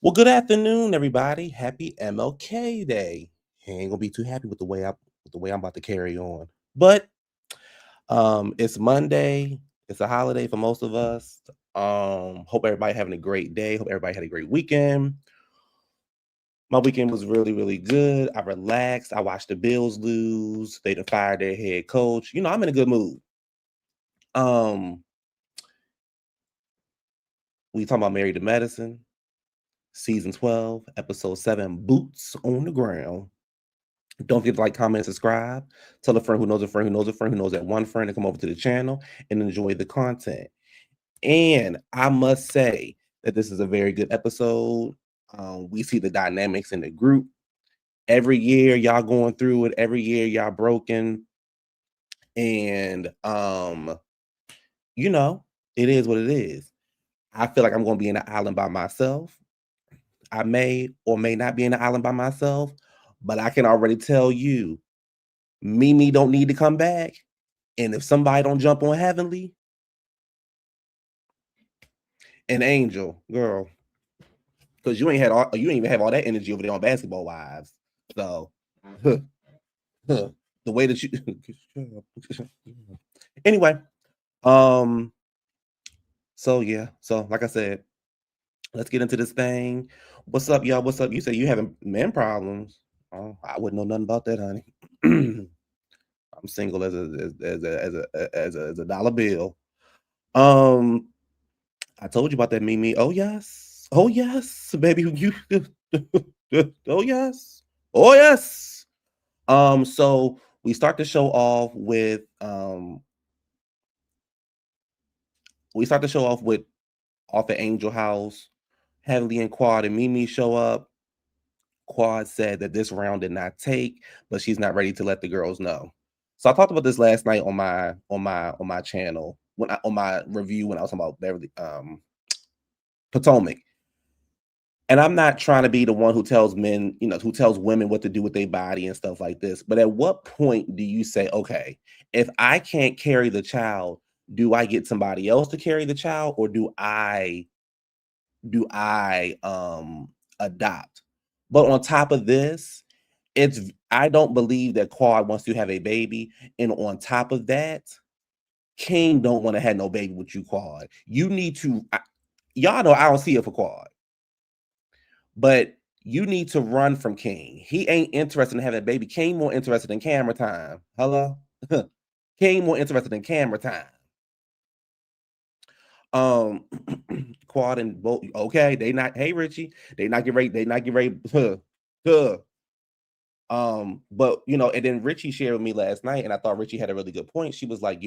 Well, good afternoon, everybody. Happy MLK Day. I ain't gonna be too happy with the way I'm about to carry on. But it's Monday. It's a holiday for most of us. Hope everybody having a great day. Hope everybody had a great weekend. My weekend was really, really good. I relaxed. I watched the Bills lose. They done fired their head coach. I'm in a good mood. Um, we talking about Married to Medicine, season 12, episode 7, Boots on the Ground. Don't forget to like, comment, and subscribe. Tell a friend who knows a friend who knows a friend who knows that one friend to come over to the channel and enjoy the content. And I must say that this is a very good episode. We see the dynamics in the group. Every year, y'all going through it. Every year, y'all broken. And, it is what it is. I feel like I'm going to be in the island by myself. I may or may not be in the island by myself, but I can already tell you, Mimi don't need to come back. And if somebody don't jump on Heavenly, an Angel, girl, because you ain't even have all that energy over there on Basketball Wives. So the way that you anyway, um, so yeah, so like I said, let's get into this thing. What's up, y'all? What's up? You say you having men problems. Oh, I wouldn't know nothing about that, honey. I'm single as a dollar bill. Um, I told you about that Mimi. Oh yes. Oh yes, baby. You oh yes. Oh yes. So we start the show off with off the Angel House. Heavenly and Quad and Mimi show up. Quad said that this round did not take, but she's not ready to let the girls know. So I talked about this last night on my channel on my review when I was talking about Beverly Potomac. And I'm not trying to be the one who tells men, who tells women what to do with their body and stuff like this. But at what point do you say, okay, if I can't carry the child, do I get somebody else to carry the child, or do I adopt? But on top of this, I don't believe that Quad wants to have a baby. And on top of that, King don't want to have no baby with you, Quad. You need to y'all know I don't see it for Quad. But you need to run from King. He ain't interested in having a baby. King more interested in camera time. Hello? King more interested in camera time. Quad and both. Okay, they not. Hey, Richie, they not get ready. They not get ready. But and then Richie shared with me last night, and I thought Richie had a really good point. She was like,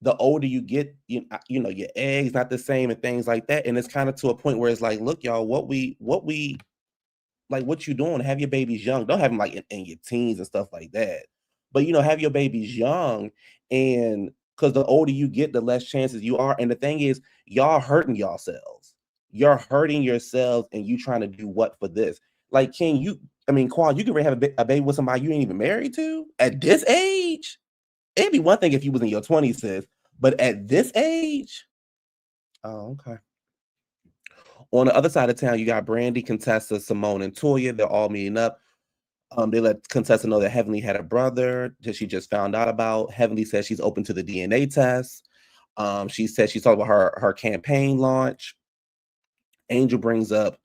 the older you get, your eggs not the same and things like that. And it's kind of to a point where it's like, look, y'all, what we like, what you doing? Have your babies young. Don't have them like in your teens and stuff like that. But have your babies young, and because the older you get, the less chances you are. And the thing is, y'all hurting yourselves. You're hurting yourselves, and you trying to do what for this? Like, Quad, you can have a baby with somebody you ain't even married to at this age. It'd be one thing if you was in your 20s, sis, but at this age, oh, okay. On the other side of town, you got Brandi, Contessa, Simone, and Toya. They're all meeting up. They let Contessa know that Heavenly had a brother that she just found out about. Heavenly says she's open to the DNA test. She said she's talking about her campaign launch. Angel brings up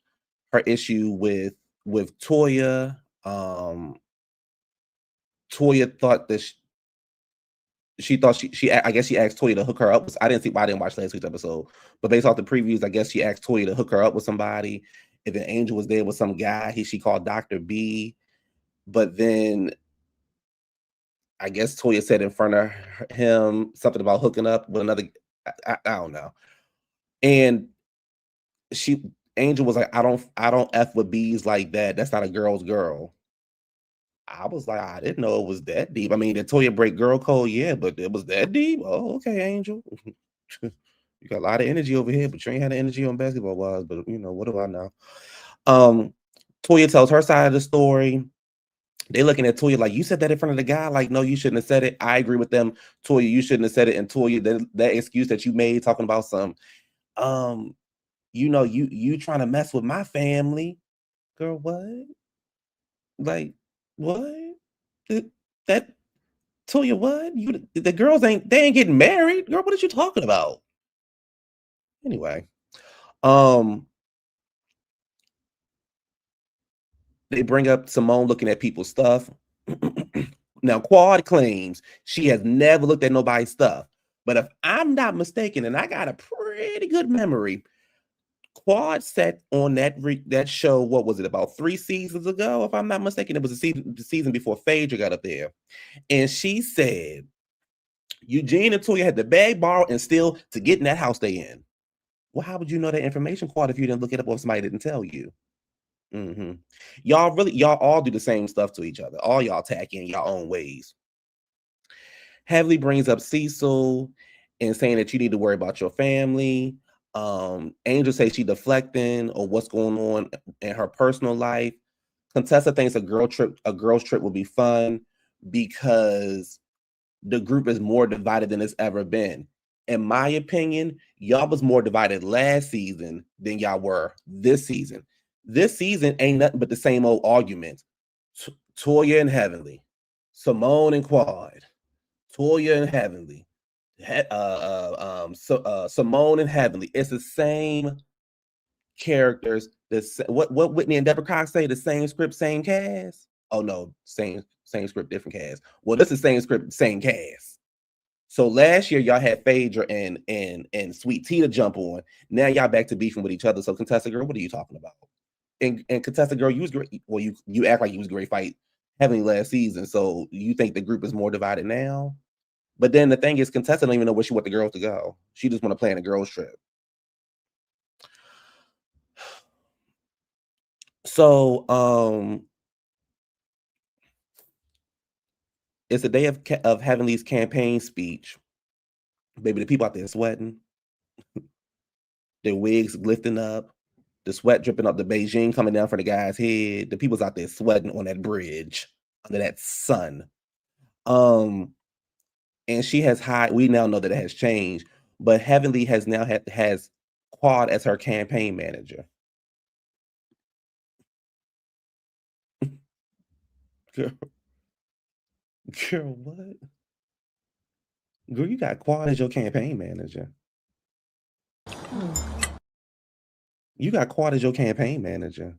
her issue with Toya. Toya thought that she thought she I guess she asked Toya to hook her up with. I didn't watch last week's episode, but based off the previews, I guess she asked Toya to hook her up with somebody. If an Angel was there with some guy, she called Dr. B. But then I guess Toya said in front of him something about hooking up with another. I don't know. And Angel was like, I don't F with bees like that. That's not a girl's girl. I was like, I didn't know it was that deep. I mean, did Toya break girl code? Yeah, but it was that deep. Oh, okay, Angel. You got a lot of energy over here, but you ain't had the energy on Basketball Wives. But what do I know? Toya tells her side of the story. They looking at Toya like, you said that in front of the guy. Like, no, you shouldn't have said it. I agree with them. Toya, you shouldn't have said it. And Toya, that excuse that you made talking about some you trying to mess with my family. Girl, what? Like, what? Th- That Toya, what? The girls ain't getting married. Girl, what are you talking about? Anyway, um, they bring up Simone looking at people's stuff. Now, Quad claims she has never looked at nobody's stuff. But if I'm not mistaken, and I got a pretty good memory, Quad sat on that show. What was it, about 3 seasons ago? If I'm not mistaken, it was the season before Phaedra got up there, and she said Eugene and Toya had to beg, borrow, and steal to get in that house they in. Well, how would you know that information, Quad, if you didn't look it up or somebody didn't tell you? Hmm. Y'all all do the same stuff to each other. All y'all tack in your own ways. Heavily brings up Cecil and saying that you need to worry about your family. Angel says she deflecting or what's going on in her personal life. Contessa thinks a girl's trip will be fun because the group is more divided than it's ever been. In my opinion, y'all was more divided last season than y'all were this season. This season ain't nothing but the same old arguments. Toya and Heavenly, Simone and Quad, Toya and Heavenly, Simone and Heavenly. It's the same characters. What Whitney and Deborah Cox say? The same script, same cast. Oh no, same script, different cast. Well, this is same script, same cast. So last year y'all had Phaedra and Sweet Tea to jump on. Now y'all back to beefing with each other. So Contessa Girl, what are you talking about? And Contessa Girl, you was great. Well, you act like you was great fight Heavenly last season. So you think the group is more divided now? But then the thing is, Contessa don't even know where she want the girls to go. She just want to plan a girls trip. So it's the day of Heavenly's campaign speech. Baby, the people out there sweating, their wigs lifting up, the sweat dripping up the Beijing coming down from the guy's head. The people's out there sweating on that bridge under that sun. And she has high. We now know that it has changed, but Heavenly has now has Quad as her campaign manager. Girl, girl, what? Girl, you got Quad as your campaign manager. You got Quad as your campaign manager.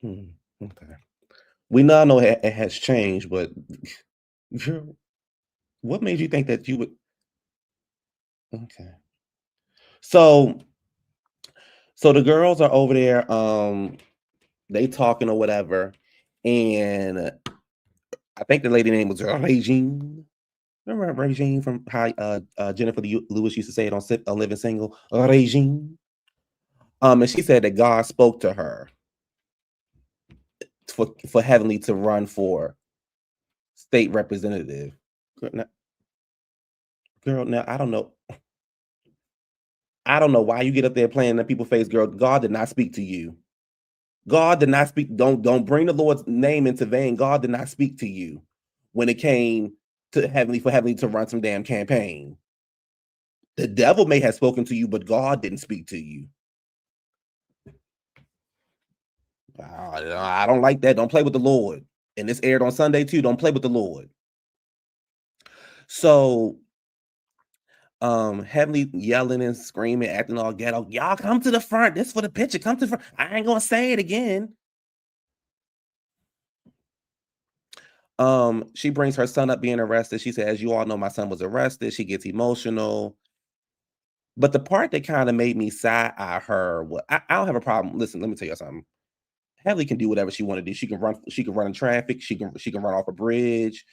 Okay. We now know it has changed, but girl, what made you think that you would? Okay. So, so the girls are over there. They talking or whatever, and I think the lady name was Regine. Remember Regine from how Jennifer Lewis used to say it on Living Single? Regine. And she said that God spoke to her for Heavenly to run for state representative. Girl, now I don't know. I don't know why you get up there playing in the people's face, girl. God did not speak to you. God did not speak. Don't bring the Lord's name into vain. God did not speak to you when it came to Heavenly to run some damn campaign. The devil may have spoken to you, but God didn't speak to you. I don't like that. Don't play with the Lord. And this aired on Sunday too. Don't play with the Lord. So Heavenly yelling and screaming, acting all ghetto. Y'all come to the front. This for the picture. Come to the front. I ain't gonna say it again. She brings her son up being arrested. She says, you all know my son was arrested. She gets emotional. But the part that kind of made me side-eye her, I don't have a problem. Listen, let me tell you something. Heavenly can do whatever she want to do. She can run in traffic. She can run off a bridge.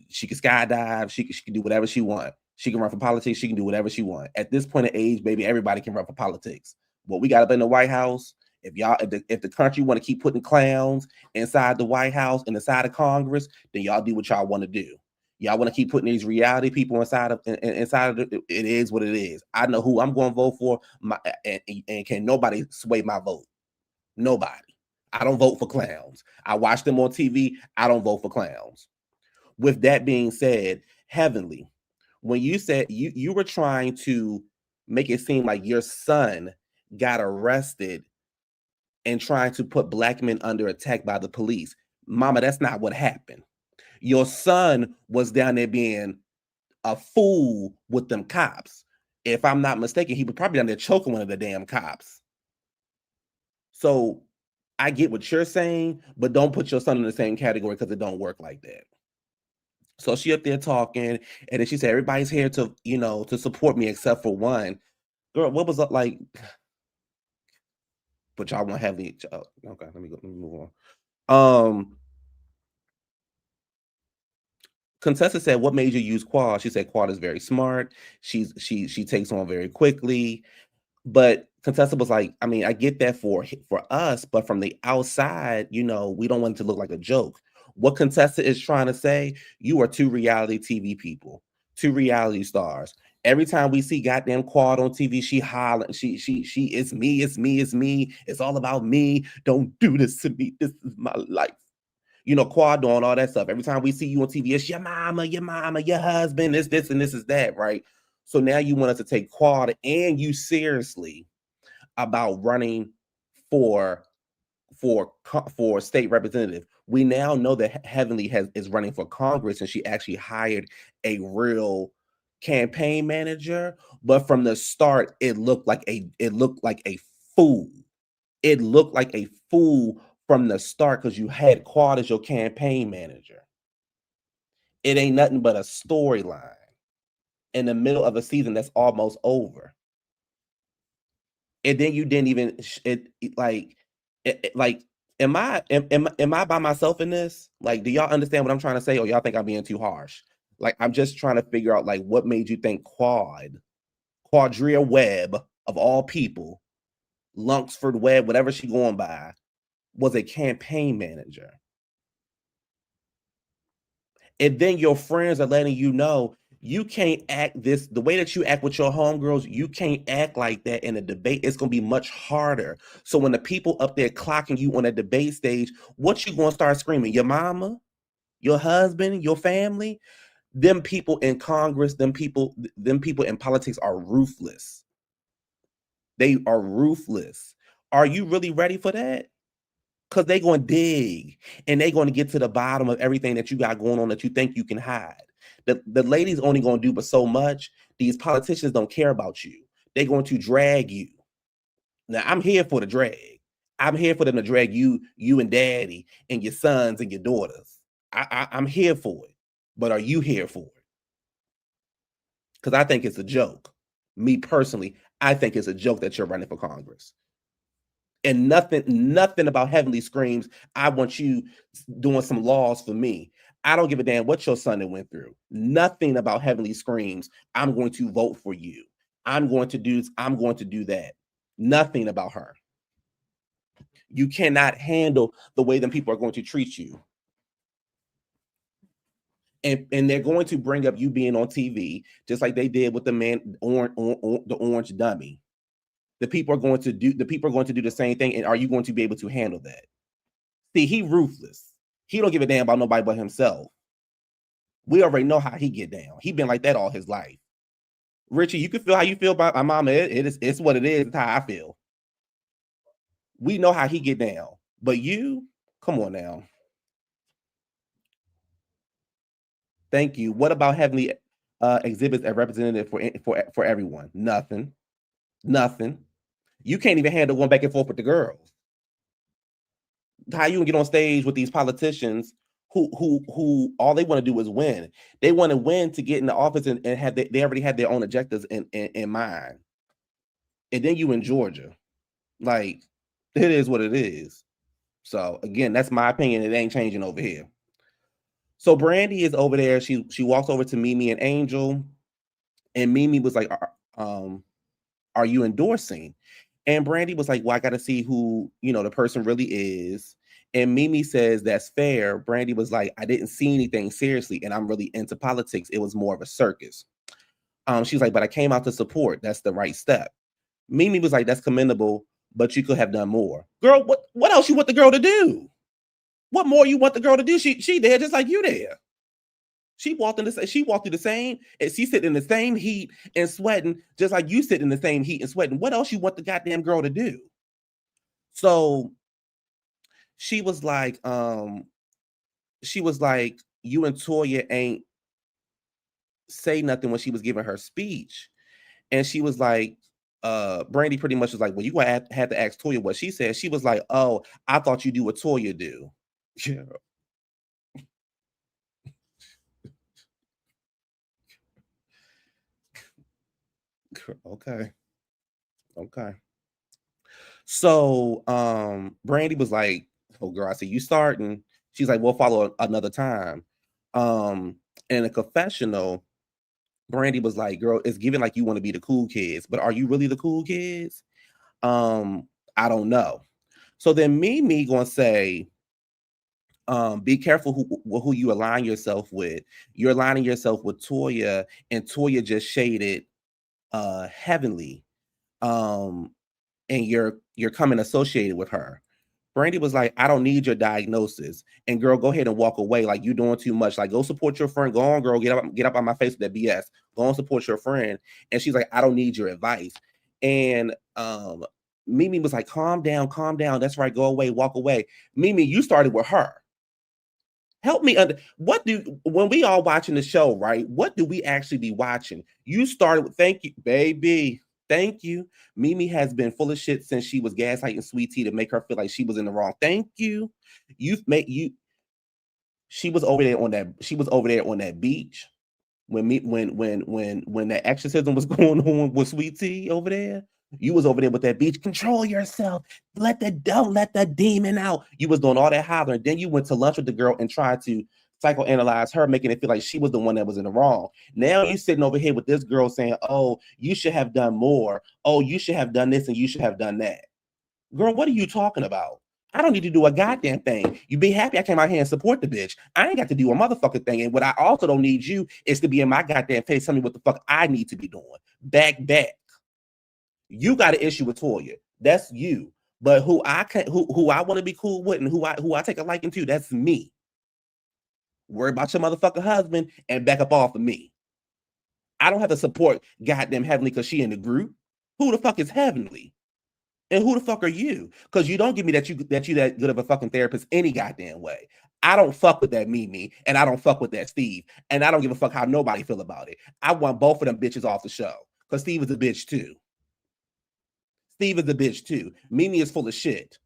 She can skydive. She can do whatever she want. She can run for politics. She can do whatever she want. At this point of age, baby, everybody can run for politics. What we got up in the White House, if the country want to keep putting clowns inside the White House and inside of Congress, then y'all do what y'all want to do. Y'all want to keep putting these reality people inside of it is what it is. I know who I'm going to vote for, and can nobody sway my vote. Nobody. I don't vote for clowns. I watch them on TV. I don't vote for clowns. With that being said, Heavenly, when you said you were trying to make it seem like your son got arrested and trying to put black men under attack by the police. Mama, that's not what happened. Your son was down there being a fool with them cops. If I'm not mistaken, he was probably down there choking one of the damn cops. So I get what you're saying, but don't put your son in the same category because it don't work like that. So she up there talking, and then she said, everybody's here to, to support me except for one. Girl, what was up like? But y'all want heavily. Okay, let me move on. Contessa said, "What made you use Quad?" She said, "Quad is very smart. She takes on very quickly." But Contessa was like, I mean, I get that for us, but from the outside, we don't want it to look like a joke. What Contessa is trying to say, you are two reality TV people, two reality stars. Every time we see goddamn Quad on TV, she hollering, she, it's me, it's me, it's me. It's all about me. Don't do this to me. This is my life. Quad doing all that stuff. Every time we see you on TV, it's your mama, your husband, this, and this is that, right? So now you want us to take Quad and you seriously about running for state representative. We now know that Heavenly is running for Congress, and she actually hired a real campaign manager. But from the start, it looked like a fool. It looked like a fool from the start because you had Quad as your campaign manager. It ain't nothing but a storyline in the middle of a season that's almost over. And then you didn't even am I by myself in this? Like, do y'all understand what I'm trying to say, or y'all think I'm being too harsh? Like, I'm just trying to figure out like what made you think Quadria Webb of all people, Luxford Webb, whatever she going by, was a campaign manager. And then your friends are letting you know you can't act the way that you act with your homegirls. You can't act like that in a debate. It's going to be much harder. So when the people up there clocking you on a debate stage, what you going to start screaming? Your mama, your husband, your family? Them people in Congress, them people in politics are ruthless. They are ruthless. Are you really ready for that? Because they're going to dig and they're going to get to the bottom of everything that you got going on that you think you can hide. The lady's only going to do but so much. These politicians don't care about you. They're going to drag you. Now, I'm here for the drag. I'm here for them to drag you and daddy and your sons and your daughters. I'm here for it. But are you here for it? Because I think it's a joke. Me personally, I think it's a joke that you're running for Congress. And nothing about Heavenly screams, I want you doing some laws for me. I don't give a damn what your son went through. Nothing about Heavenly screams, I'm going to vote for you. I'm going to do that. Nothing about her. You cannot handle the way that people are going to treat you. And they're going to bring up you being on TV, just like they did with the man the orange dummy. The people are going to do the same thing. And are you going to be able to handle that? See, he ruthless. He don't give a damn about nobody but himself. We already know how he get down. He been like that all his life. Richie, you can feel how you feel about my mama. It's what it is. It's how I feel. We know how he get down. But you, come on now. Thank you. What about Heavenly exhibits a representative for everyone? Nothing. You can't even handle going back and forth with the girls. How you can get on stage with these politicians who all they want to do is win. They want to win to get in the office and have they already had their own objectives in mind. And then you in Georgia. Like, it is what it is. So again, that's my opinion. It ain't changing over here. So Brandi is over there. She walks over to Mimi and Angel, and Mimi was like, are you endorsing? And Brandi was like, well, I got to see who, the person really is. And Mimi says, that's fair. Brandi was like, I didn't see anything seriously, and I'm really into politics. It was more of a circus. She's like, but I came out to support. That's the right step. Mimi was like, that's commendable, but you could have done more. Girl, what else you want the girl to do? What more you want the girl to do? She there just like you there. She walked through the same, and she sitting in the same heat and sweating, just like you sit in the same heat and sweating. What else you want the goddamn girl to do? So she was like, you and Toya ain't say nothing when she was giving her speech. And she was like, Brandi pretty much was like, well, you gonna have to ask Toya what she said. She was like, oh, I thought you do what Toya do. Yeah. Okay. Okay. So Brandi was like, oh girl, I said, you starting. She's like, we'll follow another time. In a confessional, Brandi was like, girl, it's giving like you want to be the cool kids, but are you really the cool kids? I don't know. So then Mimi gonna say, be careful who you align yourself with. You're aligning yourself with Toya, and Toya just shaded Heavenly. And you're coming associated with her. Brandi was like, I don't need your diagnosis. And girl, go ahead and walk away. Like, you doing too much. Like, go support your friend. Go on, girl. Get up on my face with that BS. Go on, support your friend. And she's like, I don't need your advice. And Mimi was like, calm down, calm down. That's right. Go away, walk away. Mimi, you started with her. Help me when we all watching the show, right? What do we actually be watching? You started with, thank you, baby. Thank you. Mimi has been full of shit since she was gaslighting Sweet Tea to make her feel like she was in the wrong. Thank you. She was over there on that beach when that exorcism was going on with Sweet Tea over there. You was over there with that beach. Control yourself. Don't let the demon out. You was doing all that hollering. Then you went to lunch with the girl and tried to psychoanalyze her, making it feel like she was the one that was in the wrong. Now you sitting over here with this girl saying, oh, you should have done more. Oh, you should have done this and you should have done that. Girl, what are you talking about? I don't need to do a goddamn thing. You be happy I came out here and support the bitch. I ain't got to do a motherfucking thing. And what I also don't need you is to be in my goddamn face telling me what the fuck I need to be doing. Back. You got an issue with Toya. That's you. But who I want to be cool with and who I take a liking to, that's me. Worry about your motherfucking husband and back up off of me. I don't have to support goddamn Heavenly because she in the group. Who the fuck is Heavenly? And who the fuck are you? Because you don't give me that you that good of a fucking therapist any goddamn way. I don't fuck with that Mimi, and I don't fuck with that Steve, and I don't give a fuck how nobody feel about it. I want both of them bitches off the show because Steve is a bitch too. Steve is a bitch too. Mimi is full of shit.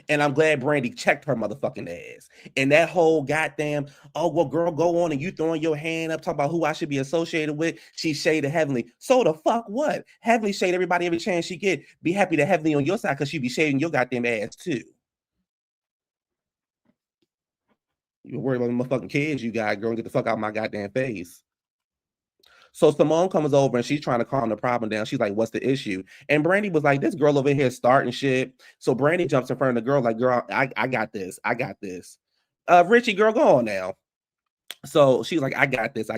And I'm glad Brandi checked her motherfucking ass. And that whole goddamn, oh, well, girl, go on and you throwing your hand up, talking about who I should be associated with. She shaded Heavenly. So the fuck what? Heavenly shade everybody every chance she get. Be happy to Heavenly on your side because she be shading your goddamn ass too. You worry about the motherfucking kids you got, girl, and get the fuck out of my goddamn face. So Simone comes over and she's trying to calm the problem down. She's like, what's the issue? And Brandi was like, this girl over here starting shit. So Brandi jumps in front of the girl like, girl, I got this. I got this. Richie, girl, go on now. So she's like, I got this.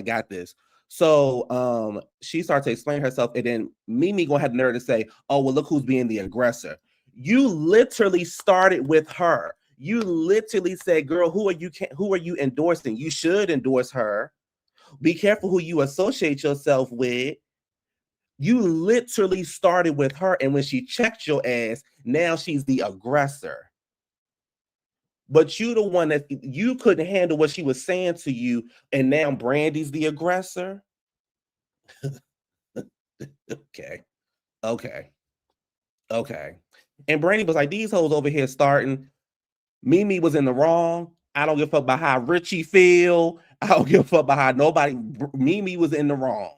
So she starts to explain herself. And then Mimi gonna have the nerve to say, oh, well, look who's being the aggressor. You literally started with her. You literally said, girl, who are you endorsing? You should endorse her. Be careful who you associate yourself with. You literally started with her, and when she checked your ass, now she's the aggressor. But you the one that you couldn't handle what she was saying to you, and now Brandi's the aggressor. Okay. And Brandi was like, these hoes over here starting. Mimi was in the wrong. I don't give a fuck about how Richie feel. I don't give a fuck about how nobody. Mimi was in the wrong.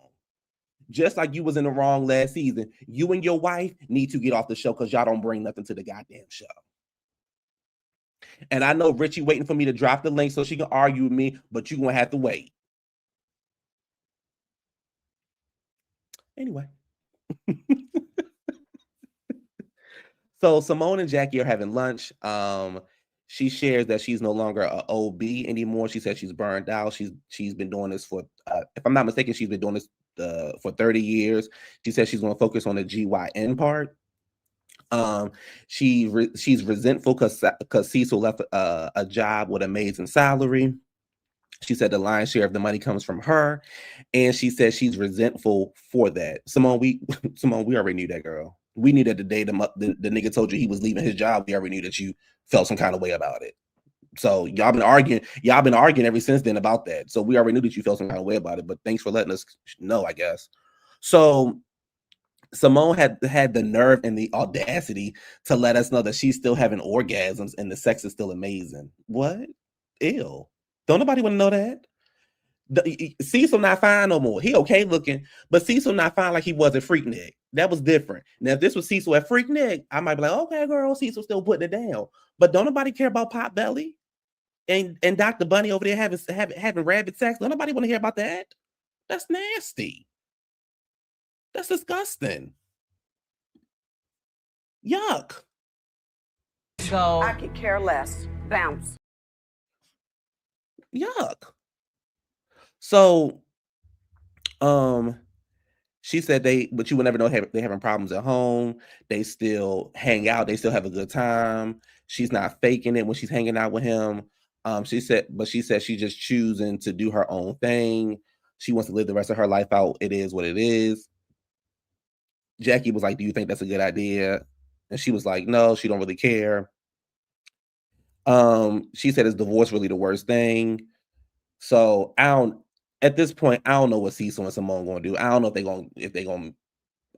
Just like you was in the wrong last season. You and your wife need to get off the show because y'all don't bring nothing to the goddamn show. And I know Richie waiting for me to drop the link so she can argue with me, but you're going to have to wait. Anyway. So Simone and Jackie are having lunch. She shares that she's no longer an OB anymore. She said she's burned out. She's been doing this for, if I'm not mistaken, she's been doing this for 30 years. She says she's going to focus on the GYN part. She's resentful because Cecil left a job with amazing salary. She said the lion's share of the money comes from her, and she said she's resentful for that. Simone, Simone, we already knew that, girl. We knew that the day the nigga told you he was leaving his job, we already knew that you felt some kind of way about it. So y'all been arguing ever since then about that. So we already knew that you felt some kind of way about it. But thanks for letting us know, I guess. So Simone had the nerve and the audacity to let us know that she's still having orgasms and the sex is still amazing. What? Ew. Don't nobody want to know that. Cecil not fine no more. He okay looking, but Cecil not fine like he was at Freaknik. That was different. Now, if this was Cecil at Freaknik, I might be like, okay, girl, Cecil still putting it down. But don't nobody care about Pot Belly and Dr. Bunny over there having rabbit sex. Don't nobody want to hear about that. That's nasty. That's disgusting. Yuck. So I could care less. Bounce. Yuck. So, she said but you will never know they having problems at home. They still hang out. They still have a good time. She's not faking it when she's hanging out with him. She said she's just choosing to do her own thing. She wants to live the rest of her life out. It is what it is. Jackie was like, do you think that's a good idea? And she was like, no, she don't really care. She said, is divorce really the worst thing? So at this point, I don't know what Cecil and Simone gonna do. I don't know if they gonna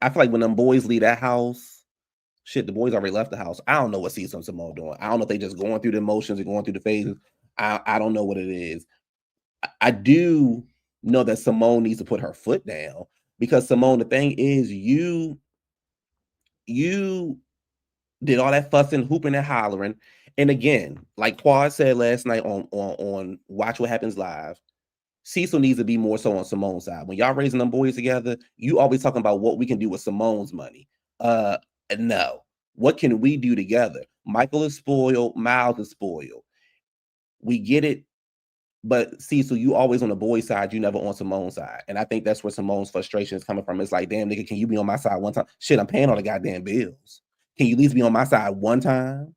I feel like when them boys leave that house, shit, the boys already left the house. I don't know what Cecil and Simone doing. I don't know if they just going through the emotions and going through the phases. I don't know what it is. I do know that Simone needs to put her foot down because Simone, the thing is, you did all that fussing, hooping, and hollering. And again, like Quad said last night on Watch What Happens Live, Cecil needs to be more so on Simone's side. When y'all raising them boys together, you always talking about what we can do with Simone's money. No. What can we do together? Michael is spoiled. Miles is spoiled. We get it. But Cecil, you always on the boys' side. You never on Simone's side. And I think that's where Simone's frustration is coming from. It's like, damn, nigga, can you be on my side one time? Shit, I'm paying all the goddamn bills. Can you at least be on my side one time?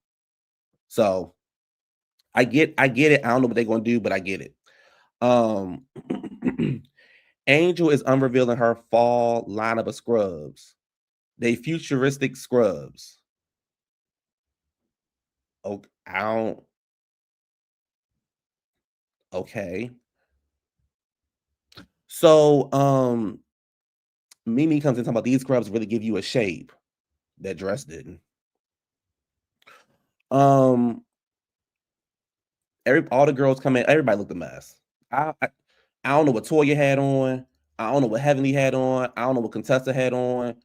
So I get it. I don't know what they're going to do, but I get it. Angel is unrevealing her fall lineup of scrubs. They futuristic scrubs. Oh, I don't. Okay. So, Mimi comes in talking about these scrubs really give you a shape. That dress didn't. All the girls come in. Everybody looked a mess. I don't know what Toya had on. I don't know what Heavenly had on. I don't know what Contessa had on.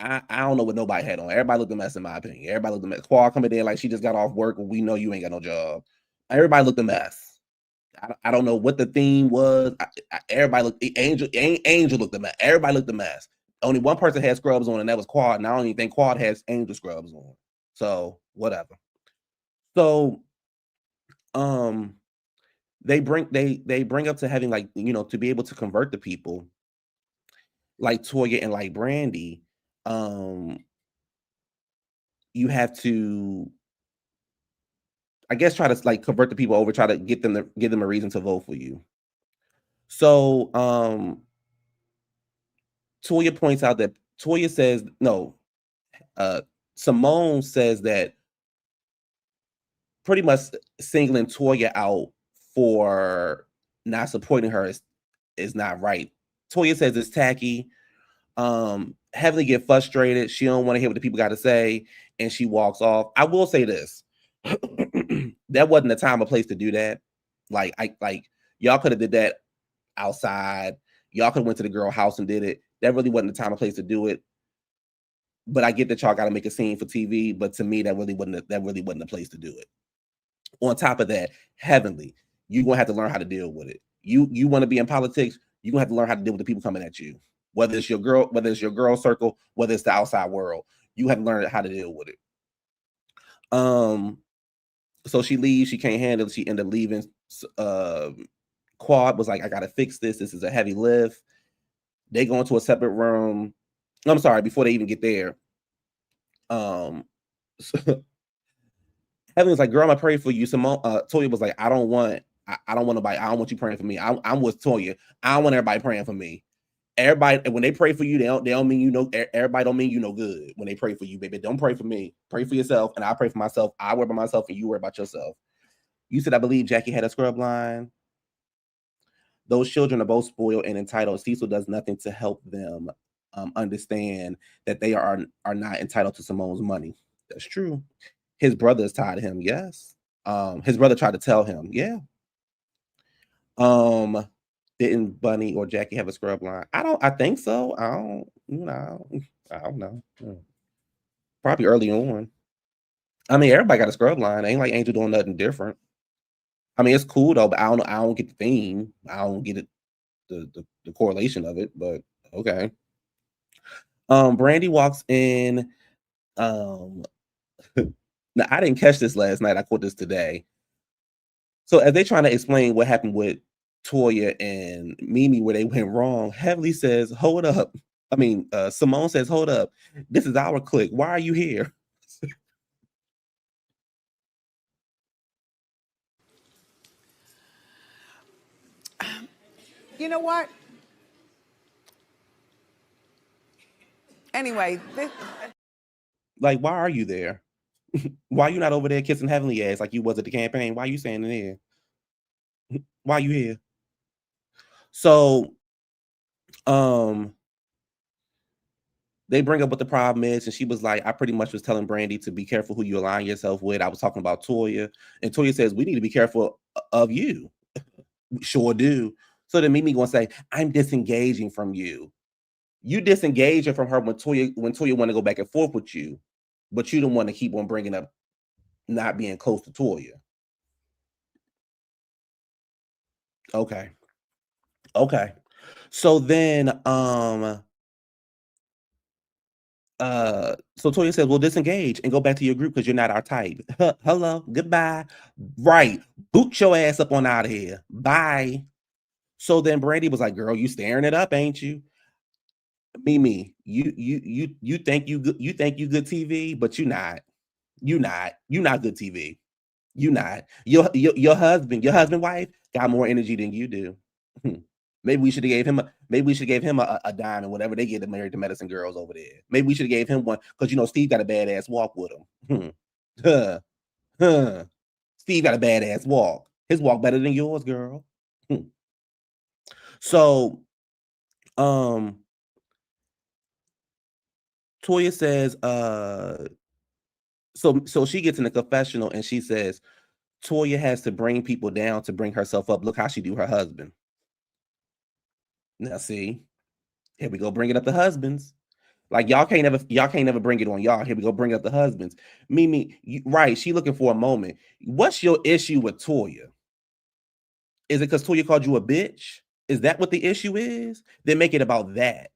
I don't know what nobody had on. Everybody looked a mess in my opinion. Everybody looked a mess. Qual coming in like she just got off work and we know you ain't got no job. Everybody looked a mess. I don't know what the theme was. Everybody looked Angel looked a mess. Everybody looked a mess. Only one person had scrubs on, and that was Quad. And I don't even think Quad has Angel scrubs on. So whatever. So they bring up to having like, to be able to convert the people like Toya and like Brandi, you have to, I guess, try to like convert the people over, try to give them a reason to vote for you. So Toya points out that Toya says no. Simone says that pretty much singling Toya out for not supporting her is not right. Toya says it's tacky. Heavenly get frustrated. She don't want to hear what the people got to say, and she walks off. I will say this: that wasn't the time or place to do that. Like y'all could have did that outside. Y'all could have went to the girl house and did it. That really wasn't the time or place to do it. But I get that y'all got to make a scene for TV. But to me, that really wasn't the place to do it. On top of that, Heavenly, you're gonna have to learn how to deal with it. You want to be in politics, you're gonna have to learn how to deal with the people coming at you. Whether it's your girl circle, whether it's the outside world, you have to learn how to deal with it. So she leaves, she can't handle it, she ended up leaving. Quad was like, I gotta fix this. This is a heavy lift. They go into a separate room. I'm sorry, before they even get there. Heavenly's like, girl, I'm gonna pray for you. Simone, Toya was like, I don't want I don't want nobody. I don't want you praying for me. I'm with Toya. I don't want everybody praying for me. Everybody, when they pray for you, they don't mean you know. Everybody don't mean you no good when they pray for you, baby. Don't pray for me. Pray for yourself, and I pray for myself. I worry about myself, and you worry about yourself. You said I believe Jackie had a scrub line. Those children are both spoiled and entitled. Cecil does nothing to help them understand that they are not entitled to Simone's money. That's true. His brother is tied to him. Yes. His brother tried to tell him. Yeah. Didn't Bunny or Jackie have a scrub line? I think so. I don't know. Probably early on. I mean, everybody got a scrub line. Ain't like Angel doing nothing different. I mean, it's cool though, but I don't get the theme. I don't get it, the correlation of it, but okay. Brandi walks in. Now I didn't catch this last night. I caught this today. So as they trying to explain what happened with Toya and Mimi where they went wrong, Heavenly says, hold up. I mean, Simone says, hold up. This is our clique. Why are you here? You know what? Anyway. Like, why are you there? Why are you not over there kissing Heavenly ass like you was at the campaign? Why are you standing there? Why are you here? So, they bring up what the problem is, and she was like, I pretty much was telling Brandi to be careful who you align yourself with. I was talking about Toya, and Toya says, we need to be careful of you. We sure do. So then Mimi gonna say, I'm disengaging from you. You disengaging from her when Toya want to go back and forth with you, but you don't want to keep on bringing up not being close to Toya. Okay. So then, so Toya says, well, disengage and go back to your group because you're not our type. Hello, goodbye. Right. Boot your ass up on out of here. Bye. So then Brandi was like, girl, you staring it up, ain't you? Mimi, you think you good TV, but you not good TV. You not. Your husband wife got more energy than you do. Maybe we should have gave him a dime and whatever they get to marry the medicine girls over there. Maybe we should have gave him one because Steve got a badass walk with him. Steve got a badass walk. His walk better than yours, girl. So, Toya says, so she gets in the confessional and she says, Toya has to bring people down to bring herself up. Look how she do her husband. Now see, here we go, bringing up the husbands. Like y'all can't never bring it on y'all. Here we go, bring up the husbands. Mimi, right? She looking for a moment. What's your issue with Toya? Is it because Toya called you a bitch? Is that what the issue is? Then make it about that.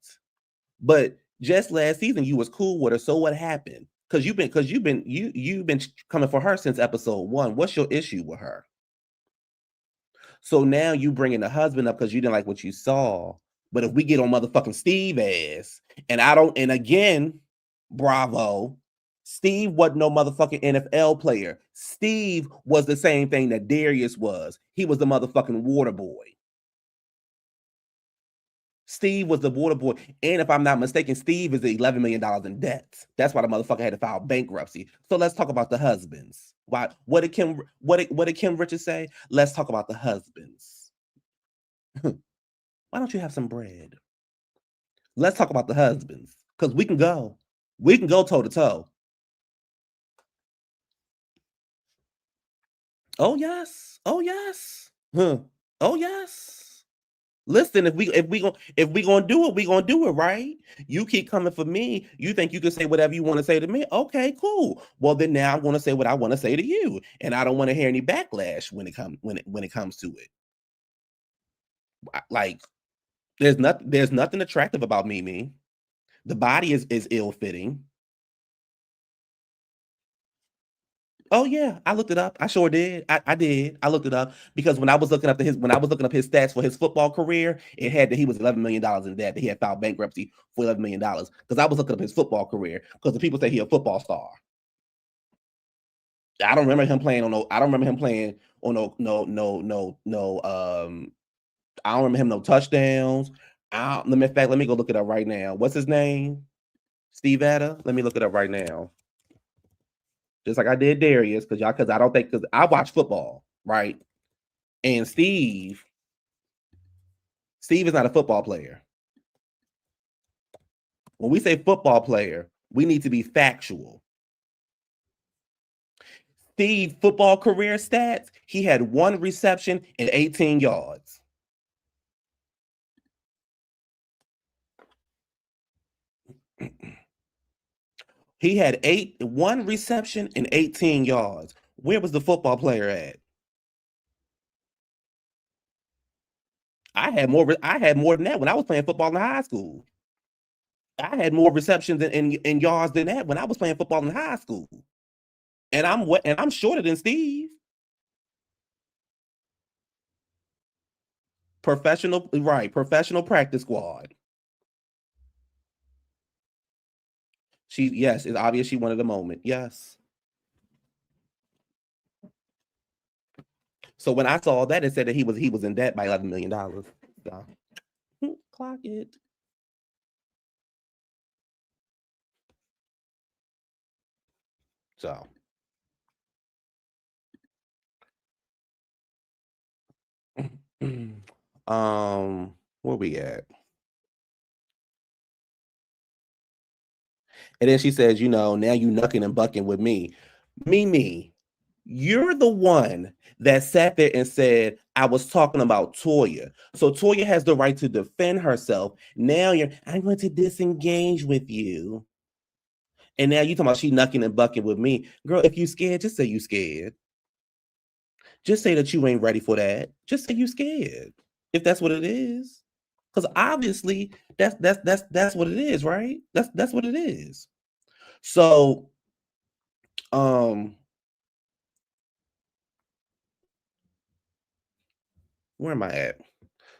But just last season you was cool with her. So what happened? Because you've been coming for her since episode 1. What's your issue with her? So now you bringing the husband up because you didn't like what you saw. But if we get on motherfucking Steve ass, and again, bravo, Steve wasn't no motherfucking NFL player. Steve was the same thing that Darius was. He was the motherfucking water boy. Steve was the water boy. And if I'm not mistaken, Steve is $11 million in debt. That's why the motherfucker had to file bankruptcy. So let's talk about the husbands. Why? What did Kim Richards say? Let's talk about the husbands. Why don't you have some bread? Let's talk about the husbands. Because we can go toe to toe. Oh yes. Oh yes. Huh. Oh yes. Listen, if we gonna do it, we gonna do it, right? You keep coming for me. You think you can say whatever you want to say to me? Okay, cool. Well, then now I'm gonna say what I want to say to you, and I don't want to hear any backlash when it comes to it. Like, there's nothing attractive about Mimi. The body is ill-fitting. Oh yeah, I looked it up. I sure did. I did. I looked it up because when I was looking up his stats for his football career, it had that he was $11 million in debt. That he had filed bankruptcy for $11 million. Because I was looking up his football career because the people say he a football star. I don't remember him playing on no. I don't remember him playing on no. I don't remember him no touchdowns. In fact, let me go look it up right now. What's his name? Steve Atta. Let me look it up right now. Just like I did Darius, because I don't think, because I watch football, right? And Steve is not a football player. When we say football player, we need to be factual. Steve football career stats, he had 1 reception and 18 yards. He had 1 reception and 18 yards. Where was the football player at? I had more than that when I was playing football in high school. I had more receptions and yards than that when I was playing football in high school. And I'm shorter than Steve. Professional practice squad. Yes, it's obvious she wanted a moment. Yes. So when I saw that, it said that he was in debt by $11 million. So, clock it. So, where we at? And then she says, now you knucking and bucking with me. Mimi, you're the one that sat there and said, I was talking about Toya. So Toya has the right to defend herself. Now I'm going to disengage with you. And now you talking about she knucking and bucking with me. Girl, if you scared, just say you scared. Just say that you ain't ready for that. Just say you scared. If that's what it is. Because obviously that's what it is, right? That's what it is. So where am I at?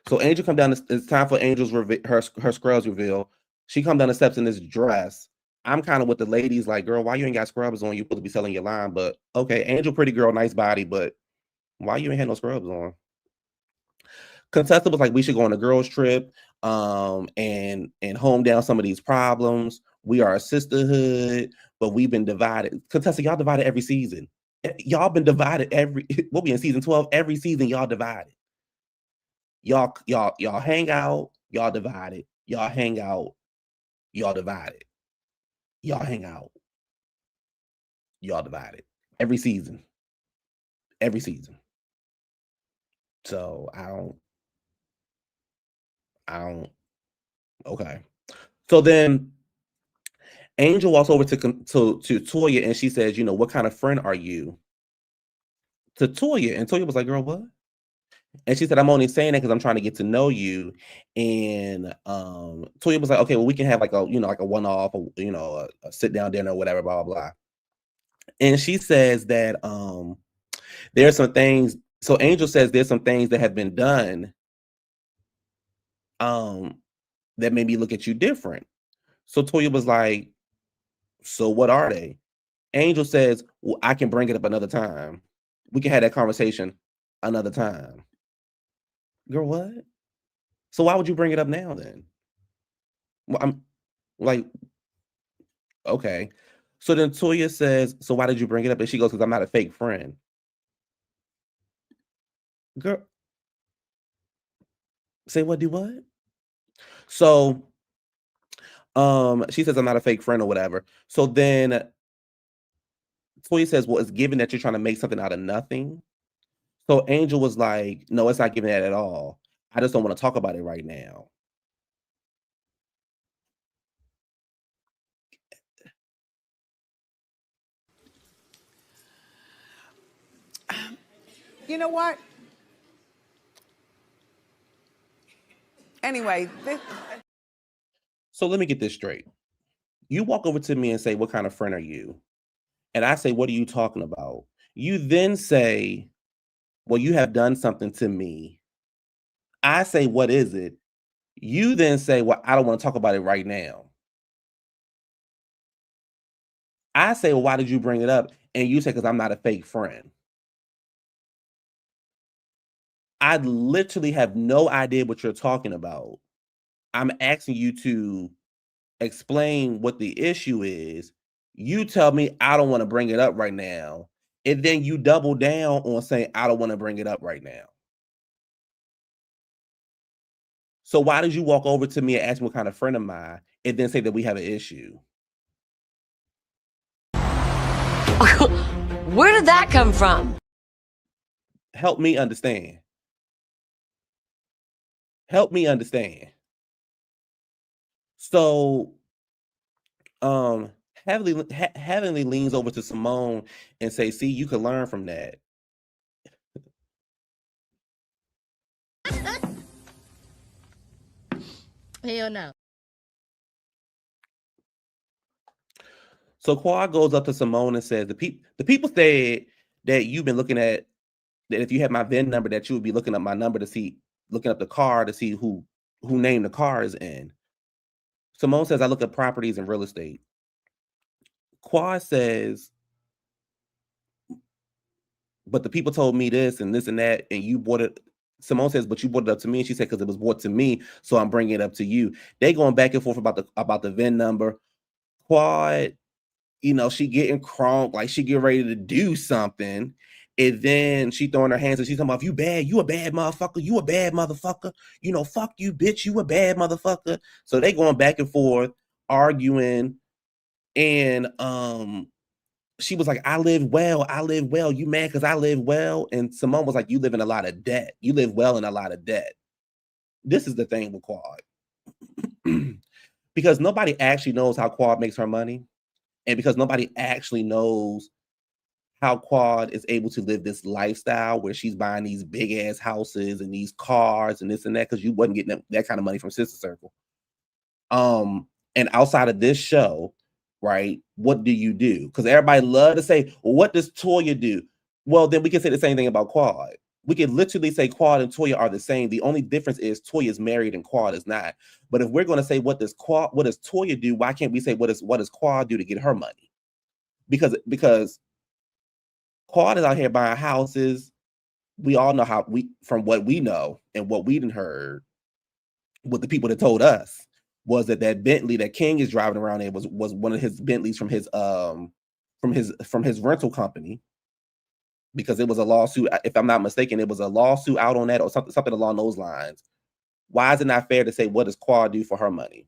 So Angel come down. It's time for Angel's her scrubs reveal. She come down the steps in this dress. I'm kind of with the ladies, like, girl, why you ain't got scrubs on? You supposed to be selling your line, but okay, Angel, pretty girl, nice body, but why you ain't had no scrubs on? Contestant was like, we should go on a girls trip, and home down some of these problems. We are a sisterhood, but we've been divided. Contestant, y'all divided every season. Y'all been divided we'll be in season 12. Every season, y'all divided. Y'all hang out, y'all divided. Y'all hang out, y'all divided. Y'all hang out, y'all divided. Every season. Every season. So I don't. Okay. So then Angel walks over to Toya and she says, what kind of friend are you? To Toya. And Toya was like, girl, what? And she said, I'm only saying that because I'm trying to get to know you. And Toya was like, okay, well, we can have like a, like a one-off, a sit-down dinner or whatever, blah, blah, blah. And she says that there's some things. So Angel says there's some things that have been done that made me look at you different. So Toya was like, so what are they? Angel says, well, I can bring it up another time. We can have that conversation another time. Girl, what? So why would you bring it up now then? Well, I'm like, okay. So then Toya says, so why did you bring it up? And she goes, because I'm not a fake friend. Girl, say what, do what? So she says, I'm not a fake friend or whatever. So then Toya says, well, it's given that you're trying to make something out of nothing. So Angel was like, no, it's not giving that at all. I just don't want to talk about it right now. You know what? Anyway. So let me get this straight. You walk over to me and say, what kind of friend are you? And I say, what are you talking about? You then say, well, you have done something to me. I say, what is it? You then say, well, I don't want to talk about it right now. I say, well, why did you bring it up? And you say, because I'm not a fake friend. I literally have no idea what you're talking about. I'm asking you to explain what the issue is. You tell me I don't want to bring it up right now. And then you double down on saying I don't want to bring it up right now. So why did you walk over to me and ask me what kind of friend am I and then say that we have an issue? Where did that come from? Help me understand. Help me understand. So, Heavenly leans over to Simone and say, "See, you can learn from that." Hell no. So Quad goes up to Simone and says, "The people said that you've been looking at that if you had my VIN number, that you would be looking up my number to see, looking up the car to see who name the car is in." Simone says, "I look at properties and real estate." Quad says, "But the people told me this and this and that, and you bought it." Simone says, "But you brought it up to me." And she said, "Because it was brought to me, so I'm bringing it up to you." They going back and forth about the VIN number. Quad, she getting crunk, like she get ready to do something. And then she throwing her hands and she's talking about, "You bad, you a bad motherfucker, you a bad motherfucker, fuck you, bitch, you a bad motherfucker." So they going back and forth, arguing. And she was like, I live well. You mad because I live well?" And Simone was like, "You live in a lot of debt. You live well in a lot of debt." This is the thing with Quad. Because nobody actually knows how Quad makes her money. And because nobody actually knows how Quad is able to live this lifestyle where she's buying these big ass houses and these cars and this and that, because you wasn't getting that kind of money from Sister Circle. And outside of this show, right, what do you do? Because everybody love to say, "Well, what does Toya do?" Well, then we can say the same thing about Quad. We can literally say Quad and Toya are the same. The only difference is Toya is married and Quad is not. But if we're going to say what does Toya do, why can't we say what does Quad do to get her money? Because Quad is out here buying houses. We all know from what we know and what we done heard, what the people that told us was that Bentley that King is driving around in was one of his Bentleys from his rental company, because it was a lawsuit. If I'm not mistaken, it was a lawsuit out on that or something along those lines. Why is it not fair to say what does Quad do for her money?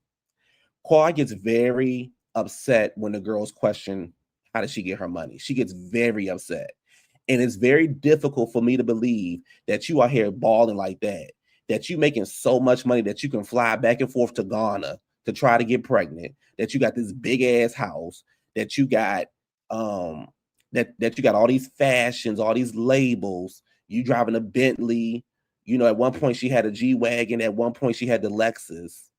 Quad gets very upset when the girls question how does she get her money. She gets very upset. And it's very difficult for me to believe that you are here balling like that you making so much money that you can fly back and forth to Ghana to try to get pregnant, that you got this big ass house, that you got that you got all these fashions, all these labels, you driving a Bentley. At one point she had a G-Wagon, at one point she had the Lexus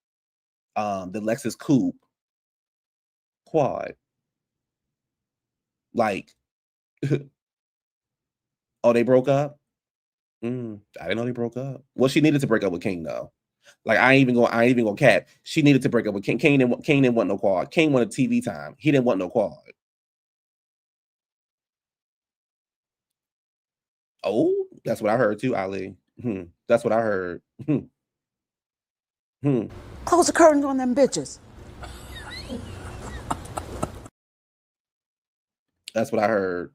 Coupe. Quad. Like, oh, they broke up? I didn't know they broke up. Well, she needed to break up with King though. Like, I ain't even gonna cap. She needed to break up with King. King didn't want no Quad. King wanted TV time. He didn't want no Quad. Oh, that's what I heard too, Ali. That's what I heard. Close the curtains on them bitches. That's what I heard.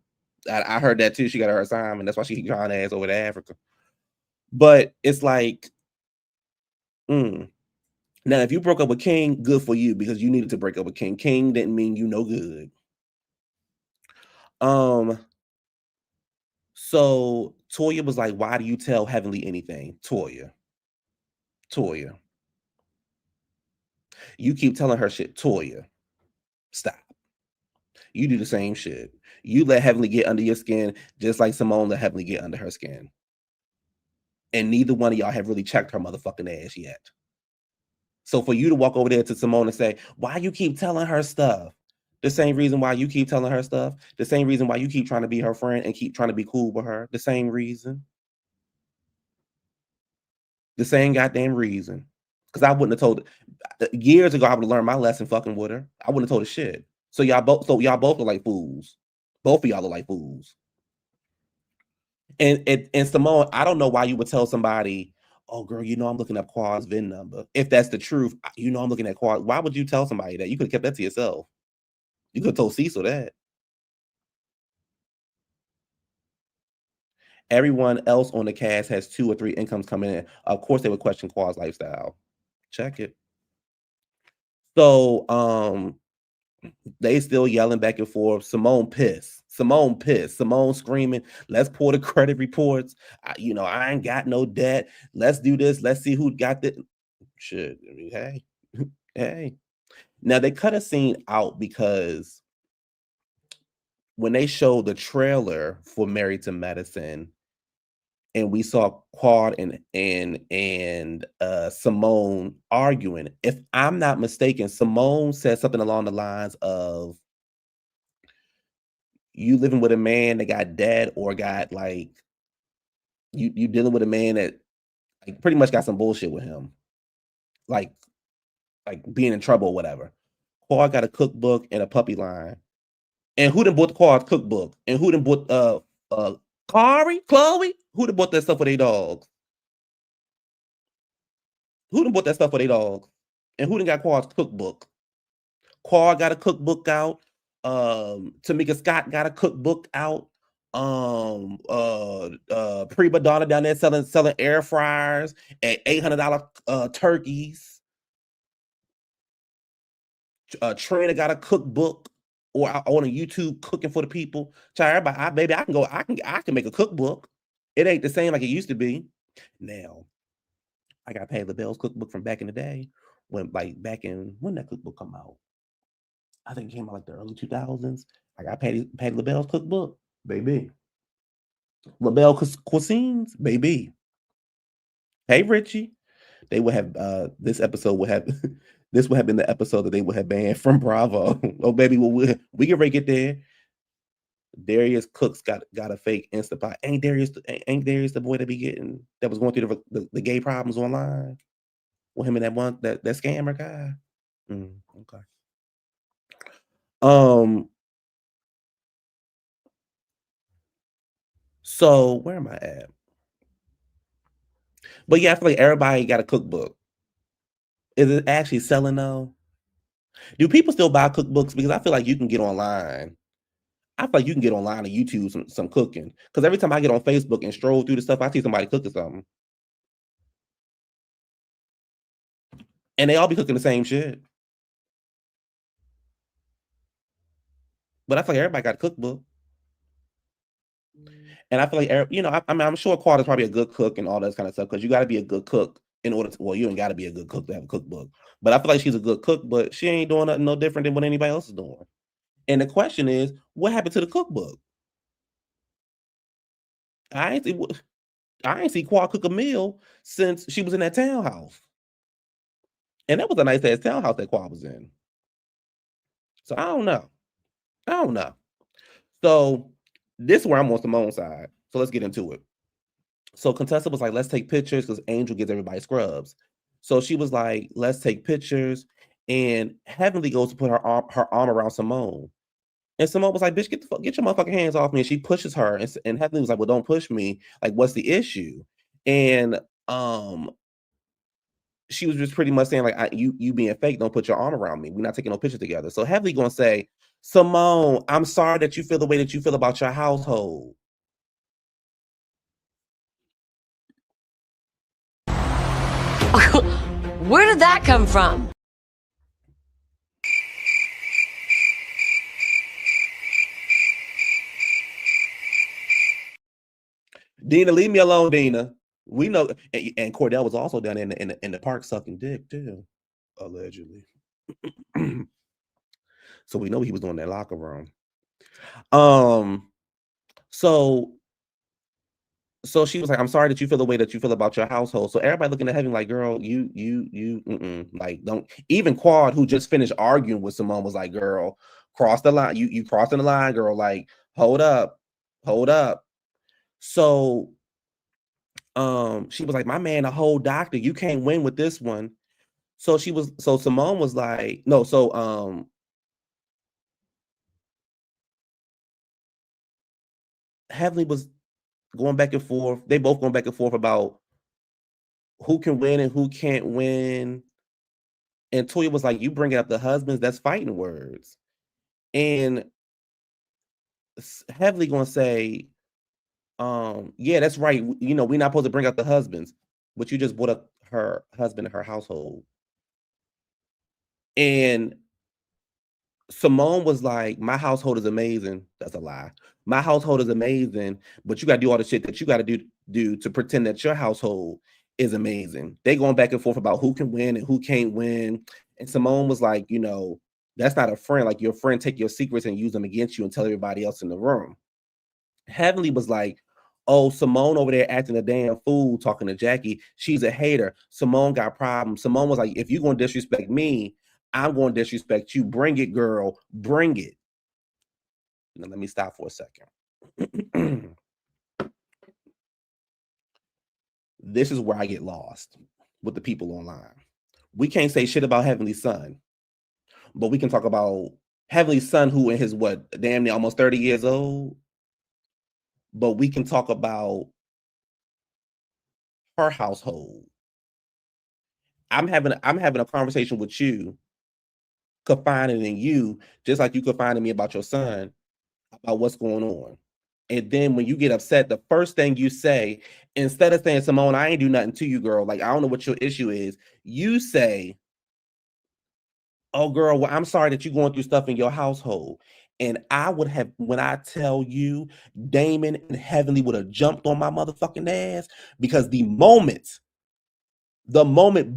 I heard that too. She got her assignment. That's why she keep trying to ass over to Africa. But it's like, now if you broke up with King, good for you, because you needed to break up with King. King didn't mean you no good. So Toya was like, "Why do you tell Heavenly anything?" Toya, you keep telling her shit. Toya, stop. You do the same shit. You let Heavenly get under your skin, just like Simone let Heavenly get under her skin. And neither one of y'all have really checked her motherfucking ass yet. So for you to walk over there to Simone and say, "Why you keep telling her stuff?" The same reason why you keep telling her stuff. The same reason why you keep trying to be her friend and keep trying to be cool with her. The same reason. The same goddamn reason. Because I wouldn't have told years ago, I would have learned my lesson fucking with her. I wouldn't have told her shit. So y'all both look like fools. Both of y'all look like fools. And Simone, I don't know why you would tell somebody, oh girl, I'm looking up Quad's VIN number. If that's the truth, I'm looking at Quad. Why would you tell somebody that? You could have kept that to yourself. You could have told Cecil that. Everyone else on the cast has 2 or 3 incomes coming in. Of course, they would question Quad's lifestyle. Check it. So, they still yelling back and forth. Simone pissed. Simone screaming, let's pull the credit reports. I ain't got no debt. Let's do this. Let's see who got the shit. I mean, hey, hey. Now they cut a scene out because when they showed the trailer for Married to Medicine, and we saw Quad and Simone arguing. If I'm not mistaken, Simone said something along the lines of, you living with a man that got dead or got like you dealing with a man that like pretty much got some bullshit with him, like being in trouble or whatever. Quad got a cookbook and a puppy line. And who done bought the Quad's cookbook? And who done bought Chloe? Who done bought that stuff for their dogs? Who done bought that stuff for their dogs? And who done got Quad's cookbook? Quad got a cookbook out. Tamika Scott got a cookbook out. Prima Donna down there selling air fryers at $800 turkeys. Trina got a cookbook or on a YouTube cooking for the people. Child, everybody, I can make a cookbook. It ain't the same like it used to be. Now, I got Patty LaBelle's cookbook from back in the day when that cookbook come out. I think it came out like the early 2000s. I got Patty LaBelle's cookbook, baby. LaBelle Cuisines, baby. Hey, Richie. They would have this episode would have this would have been the episode that they would have banned from Bravo. Oh, baby, well, we can get there. Darius Cooks got a fake Instapot. Ain't Darius the boy that was going through the gay problems online with him and that scammer guy? Okay. So where am I at? But yeah, I feel like everybody got a cookbook. Is it actually selling though? Do people still buy cookbooks? Because I feel like you can get online. I feel like you can get online on YouTube some cooking. Because every time I get on Facebook and stroll through the stuff, I see somebody cooking something. And they all be cooking the same shit. But I feel like everybody got a cookbook. And I feel like, I'm sure Quad is probably a good cook and all that kind of stuff, because you got to be a good cook in order to, you ain't got to be a good cook to have a cookbook. But I feel like she's a good cook, but she ain't doing nothing no different than what anybody else is doing. And the question is, what happened to the cookbook? I ain't see Quad cook a meal since she was in that townhouse. And that was a nice ass townhouse that Quad was in. So I don't know. So this is where I'm on Simone's side. So let's get into it. So Contessa was like, let's take pictures, because Angel gives everybody scrubs. So she was like, let's take pictures. And Heavenly goes to put her arm around Simone. And Simone was like, bitch, get your motherfucking hands off me. And she pushes her. And Heavenly was like, well, don't push me. Like, what's the issue? And she was just pretty much saying, like, you being fake, don't put your arm around me. We're not taking no pictures together. So Heavenly gonna say, Simone, I'm sorry that you feel the way that you feel about your household. Where did that come from? Dina, leave me alone, Dina. We know, and Cordell was also down in the park sucking dick too, allegedly. So we know he was doing that locker room. So she was like, I'm sorry that you feel the way that you feel about your household. So everybody looking at Heaven like, girl, like, don't. Even Quad, who just finished arguing with Simone, was like, girl, cross the line. You crossing the line, girl. Like, hold up. So she was like, my man, a whole doctor, you can't win with this one. So Simone was like, no, Heavenly was going back and forth. They both going back and forth about who can win and who can't win. And Toya was like, you bring up the husbands, that's fighting words. And Heavenly gonna say, yeah, that's right. You know, we're not supposed to bring up the husbands, but you just brought up her husband and her household. And Simone was like, my household is amazing. That's a lie. My household is amazing, but you got to do all the shit that you got to do to pretend that your household is amazing. They going back and forth about who can win and who can't win. And Simone was like, you know, that's not a friend. Like, your friend take your secrets and use them against you and tell everybody else in the room. Heavenly was like, oh, Simone over there acting a damn fool talking to Jackie. She's a hater. Simone got problems. Simone was like, if you're going to disrespect me, I'm going to disrespect you. Bring it, girl. Bring it. Now, let me stop for a second. This is where I get lost with the people online. We can't say shit about Heavenly's son, but we can talk about Heavenly's son, who in his, what, damn near almost 30 years old. But we can talk about her household. I'm having a conversation with you, confiding in you, just like you confiding in me about your son, about what's going on. And then when you get upset, the first thing you say, instead of saying, Simone, I ain't do nothing to you, girl, like, I don't know what your issue is, you say, oh, girl, well, I'm sorry that you're going through stuff in your household. And I would have, when I tell you, Damon and Heavenly would have jumped on my motherfucking ass, because the moment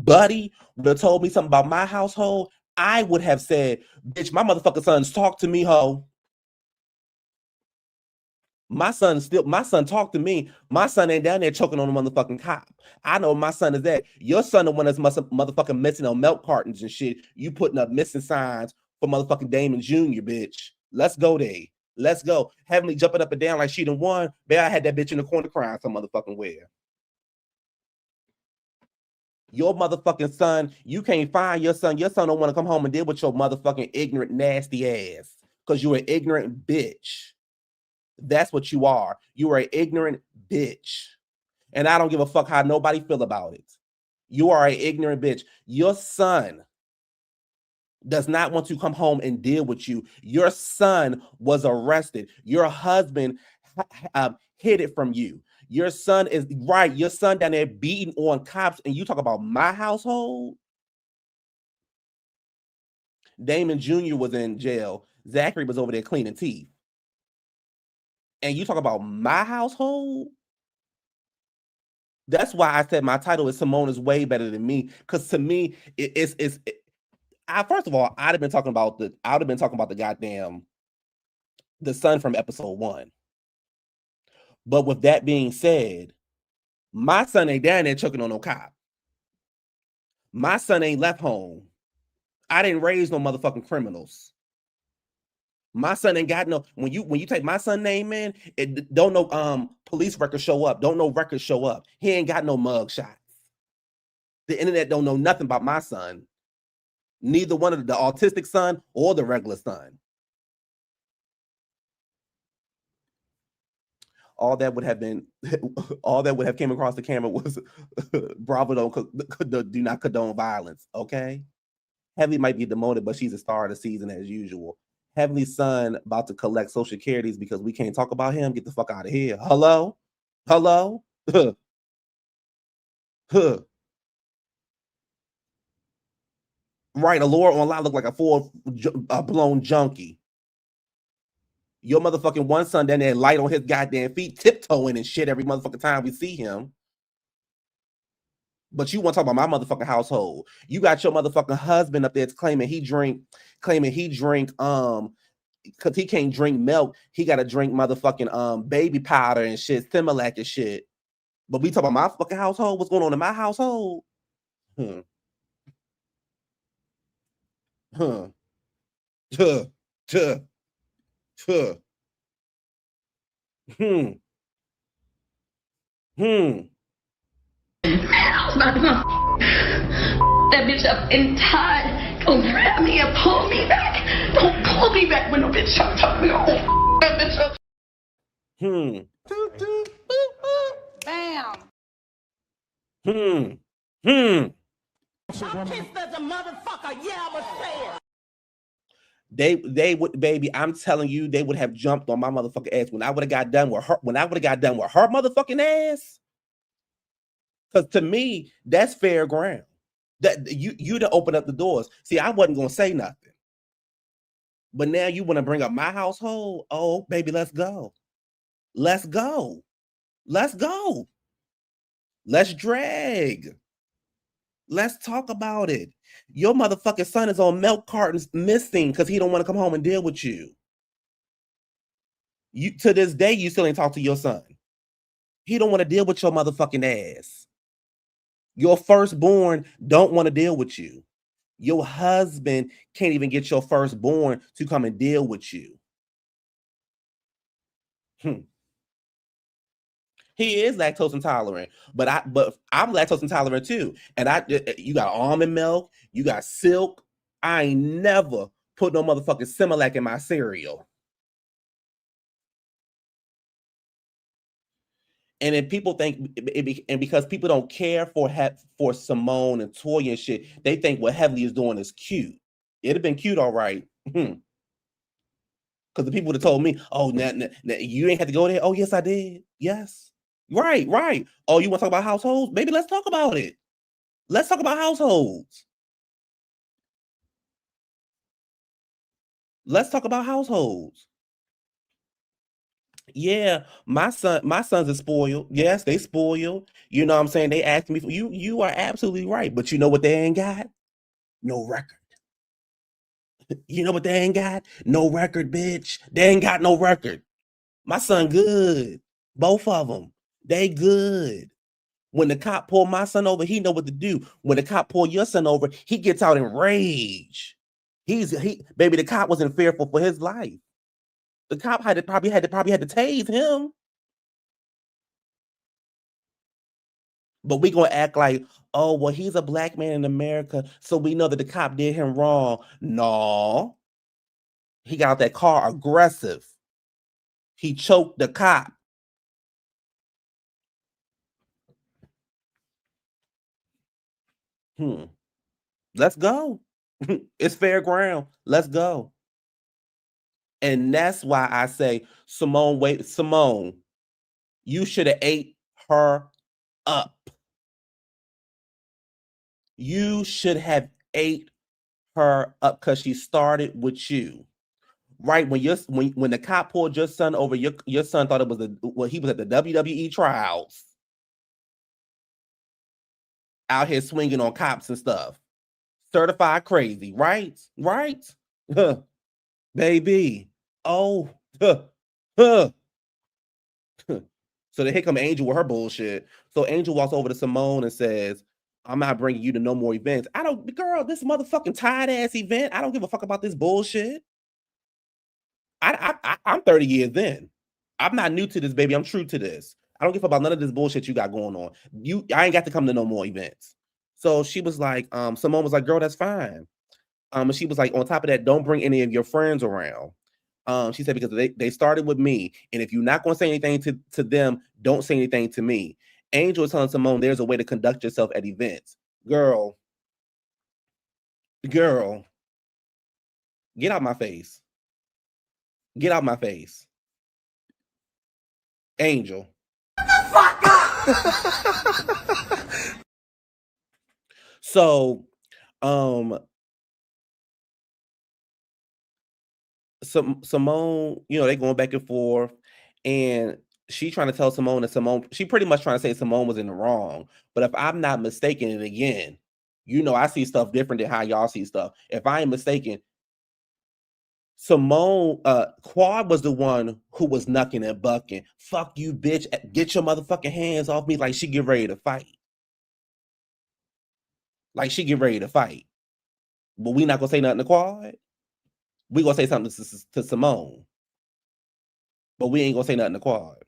Buddy would have told me something about my household, I would have said, bitch, my motherfucking sons talk to me, ho. My son talked to me. My son ain't down there choking on a motherfucking cop. I know my son is that. Your son the one that's motherfucking missing on milk cartons and shit. You putting up missing signs for motherfucking Damon Jr., bitch. Let's go there. Let's go. Heavenly jumping up and down like she done won. Babe, I had that bitch in the corner crying some motherfucking where. Your motherfucking son, you can't find your son. Your son don't want to come home and deal with your motherfucking ignorant, nasty ass. Because you're an ignorant bitch. That's what you are. You are an ignorant bitch. And I don't give a fuck how nobody feel about it. You are an ignorant bitch. Your son does not want to come home and deal with you. Your son was arrested. Your husband hid it from you. Your son is right. Your son down there beating on cops, and you talk about my household. Damon Jr. was in jail. Zachary was over there cleaning teeth. And you talk about my household? That's why I said my title is Simone is way better than me. Because to me, first of all, I'd have been talking about the goddamn the son from episode 1. But with that being said, my son ain't down there choking on no cop. My son ain't left home. I didn't raise no motherfucking criminals. My son ain't got no, when you take my son's name in, it don't no police records show up. Don't no records show up. He ain't got no mug shots. The internet don't know nothing about my son. Neither one of the autistic son or the regular son. All that would have came across the camera was Bravo do not condone violence. Okay. Heavenly might be demoted, but she's a star of the season as usual. Heavenly's son about to collect social securities because we can't talk about him. Get the fuck out of here. Hello? Hello? Huh. Huh. Right, Allure online look like a full blown junkie. Your motherfucking one son down there light on his goddamn feet, tiptoeing and shit every motherfucking time we see him. But you want to talk about my motherfucking household. You got your motherfucking husband up there claiming he drink, because he can't drink milk. He got to drink motherfucking baby powder and shit, Similac and shit. But we talk about my fucking household. What's going on in my household? Huh. Huh. Huh. Huh. Huh. Hmm. Hmm. That bitch up and tied. Don't grab me and pull me back. Don't pull me back when no bitch trying to talk me. That bitch up. Hmm. Bam. Hmm. Hmm. I'm pissed as a motherfucker. Yeah, I'ma say it. They would, baby, I'm telling you, they would have jumped on my motherfucking ass when I would have got done with her. When I would have got done with her motherfucking ass. Because to me, that's fair ground. That you to open up the doors. See, I wasn't gonna say nothing. But now you want to bring up my household? Oh, baby, let's go. Let's go. Let's go. Let's drag. Let's talk about it. Your motherfucking son is on milk cartons missing because he don't want to come home and deal with you. You to this day, you still ain't talk to your son. He don't want to deal with your motherfucking ass. Your firstborn don't want to deal with you. Your husband can't even get your firstborn to come and deal with you. He is lactose intolerant, but I'm lactose intolerant too. And you got almond milk, you got silk. I ain't never put no motherfucking Similac in my cereal. And then people think, and because people don't care for Simone and Toya and shit, they think what Heavenly is doing is cute. It'd have been cute, all right. Because the people would have told me, "Oh, now, you ain't had to go there." Oh, yes, I did. Yes, right. Oh, you want to talk about households? Maybe let's talk about it. Let's talk about households. Let's talk about households. Yeah, my sons are spoiled. Yes, they spoiled. You know what I'm saying? They asked me for you. You are absolutely right. But you know what they ain't got? No record. You know what they ain't got? No record, bitch. They ain't got no record. My son good. Both of them. They good. When the cop pull my son over, he know what to do. When the cop pull your son over, he gets out in rage. Baby, the cop wasn't fearful for his life. The cop probably had to tase him. But we gonna act like, oh, well, he's a black man in America, so we know that the cop did him wrong. No, he got out that car aggressive. He choked the cop. Let's go. It's fair ground. Let's go. And that's why I say, Simone, you should have ate her up. You should have ate her up because she started with you. Right when the cop pulled your son over, your son thought it was he was at the WWE trials, out here swinging on cops and stuff, certified crazy, right? Baby. Oh, so then here come Angel with her bullshit. So Angel walks over to Simone and says, "I'm not bringing you to no more events." I don't, girl, this motherfucking tired ass event. I don't give a fuck about this bullshit. I'm 30 years in. I'm not new to this, baby. I'm true to this. I don't give about none of this bullshit you got going on. I ain't got to come to no more events. So she was like, Simone was like, girl, that's fine. And she was like, on top of that, don't bring any of your friends around. She said, because they started with me. And if you're not going to say anything to them, don't say anything to me. Angel is telling Simone there's a way to conduct yourself at events. Girl, get out my face. Get out my face. Angel. Fuck up! So, Simone, they going back and forth, and she trying to tell Simone that she pretty much trying to say Simone was in the wrong. But if I'm not mistaken, and again, I see stuff different than how y'all see stuff. If I ain't mistaken, Simone, Quad was the one who was knucking and bucking. Fuck you, bitch! Get your motherfucking hands off me! Like she get ready to fight. Like she get ready to fight. But we not gonna say nothing to Quad. We gonna say something to Simone. But we ain't gonna say nothing to Quad.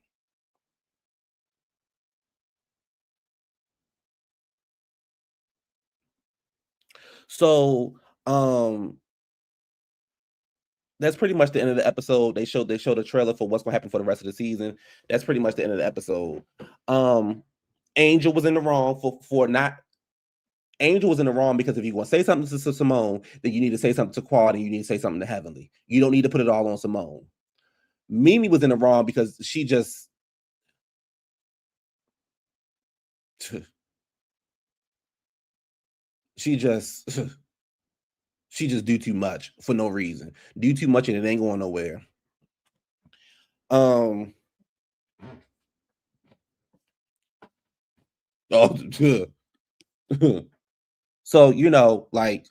So, that's pretty much the end of the episode. They showed a trailer for what's gonna happen for the rest of the season. That's pretty much the end of the episode. Angel was in the wrong for not. Angel was in the wrong because if you want to say something to Simone, then you need to say something to Quad and you need to say something to Heavenly. You don't need to put it all on Simone. Mimi was in the wrong because she just do too much for no reason. Do too much and it ain't going nowhere. So, you know, like,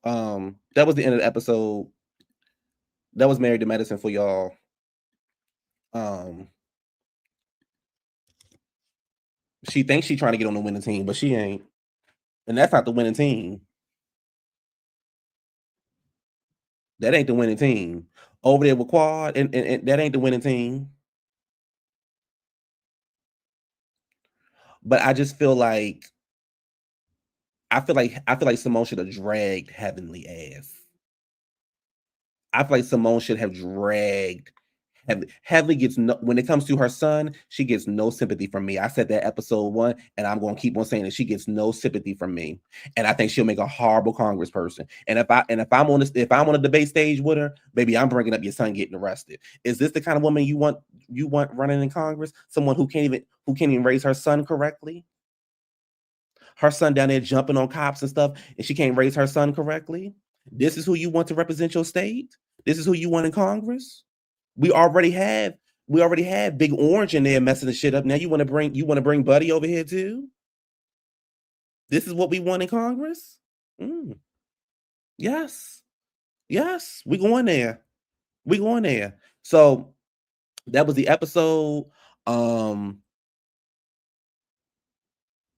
that was the end of the episode. That was Married to Medicine for y'all. She thinks she's trying to get on the winning team, but she ain't. And that's not the winning team. That ain't the winning team. Over there with Quad, and that ain't the winning team. But I just feel like I feel like Simone should have dragged Heavenly ass. I feel like Simone should have dragged Heavenly gets no, when it comes to her son, she gets no sympathy from me. I said that episode 1, and I'm going to keep on saying that she gets no sympathy from me. And I think she'll make a horrible congressperson. And if I'm on a debate stage with her, baby, I'm bringing up your son getting arrested. Is this the kind of woman you want running in Congress? Someone who can't even raise her son correctly? Her son down there jumping on cops and stuff, and she can't raise her son correctly? This is who you want to represent your state? This is who you want in Congress? We already have Big Orange in there messing the shit up. Now you want to bring Buddy over here too? This is what we want in Congress? Yes. We going there. So that was the episode.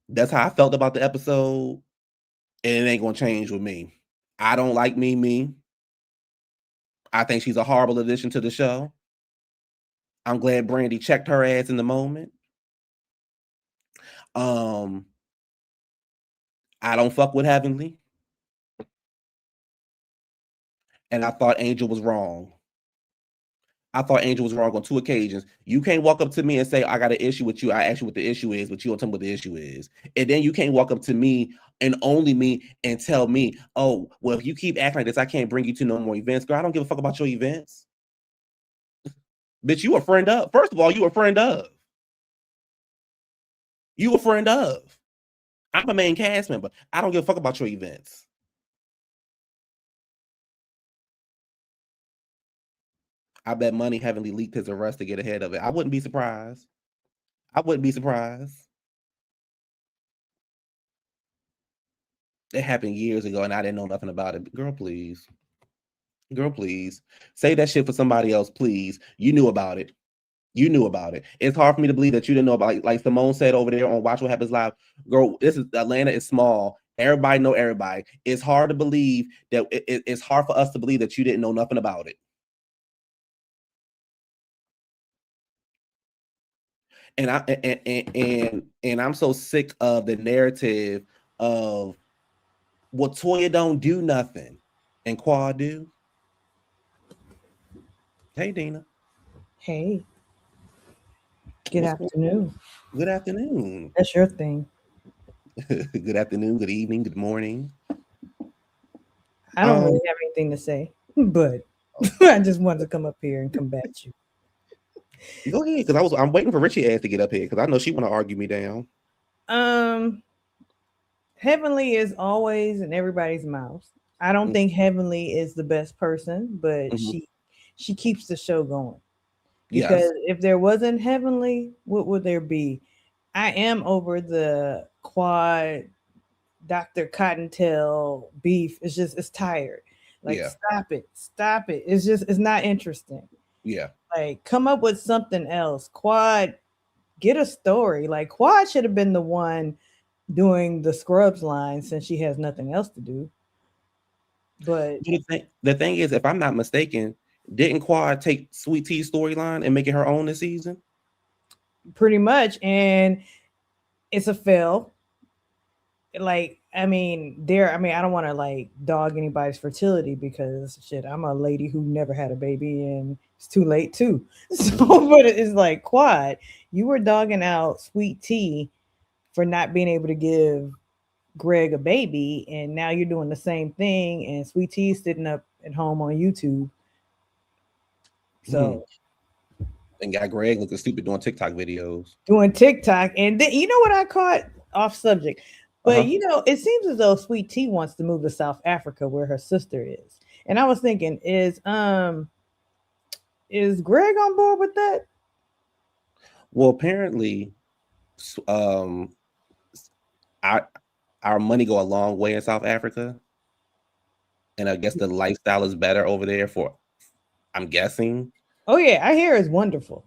That's how I felt about the episode. And it ain't gonna change with me. I don't like Mimi. I think she's a horrible addition to the show. I'm glad Brandi checked her ass in the moment. I don't fuck with Heavenly. And I thought Angel was wrong. On 2 occasions. You can't walk up to me and say, I got an issue with you. I asked you what the issue is, but you don't tell me what the issue is. And then you can't walk up to me and only me and tell me, oh, well, if you keep acting like this, I can't bring you to no more events. Girl, I don't give a fuck about your events. Bitch, you a friend of. First of all, you a friend of. I'm a main cast member. I don't give a fuck about your events. I bet money Heavenly leaked his arrest to get ahead of it. I wouldn't be surprised. It happened years ago and I didn't know nothing about it. Girl, please. Say that shit for somebody else, please. You knew about it. It's hard for me to believe that you didn't know about it. Like Simone said over there on Watch What Happens Live. Girl, Atlanta is small. Everybody know everybody. It's hard to believe that it's hard for us to believe that you didn't know nothing about it. And I'm so sick of the narrative of, well, Toya don't do nothing and Quad do. Hey, Dina. Hey. Good afternoon. Good afternoon. That's your thing. Good afternoon, good evening, good morning. I don't really have anything to say, but I just wanted to come up here and combat you. Go ahead, because I'm waiting for Richie ass to get up here because I know she want to argue me down. Heavenly is always in everybody's mouth. I don't think Heavenly is the best person, but she keeps the show going. Because if there wasn't Heavenly, what would there be? I am over the Quad Dr. Cottontail beef. It's tired. Like, stop it. It's not interesting. Yeah. Like, come up with something else. Quad, get a story. Like, Quad should have been the one doing the Scrubs line since she has nothing else to do. But the thing is, if I'm not mistaken, didn't Quad take Sweet Tea's storyline and make it her own this season? Pretty much. And it's a fail. like, I mean, I don't want to like dog anybody's fertility because shit, I'm a lady who never had a baby and it's too late too. So, but it's like Quad, you were dogging out Sweet Tea for not being able to give Greg a baby, and now you're doing the same thing, and Sweet Tea is sitting up at home on YouTube. So, and got Greg looking stupid doing TikTok videos. Doing TikTok, and then you know what I caught off subject, but you know, it seems as though Sweet Tea wants to move to South Africa where her sister is, and I was thinking, is Greg on board with that? Well, apparently, our money go a long way in South Africa, and I guess the lifestyle is better over there. I'm guessing. Oh yeah, I hear it's wonderful.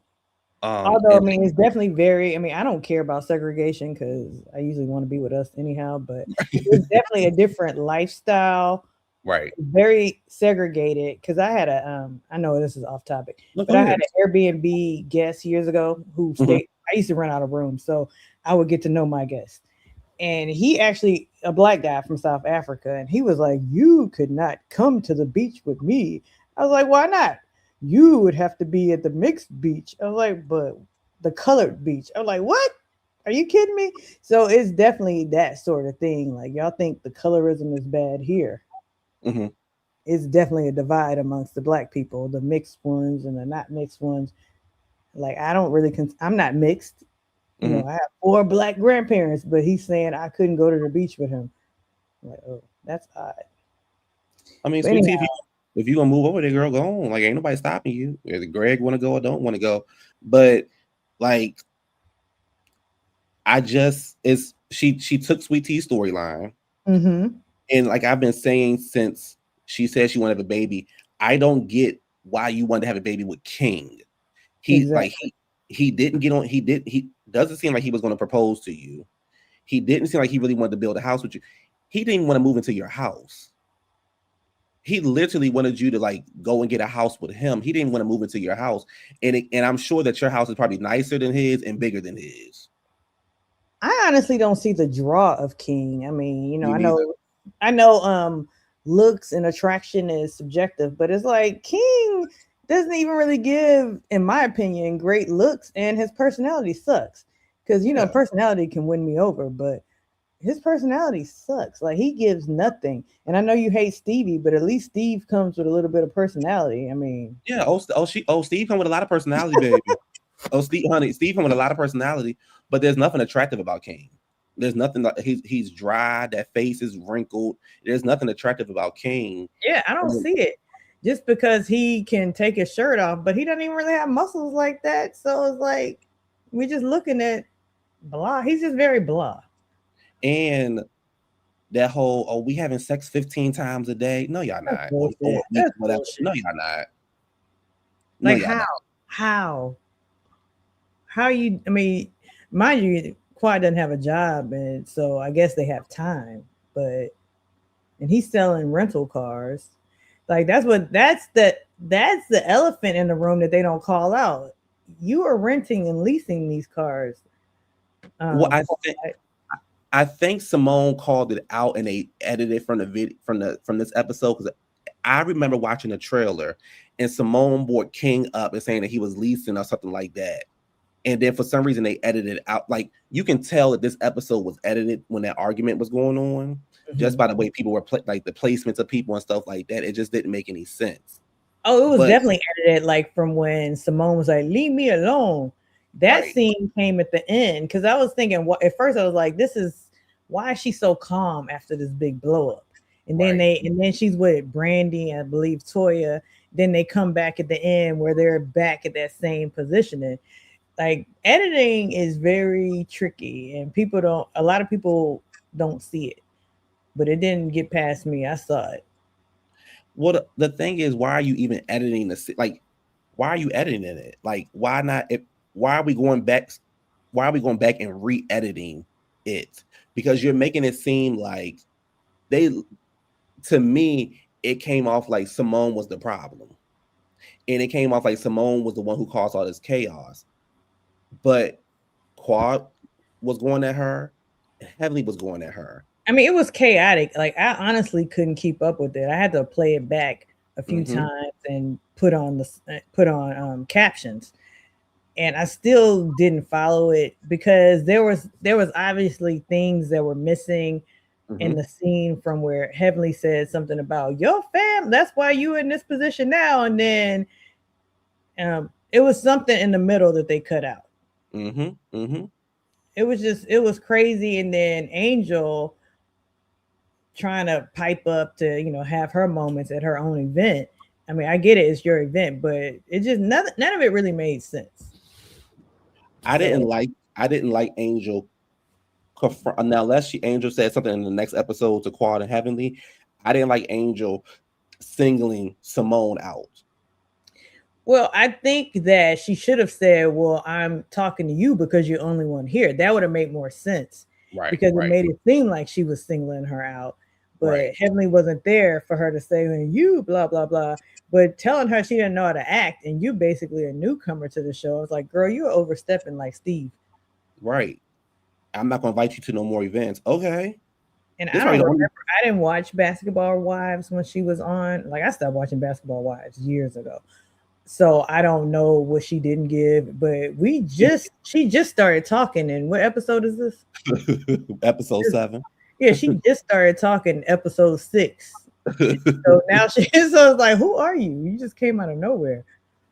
Although I mean, it's definitely very. I mean, I don't care about segregation because I usually want to be with us anyhow. But it's definitely a different lifestyle. Right. Very segregated. Because I had I know this is off topic, but I had an Airbnb guest years ago who stayed. I used to rent out a room, so I would get to know my guests. And he actually, a black guy from South Africa, and he was like, "You could not come to the beach with me." I was like, "Why not?" "You would have to be at the mixed beach." I was like, "But the colored beach." I was like, "What? Are you kidding me?" So it's definitely that sort of thing. Like, y'all think the colorism is bad here. It's definitely a divide amongst the black people, the mixed ones and the not mixed ones. Like, I don't really, I'm not mixed. You know, I have 4 black grandparents, but he's saying I couldn't go to the beach with him. I'm like, oh, that's odd. I mean, Sweet Tea, if you gonna move over there, girl, go on. Like, ain't nobody stopping you. Whether Greg want to go or don't want to go. But like, she took Sweet Tea's storyline, and like I've been saying since she said she wanted to have a baby, I don't get why you wanted to have a baby with King. He didn't get on. He doesn't seem like he was going to propose to you. He didn't seem like he really wanted to build a house with you. He didn't want to move into your house. He literally wanted you to like go and get a house with him. He didn't want to move into your house, and I'm sure that your house is probably nicer than his and bigger than his. I honestly don't see the draw of King. I mean, you know, I know looks and attraction is subjective, but it's like King doesn't even really give, in my opinion, great looks, and his personality sucks. Because you know, personality can win me over, but his personality sucks. Like, he gives nothing. And I know you hate Stevie, but at least Steve comes with a little bit of personality. I mean, yeah. Steve comes with a lot of personality, baby. Steve comes with a lot of personality, but there's nothing attractive about King. There's nothing like he's dry. That face is wrinkled. There's nothing attractive about King. Yeah, I don't see it. Just because he can take his shirt off, but he doesn't even really have muscles like that. So it's like we're just looking at blah. He's just very blah. And that whole, we having sex 15 times a day. No, y'all not. Whatever. No, y'all not. No, like, how you, I mean, mind you, Quad doesn't have a job, and so I guess they have time, and he's selling rental cars. Like, that's the elephant in the room that they don't call out. You are renting and leasing these cars. Well, I think Simone called it out and they edited from the video from this episode, because I remember watching the trailer and Simone brought King up and saying that he was leasing or something like that. And then for some reason they edited it out. Like, you can tell that this episode was edited when that argument was going on, just by the way people were like the placements of people and stuff like that. It just didn't make any sense. Oh, it was definitely edited, like from when Simone was like, "Leave me alone." That scene came at the end, because I was thinking, at first I was like, why is she so calm after this big blow up? And then then she's with Brandi, I believe Toya. Then they come back at the end where they're back at that same positioning. Like, editing is very tricky, and a lot of people don't see it, but it didn't get past me. I saw it. Well, the thing is, why are you even editing this? Like, why are you editing it? Like, why not? Why are we going back? Why are we going back and re-editing it? Because you're making it seem like to me, it came off like Simone was the problem. And it came off like Simone was the one who caused all this chaos. But Quad was going at her, Heavenly was going at her. I mean, it was chaotic. Like I honestly couldn't keep up with it. I had to play it back a few times and put on captions, and I still didn't follow it because there was obviously things that were missing in the scene from where Heavenly said something about your fam. That's why you in this position now, and then it was something in the middle that they cut out. It was crazy, and then Angel trying to pipe up to have her moments at her own event. I mean, I get it, it's your event, but it just none of it really made sense. I didn't like Angel. Now, unless Angel said something in the next episode to Quad and Heavenly, I didn't like Angel singling Simone out. Well, I think that she should have said, well, I'm talking to you because you're the only one here. That would have made more sense. Right. Because it made it seem like she was singling her out. But Heavenly wasn't there for her to say, you blah, blah, blah. But telling her she didn't know how to act and you basically a newcomer to the show. I was like, girl, you're overstepping like Steve. Right. I'm not going to invite you to no more events. Okay. And I don't remember. I didn't watch Basketball Wives when she was on. Like, I stopped watching Basketball Wives years ago. So I don't know what she didn't give, but she just started talking. And what episode is this? Episode 7. Yeah, she just started talking episode 6. So now so it's like, who are you? You just came out of nowhere.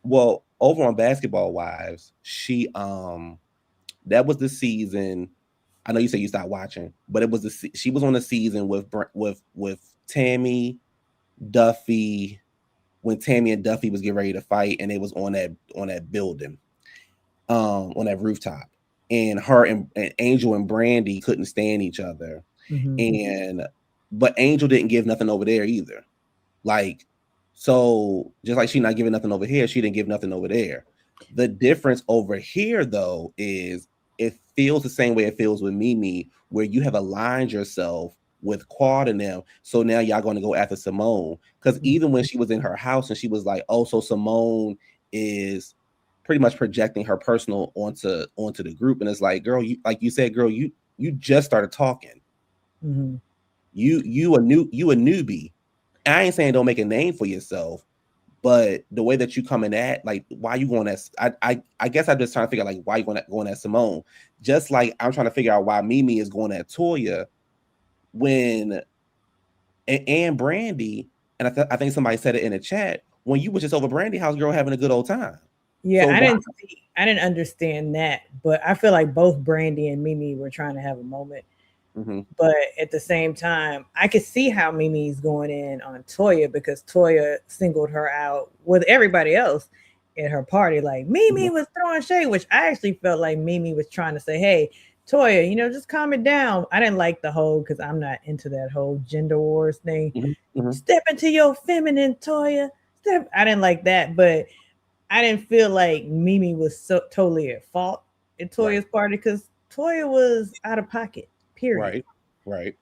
Well, over on Basketball Wives, she that was the season. I know you said you stopped watching, but it was she was on the season with Tammy, Duffy, when Tammy and Duffy was getting ready to fight, and it was on that building, on that rooftop, and her and Angel and Brandi couldn't stand each other, but Angel didn't give nothing over there either. Like, so just like she not giving nothing over here, she didn't give nothing over there. The difference over here, though, is it feels the same way it feels with Mimi, where you have aligned yourself with Quad and them. So now y'all going to go after Simone. Because even when she was in her house and she was like, oh, so Simone is pretty much projecting her personal onto the group. And it's like, girl, you, like you said, girl, you just started talking. You a newbie. I ain't saying don't make a name for yourself, but the way that you coming at, like, why you going at, I guess I'm just trying to figure out, like, why you going at Simone. Just like I'm trying to figure out why Mimi is going at Toya when and Brandi, and I think somebody said it in the chat, when you was just over Brandi house, girl, having a good old time. Yeah, so I didn't understand that, but I feel like both Brandi and Mimi were trying to have a moment. But at the same time, I could see how Mimi's going in on Toya because Toya singled her out with everybody else at her party. Like Mimi was throwing shade, which I actually felt like Mimi was trying to say, hey, Toya, just calm it down. I didn't like the whole, because I'm not into that whole gender wars thing. Step into your feminine, Toya. I didn't like that, but I didn't feel like Mimi was so totally at fault at Toya's party because Toya was out of pocket. Period. Right.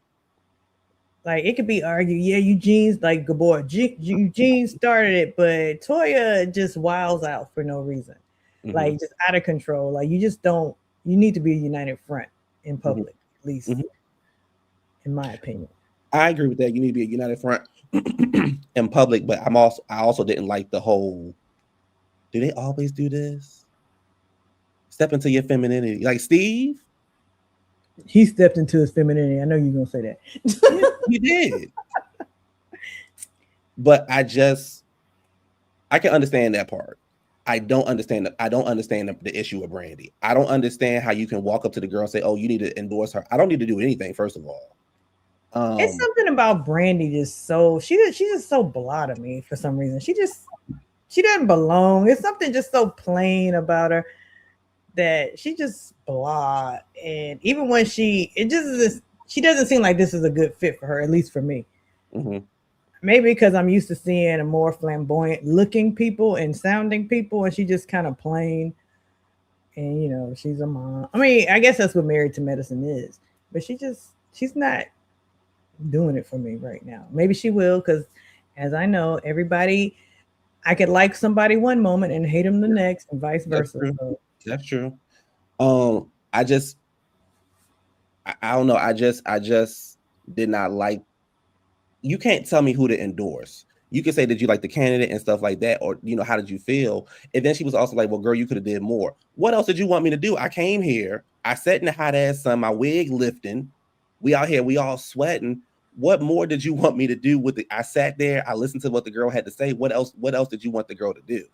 Like it could be argued, yeah, Eugene's like good boy. Eugene started it, but Toya just wiles out for no reason. Like just out of control. Like you need to be a united front in public, at least in my opinion. I agree with that. You need to be a united front in public, but I also didn't like the whole, do they always do this? Step into your femininity. Like Steve? He stepped into his femininity. I know you're gonna say that. He did. But I can understand that part. I don't understand the issue with Brandi. I don't understand how you can walk up to the girl and say, oh, you need to endorse her. I don't need to do anything, first of all. It's something about Brandi just so she's just so blah to me for some reason. She doesn't belong. It's something just so plain about her that she just blah. And even when she doesn't seem like this is a good fit for her, at least for me. Maybe because I'm used to seeing a more flamboyant looking people and sounding people, and she just kind of plain. And she's a mom. I mean, I guess that's what Married to Medicine is, but she's not doing it for me right now. Maybe she will, because as I know, everybody, I could like somebody one moment and hate them the next, and vice versa. That's true. I don't know. I just did not like. You can't tell me who to endorse. You can say that you like the candidate and stuff like that, or how did you feel? And then she was also like, well, girl, you could have did more. What else did you want me to do? I came here, I sat in the hot ass sun, my wig lifting. We out here, we all sweating. What more did you want me to do with it? I sat there, I listened to what the girl had to say. What else did you want the girl to do?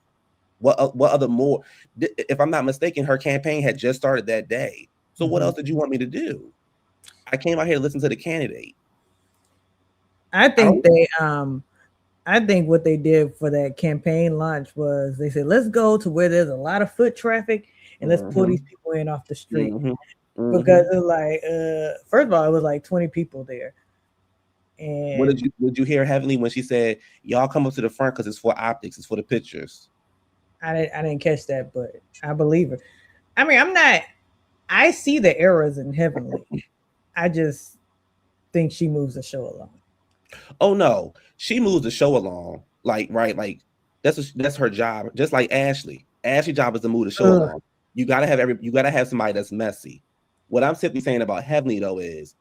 What other more? If I'm not mistaken, her campaign had just started that day. So what else did you want me to do? I came out here to listen to the candidate. I think what they did for that campaign launch was they said, let's go to where there's a lot of foot traffic and let's pull these people in off the street. Because it was like, first of all, it was like 20 people there. And what did you hear Heavenly when she said, y'all come up to the front because it's for optics, it's for the pictures? I didn't catch that, but I believe her. I mean, I see the errors in Heavenly. I just think she moves the show along. Oh no, she moves the show along. Like that's her job. Just like Ashley. Ashley's job is to move the show along. You gotta have somebody that's messy. What I'm simply saying about Heavenly though is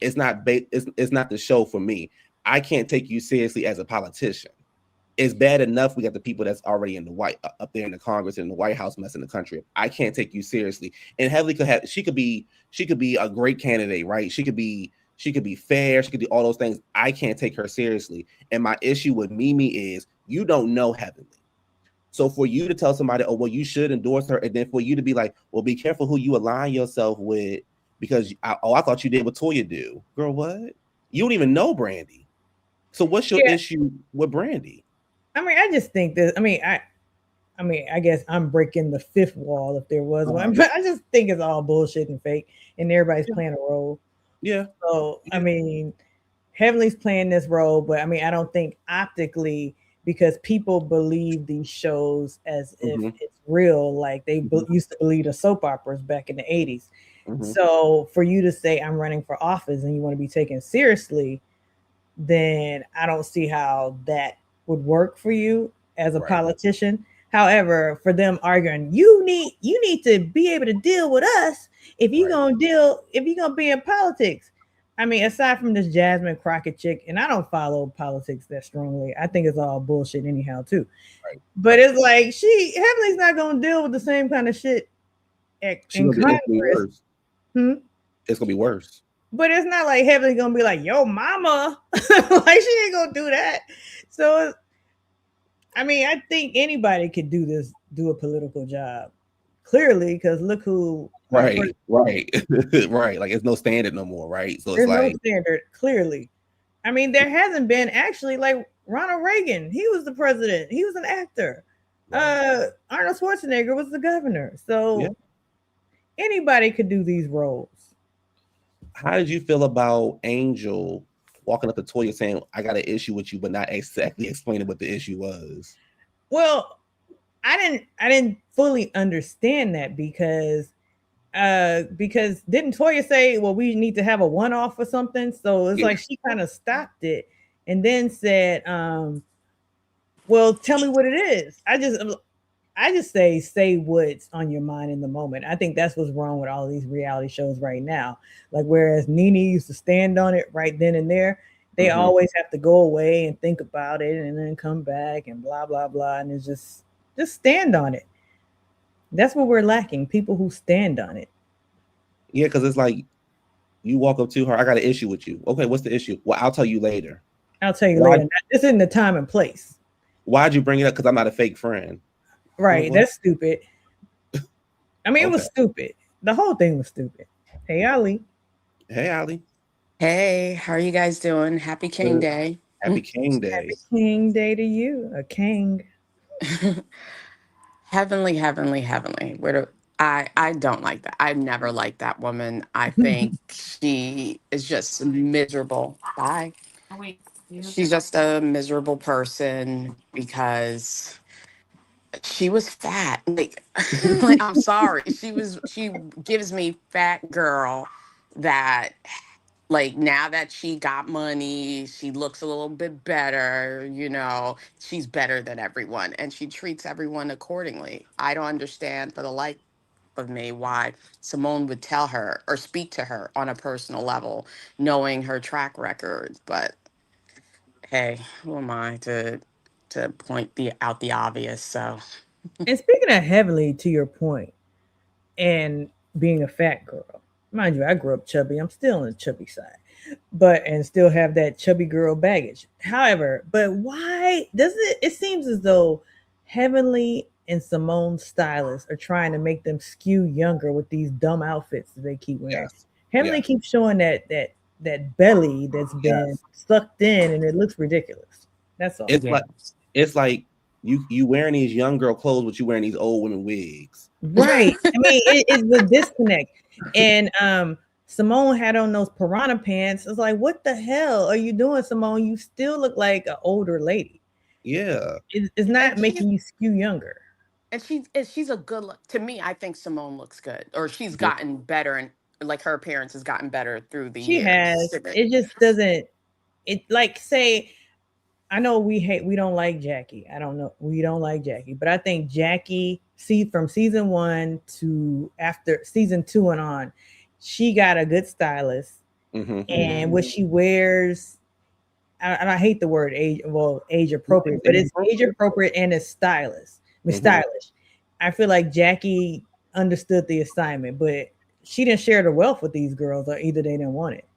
it's not the show for me. I can't take you seriously as a politician. It's bad enough we got the people that's already in the up there in the Congress and the White House messing the country. I can't take you seriously. And Heavenly she could be a great candidate, right? She could be fair. She could do all those things. I can't take her seriously. And my issue with Mimi is you don't know Heavenly. So for you to tell somebody, oh, well, you should endorse her. And then for you to be like, well, be careful who you align yourself with because I thought you did what Toya do. Girl, what? You don't even know Brandi. So what's your issue with Brandi? I mean, I just think that, I guess I'm breaking the fifth wall if there was one, but I just think it's all bullshit and fake and everybody's playing a role. Yeah. So, I mean, Heavenly's playing this role, but I mean, I don't think optically because people believe these shows as if it's real, like they used to believe the soap operas back in the 80s. So for you to say I'm running for office and you want to be taken seriously, then I don't see how that would work for you as a politician. However, for them arguing, you need to be able to deal with us if you're gonna be in politics. I mean, aside from this Jasmine Crockett chick, and I don't follow politics that strongly. I think it's all bullshit anyhow, too. But it's like Heavenly's not gonna deal with the same kind of shit in Congress. It's gonna be worse. But it's not like Heavenly's gonna be like, yo, mama. Like she ain't gonna do that. So I mean, I think anybody could do a political job. Clearly, because look who right. Like it's no standard no more, right? So there's it's like no standard, clearly. I mean, there hasn't been actually like Ronald Reagan, he was the president, he was an actor. Arnold Schwarzenegger was the governor. So anybody could do these roles. How did you feel about Angel walking up to Toya saying, I got an issue with you, but not exactly explaining what the issue was? Well, I didn't fully understand that because didn't Toya say, well, we need to have a one-off or something? So it's like she kind of stopped it and then said, well, tell me what it is. I just say what's on your mind in the moment. I think that's what's wrong with all these reality shows right now. Like, whereas Nene used to stand on it right then and there, they always have to go away and think about it and then come back and blah, blah, blah. And it's just stand on it. That's what we're lacking. People who stand on it. Yeah, because it's like you walk up to her, I got an issue with you. Okay, what's the issue? Well, I'll tell you later. Later. This isn't the time and place. Why'd you bring it up? Because I'm not a fake friend. Right, that's stupid. I mean, it was stupid. The whole thing was stupid. Hey, Ali. Hey, Ali. Hey, how are you guys doing? Happy King Day. Happy King Day. Happy King Day to you, a king. Heavenly. I don't like that. I've never liked that woman. I think she is just miserable. Bye. She's just a miserable person because she was fat. Like I'm sorry. She gives me fat girl that like now that she got money, she looks a little bit better, she's better than everyone and she treats everyone accordingly. I don't understand for the life of me why Simone would tell her or speak to her on a personal level, knowing her track record. But hey, who am I to point out the obvious? So And speaking of Heavenly, to your point, and being a fat girl, mind you, I grew up chubby. I'm still on the chubby side, but and still have that chubby girl baggage. However, but why does it? It seems as though Heavenly and Simone's stylists are trying to make them skew younger with these dumb outfits that they keep wearing. Yes. Heavenly Yes. keeps showing that belly that's been Yes. sucked in, and it looks ridiculous. That's all. It's yeah. like you wearing these young girl clothes, but you wearing these old women wigs. Right. I mean, it's the disconnect. And Simone had on those piranha pants. It's like, what the hell are you doing, Simone? You still look like an older lady. Yeah. It's not making you skew younger. And she's a good look to me. I think Simone looks good, or she's Mhm. gotten better, and like her appearance has gotten better through the She years. has. It just doesn't. It like say. I know we don't like Jackie. I don't know. We don't like Jackie, but I think Jackie, see from season 1 to after season 2 and on, she got a good stylist, Mm-hmm. and what she wears, and I hate the word age, well, age appropriate, but it's age appropriate and it's stylish. It's stylish. I feel like Jackie understood the assignment, but she didn't share the wealth with these girls, or either they didn't want it.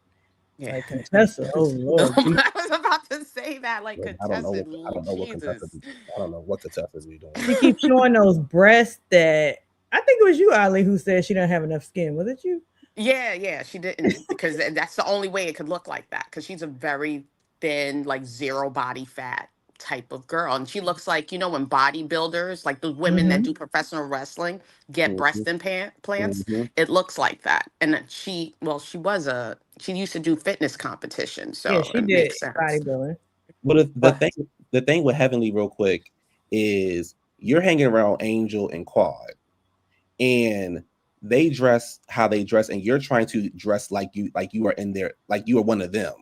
Yeah. Like Contessa, oh Lord, I was about to say that, like I don't know Contessa, what Jesus. Contessa. I don't know what Contessa's be doing. she keeps showing those breasts that I think it was you, Ali, who said she didn't have enough skin. Was it you? Yeah, she didn't, because that's the only way it could look like that. Because she's a very thin, like zero body fat type of girl, and she looks like, when bodybuilders, like the women that Mm-hmm. do professional wrestling, get Mm-hmm. breast implants. Mm-hmm. It looks like that, and that she used to do fitness competitions, Yeah, so she it did makes sense. bodybuilding. But But the thing with Heavenly, real quick, is you're hanging around Angel and Quad, and they dress how they dress, and you're trying to dress like you are in there, like you are one of them,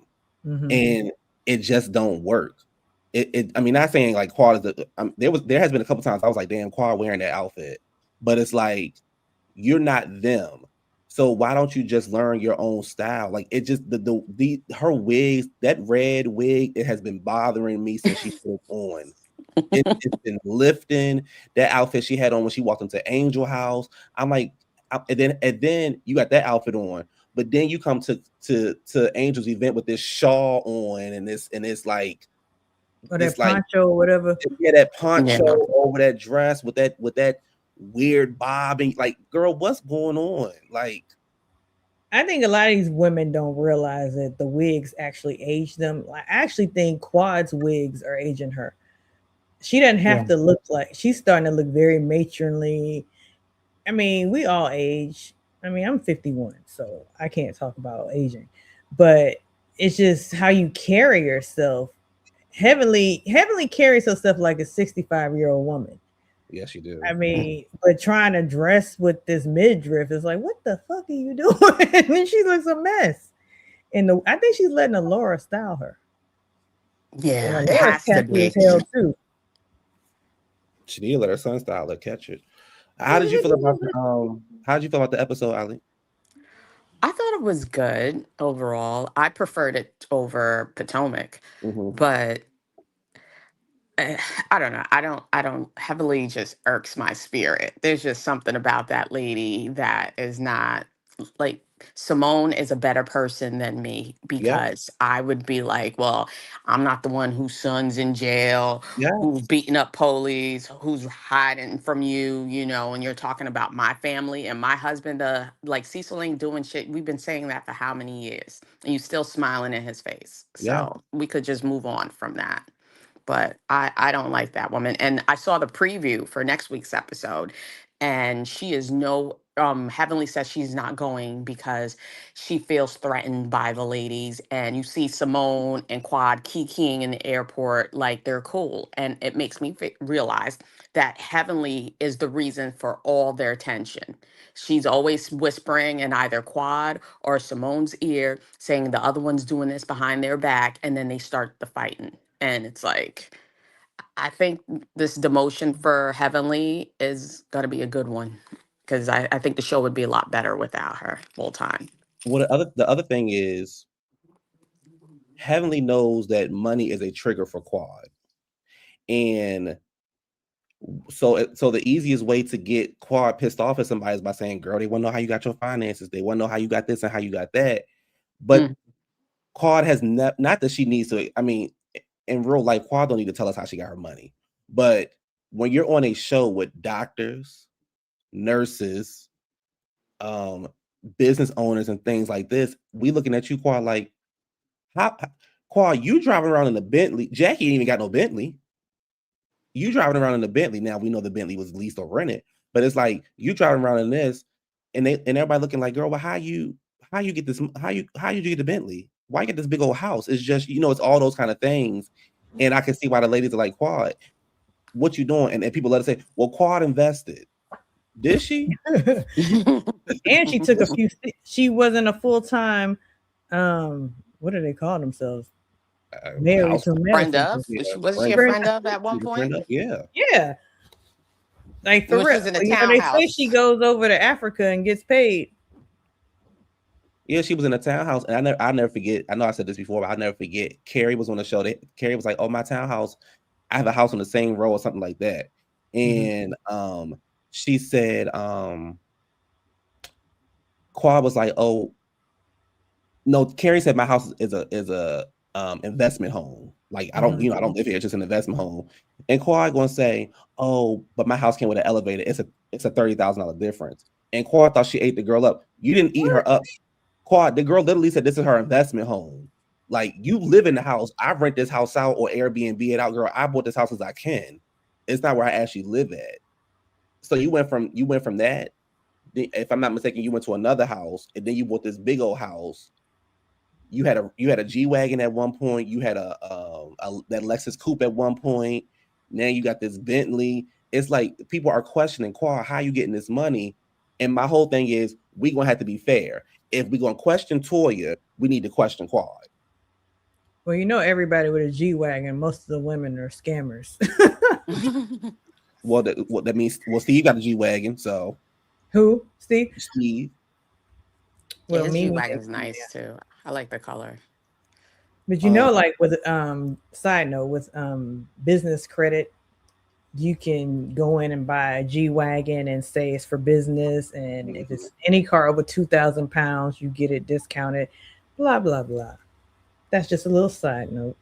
Mm-hmm. and it just don't work. I mean, not saying like Quad is there has been a couple times I was like, damn, Quad wearing that outfit, but it's like you're not them. So why don't you just learn your own style? Like it just her wigs, that red wig, it has been bothering me since she put it on. It's been lifting. That outfit she had on when she walked into Angel House. I'm like, and then you got that outfit on, but then you come to Angel's event with this shawl on, and it's like Or this that like poncho or whatever. yeah, that poncho yeah, over that dress with that weird bobbing. Like, girl, what's going on? Like, I think a lot of these women don't realize that the wigs actually age them. I actually think Quad's wigs are aging her. She doesn't have yeah, to look like she's starting to look very matronly. I mean, we all age. I mean, I'm 51, so I can't talk about aging, but it's just how you carry yourself. Heavenly carries herself like a 65-year-old woman. yes, you do. I mean, but trying to dress with this midriff is like, what the fuck are you doing? And she looks a mess. And I think she's letting Laura style her. yeah. And It Laura's has to catchy as be. hell too. She did let her son style her catch it. How did you feel about how did you feel about the episode, Ali? I thought it was good overall. I preferred it over Potomac, Mm-hmm. but I don't know. I don't heavily just irks my spirit. There's just something about that lady that is not like Simone is a better person than me, Yeah, because I would be like, well, I'm not the one whose son's in jail, yeah, who's beating up police, who's hiding from you, and you're talking about my family and my husband. Like Cecil ain't doing shit. We've been saying that for how many years, and you still smiling in his face. yeah. So we could just move on from that, but I don't like that woman. And I saw the preview for next week's episode, and she is no Heavenly says she's not going because she feels threatened by the ladies. And you see Simone and Quad kikiing in the airport like they're cool, and it makes me realize that Heavenly is the reason for all their tension. She's always whispering in either Quad or Simone's ear, saying the other one's doing this behind their back, and then they start the fighting. And it's like, I think this demotion for Heavenly is going to be a good one. because I think the show would be a lot better without her full time. Well, the other thing is, Heavenly knows that money is a trigger for Quad, and so the easiest way to get Quad pissed off at somebody is by saying, "Girl, they want to know how you got your finances. They want to know how you got this and how you got that." But Quad has not that she needs to. I mean, in real life, Quad don't need to tell us how she got her money. But when you're on a show with doctors, nurses, business owners, and things like this, we looking at you, Quad, like, how Quad, you driving around in a Bentley. Jackie ain't even got no Bentley. You driving around in a Bentley. Now we know the Bentley was leased or rented, but it's like you driving around in this, and everybody looking like, girl, well, how you get this? How you get the Bentley? Why you get this big old house? It's just, it's all those kind of things. And I can see why the ladies are like, Quad, what you doing? And people let us say, well, Quad invested. Did she? And she took she wasn't a full-time, what do they call themselves? Married to Brenda. Was she a friend of at one point? Yeah. Like, for real. In a townhouse. They say she goes over to Africa and gets paid. Yeah, she was in a townhouse, and I never forget. I know I said this before, but I'll never forget. Carrie was on the show. Carrie was like, "Oh, my townhouse, I have a house on the same row or something like that." And she said, Quad was like, "Oh, no." Carrie said, "My house is a investment home. Like, I don't, I don't live here. It's just an investment home." And Quad gonna say, "Oh, but my house came with an elevator. It's a $30,000 difference." And Quad thought she ate the girl up. You didn't eat her up. Quad, the girl literally said this is her investment home. Like, you live in the house. I rent this house out or Airbnb it out, girl. I bought this house as I can. It's not where I actually live at. So you went from that. If I'm not mistaken, you went to another house, and then you bought this big old house. You had a G-Wagon at one point. You had that Lexus Coupe at one point. Now you got this Bentley. It's like people are questioning, Quad, how you getting this money? And my whole thing is, we gonna have to be fair. If we're gonna question Toya, we need to question Quad. Well, everybody with a G-Wagon, most of the women are scammers. Well, that means, Steve got a G-Wagon, so. Who? Steve? Steve. Well, his G-Wagon's nice too. I like the color. But like with side note, with business credit, you can go in and buy a G-Wagon and say it's for business, and if it's any car over 2,000 pounds, you get it discounted. Blah blah blah. That's just a little side note.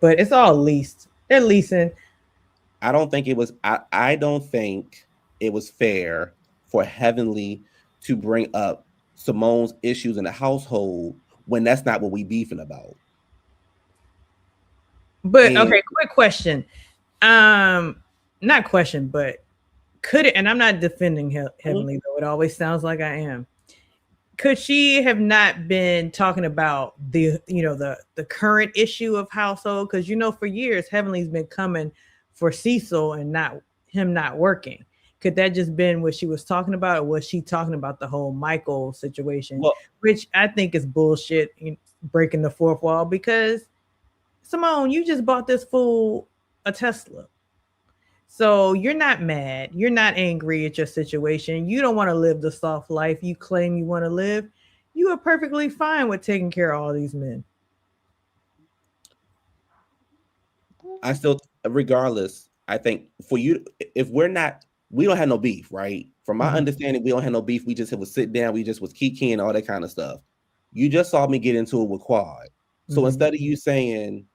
But it's all leased. They're leasing. I don't think it was. I don't think it was fair for Heavenly to bring up Simone's issues in the household when that's not what we beefing about. But okay, quick question. Not question, but could it? And I'm not defending Heavenly, though. It always sounds like I am. Could she have not been talking about the current issue of household? Because for years Heavenly's been coming for Cecil and not working. Could that just been what she was talking about, or was she talking about the whole Michael situation, which I think is bullshit, breaking the fourth wall? Because Simone, you just bought this fool a Tesla. So you're not mad. You're not angry at your situation. You don't want to live the soft life you claim you want to live. You are perfectly fine with taking care of all these men. I still, regardless, I think for you, if we don't have no beef, right? From my understanding, we don't have no beef. We just was sit down. We just was kiki and all that kind of stuff. You just saw me get into it with Quad. So instead of you saying,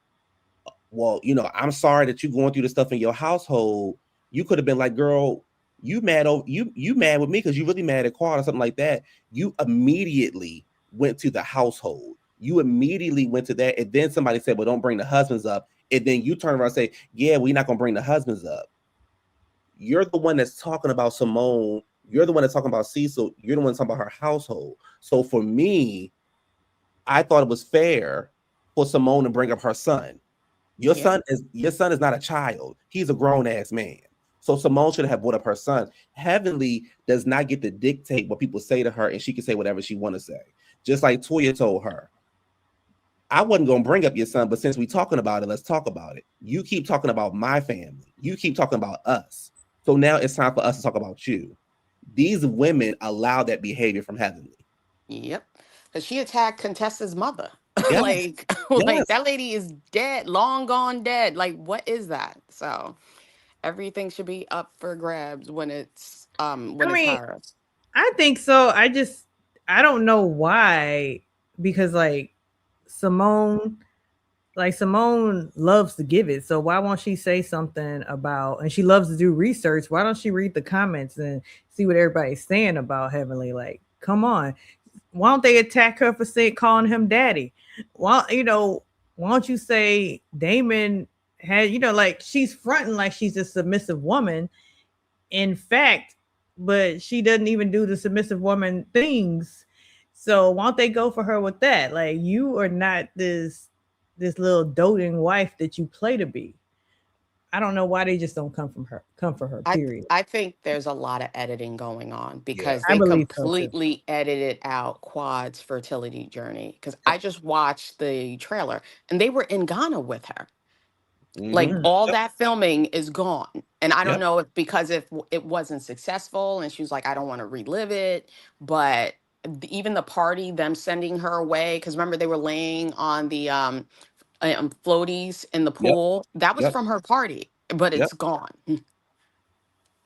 well, I'm sorry that you're going through the stuff in your household, you could have been like, girl, you mad with me because you really mad at Quad or something like that. You immediately went to the household. You immediately went to that. And then somebody said, well, don't bring the husbands up. And then you turn around and say, yeah, we're not going to bring the husbands up. You're the one that's talking about Simone. You're the one that's talking about Cecil. You're the one that's talking about her household. So for me, I thought it was fair for Simone to bring up her son. Your son is not a child. He's a grown ass man. So Simone should have brought up her son. Heavenly does not get to dictate what people say to her, and she can say whatever she want to say. Just like Toya told her. I wasn't going to bring up your son, but since we're talking about it, let's talk about it. You keep talking about my family. You keep talking about us. So now it's time for us to talk about you. These women allow that behavior from Heavenly. Yep. Because she attacked Contessa's mother. Yes. like Yes. that lady is dead, long gone dead. Like, what is that? So everything should be up for grabs when it's her. I think so. I don't know why, because Simone Simone loves to give it. So why won't she say something about, and she loves to do research. Why don't she read the comments and see what everybody's saying about Heavenly? Like, come on. Why don't they attack her for calling him daddy? Why don't you say Damon had, like she's fronting like she's a submissive woman. In fact, but she doesn't even do the submissive woman things. So why don't they go for her with that? Like, you are not this little doting wife that you play to be. I don't know why they just don't come for her, period. I think there's a lot of editing going on because I they believe so too. completely edited out Quad's fertility journey. Because I just watched the trailer and they were in Ghana with her. Like all that filming is gone. And I don't know if because if it wasn't successful and she was like, I don't want to relive it. But even the party, them sending her away, because remember they were laying on the floaties in the pool. That was from her party, but it's gone.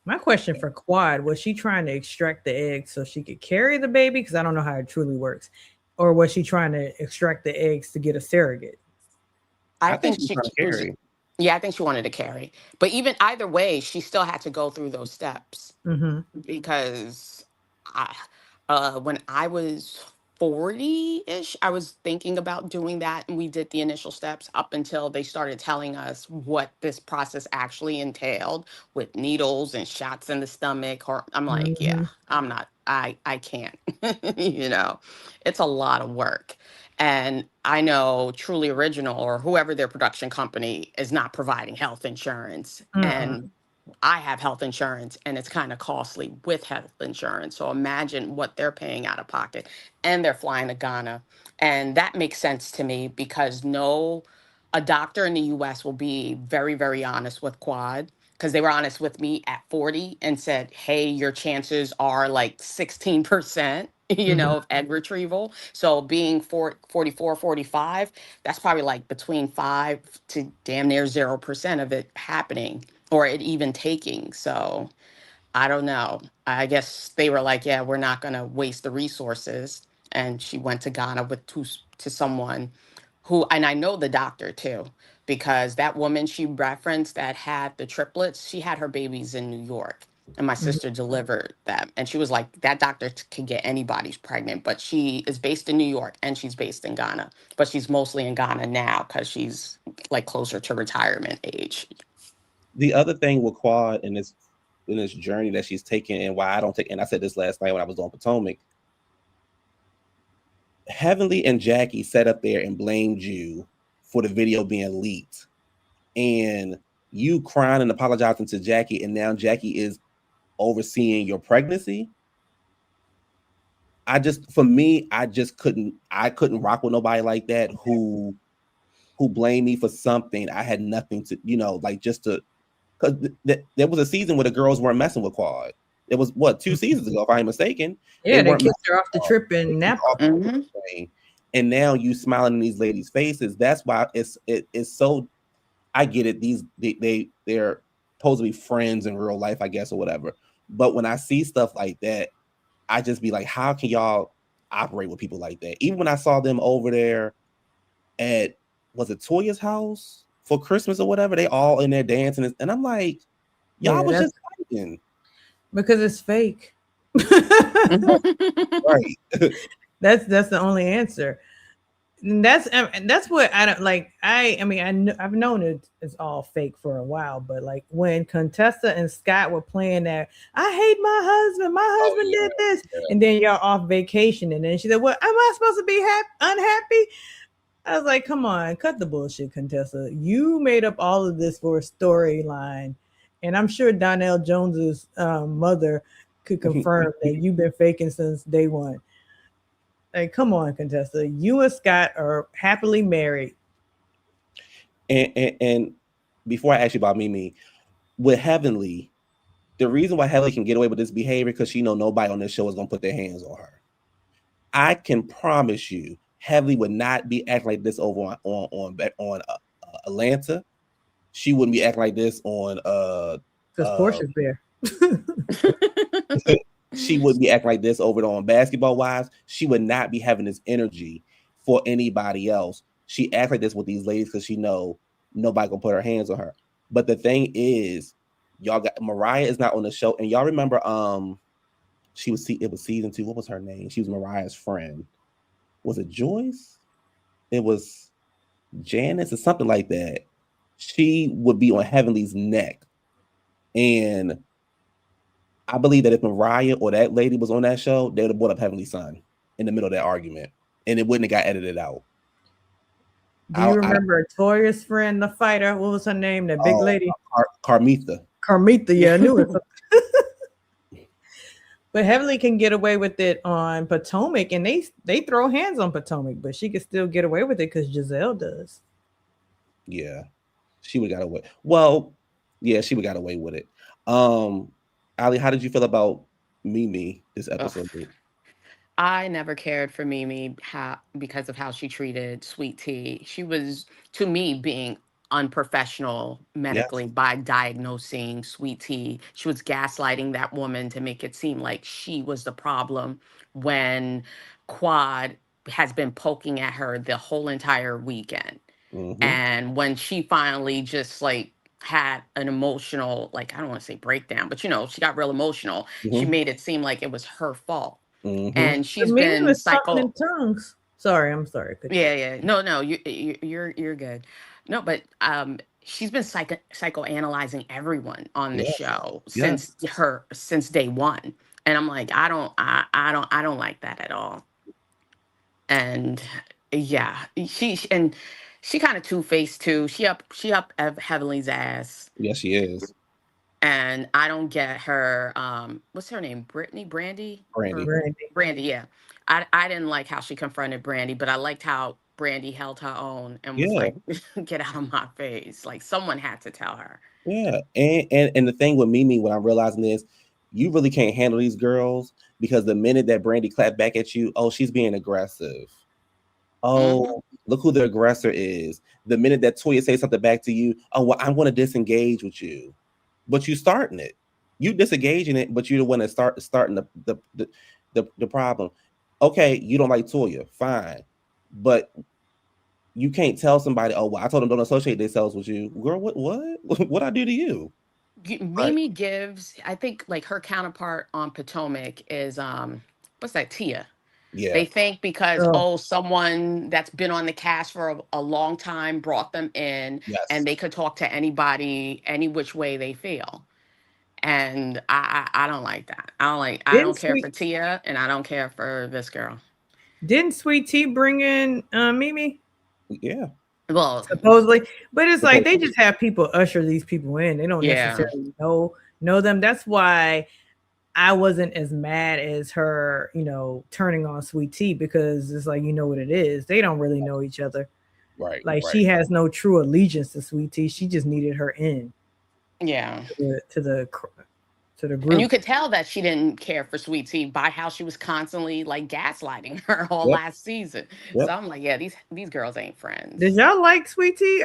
My question for Quad, was she trying to extract the eggs so she could carry the baby? Because I don't know how it truly works. Or was she trying to extract the eggs to get a surrogate? I think she carry. Yeah, I think she wanted to carry. But even either way, she still had to go through those steps. Because when I was 40-ish, I was thinking about doing that. And we did the initial steps up until they started telling us what this process actually entailed with needles and shots in the stomach. Or I'm like, yeah, I'm not, I can't, it's a lot of work. And I know Truly Original or whoever their production company is not providing health insurance. And I have health insurance and it's kind of costly with health insurance. So imagine what they're paying out of pocket, and they're flying to Ghana. And that makes sense to me because a doctor in the US will be very, very honest with Quad, because they were honest with me at 40 and said, hey, your chances are like 16%, of egg retrieval. So being 44, 45, that's probably like between 5 to damn near 0% of it happening or it even taking. So I don't know. I guess they were like, yeah, we're not going to waste the resources. And she went to Ghana to someone who, and I know the doctor too, because that woman she referenced that had the triplets, she had her babies in New York. And my sister delivered them. And she was like, that doctor can get anybody pregnant, but she is based in New York and she's based in Ghana. But she's mostly in Ghana now because she's like closer to retirement age. The other thing with Quad in this journey that she's taking, and why I don't take, and I said this last night when I was on Potomac, Heavenly and Jackie sat up there and blamed you for the video being leaked, and you crying and apologizing to Jackie, and now Jackie is overseeing your pregnancy. I couldn't rock with nobody like that who blamed me for something I had nothing to, just to. Because there was a season where the girls weren't messing with Quad. It was 2 seasons ago, if I'm mistaken. Yeah, they kicked her off the trip in Napa. And now you smiling in these ladies' faces. That's why it's so. I get it. They're supposed to be friends in real life, I guess, or whatever. But when I see stuff like that, I just be like, how can y'all operate with people like that? Even when I saw them over there at, was it Toya's house for Christmas or whatever, they all in there dancing, and I'm like, y'all was just fighting because it's fake. Right. That's the only answer. And that's what I don't like. I've known it's all fake for a while, but like when Contessa and Scott were playing that, I hate my husband did this, and then y'all off vacation, and then she said, "What am I supposed to be unhappy?" I was like, come on, cut the bullshit, Contessa. You made up all of this for a storyline. And I'm sure Donnell Jones's mother could confirm that you've been faking since day one. Like, come on, Contessa. You and Scott are happily married. And before I ask you about Mimi, with Heavenly, the reason why Heavenly can get away with this behavior because she know nobody on this show is gonna put their hands on her. I can promise you, Heavenly would not be acting like this over on Atlanta. She wouldn't be acting like this on because Portia's there. She wouldn't be acting like this over on Basketball Wives. She would not be having this energy for anybody else. She acts like this with these ladies because she know nobody gonna put her hands on her. But the thing is, y'all got Mariah is not on the show, and y'all remember it was season 2. What was her name? She was Mariah's friend. Was it Joyce? It was Janice or something like that. She would be on Heavenly's neck. And I believe that if Mariah or that lady was on that show, they would have brought up Heavenly's son in the middle of that argument. And it wouldn't have got edited out. Do you remember Toya's friend, the fighter? What was her name? That big lady? Carmitha. Carmitha, yeah, I knew it. But Heavenly can get away with it on Potomac, and they throw hands on Potomac, but she can still get away with it because Giselle does. Yeah, she would got away. Well, yeah, she would got away with it. Ali, how did you feel about Mimi this episode? Ugh. I never cared for Mimi because of how she treated Sweet Tea. She was, to me, being unprofessional medically by diagnosing Sweet Tea. She was gaslighting that woman to make it seem like she was the problem when Quad has been poking at her the whole entire weekend. Mm-hmm. And when she finally just like had an emotional, like, I don't want to say breakdown, but she got real emotional. Mm-hmm. She made it seem like it was her fault. Mm-hmm. And she's been talking in tongues. Sorry, I'm sorry. Yeah. No, you're good. No, but she's been psychoanalyzing everyone on the show since day one, and I'm like, I don't like that at all. And yeah, she kind of two-faced too. She up Heavenly's ass. Yes, she is. And I don't get her. What's her name? Brandi, yeah. I didn't like how she confronted Brandi, but I liked how Brandi held her own and was like, "Get out of my face!" Like someone had to tell her. Yeah, and the thing with Mimi, what I'm realizing is, you really can't handle these girls because the minute that Brandi clapped back at you, oh, she's being aggressive. Oh, look who the aggressor is. The minute that Toya says something back to you, oh, well, I want to disengage with you. But you starting it, you disengaging it, but you're the one that starting the problem. Okay, you don't like Toya, fine, but you can't tell somebody, oh, well, I told them don't associate themselves with you, girl. What I do to you? Mimi gives, I think, like her counterpart on Potomac is what's that? Tia. Yeah. They think because someone that's been on the cast for a long time brought them in, and they could talk to anybody any which way they feel. And I don't like that. I don't care for Tia, and I don't care for this girl. Didn't Sweet Tea bring in Mimi? Yeah. Well, supposedly, but it's like they just have people usher these people in. They don't necessarily know them. That's why I wasn't as mad as her, turning on Sweet Tea, because it's like, what it is. They don't really know each other. Right. Like she has no true allegiance to Sweet Tea. She just needed her in. Yeah. To the group. And you could tell that she didn't care for Sweet Tea by how she was constantly like gaslighting her all last season. So I'm like, yeah, these girls ain't friends. Did y'all like Sweet Tea?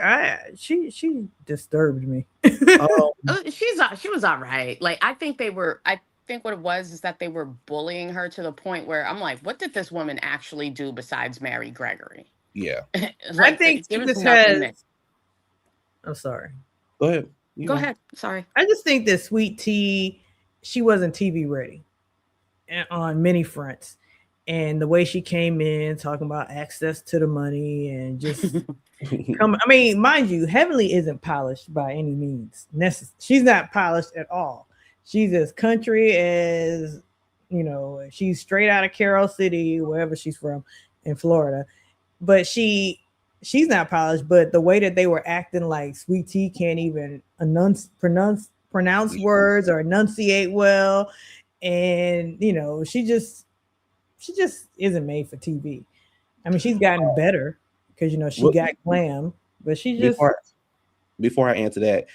She disturbed me. She was all right. Like I think what it was is that they were bullying her to the point where I'm like, what did this woman actually do besides marry Gregory? Yeah. I think she just has. I'm sorry. Go ahead. Go ahead. Sorry. I just think that Sweet Tea, she wasn't TV ready on many fronts. And the way she came in talking about access to the money and just mind you, Heavenly isn't polished by any means. She's not polished at all. She's as country as, she's straight out of Carroll City, wherever she's from in Florida. But she's not polished, but the way that they were acting like Sweet Tea can't even pronounce words or enunciate well. And, she just just isn't made for TV. I mean, she's gotten better because she got glam, but she just before I answer that,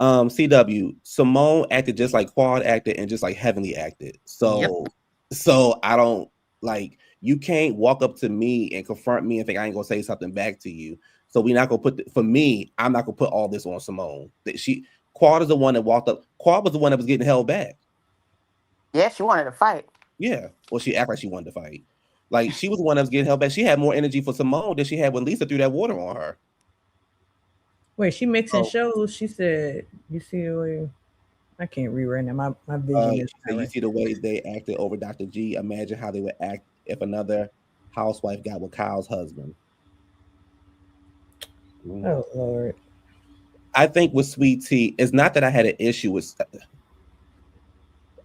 CW, Simone acted just like Quad acted and just like Heavenly acted. So I don't like, you can't walk up to me and confront me and think I ain't gonna say something back to you. So we're not gonna put for me, I'm not gonna put all this on Simone. Quad is the one that walked up. Quad was the one that was getting held back. Yeah, she wanted to fight. Yeah. Well, she acted like she wanted to fight. Like, she was the one that was getting held back. She had more energy for Simone than she had when Lisa threw that water on her. Wait, she mixing shows. She said, "You see the way." I can't read right now. My vision is. You see the way they acted over Dr. G. Imagine how they would act if another housewife got with Kyle's husband. Oh Lord. I think with Sweet Tea, it's not that I had an issue with.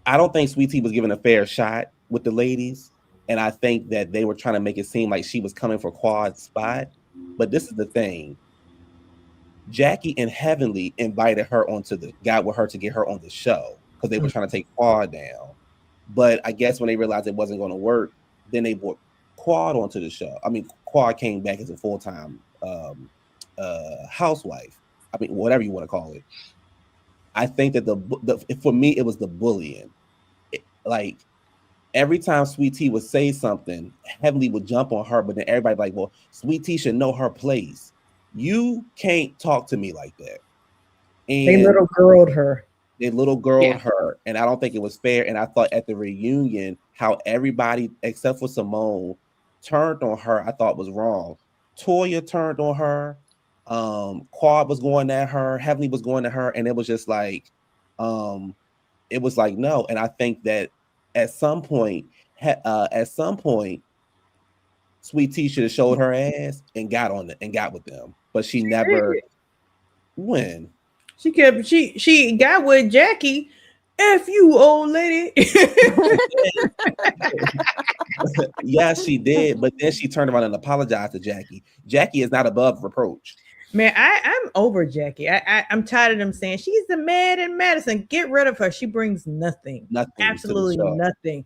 I don't think Sweet Tea was given a fair shot with the ladies, and I think that they were trying to make it seem like she was coming for Quad's spot. But this is the thing: Jackie and Heavenly invited her got with her to get her on the show because they were trying to take Quad down. But I guess when they realized it wasn't going to work, then they brought Quad onto the show. I mean, Quad came back as a full-time housewife. I mean, whatever you want to call it. I think that for me, it was the bullying. Like, every time Sweet Tea would say something, Heavenly would jump on her, but then everybody like, well, Sweet Tea should know her place. You can't talk to me like that. And they little girled her. And I don't think it was fair. And I thought at the reunion, how everybody except for Simone turned on her, I thought was wrong. Toya turned on her. Quad was going at her. Heavenly was going at her, and it was just like, no. And I think that at some point, Sweet Tea should have showed her ass and got with them, but she never. When she got with Jackie. F you, old lady. Yes, she did, but then she turned around and apologized to Jackie. Jackie is not above reproach. Man, I'm over Jackie. I'm tired of them saying she's the mad in Madison. Get rid of her. She brings nothing. Absolutely nothing.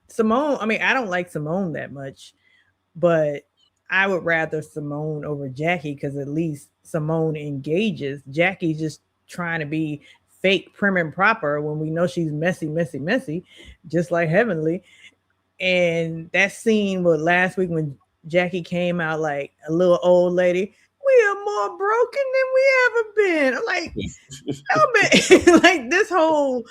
Simone, I don't like Simone that much, but I would rather Simone over Jackie because at least Simone engages. Jackie's just trying to be fake, prim and proper when we know she's messy, just like Heavenly. And that scene with last week when Jackie came out like a little old lady, we are more broken than we ever been. I'm like, oh man, like this whole,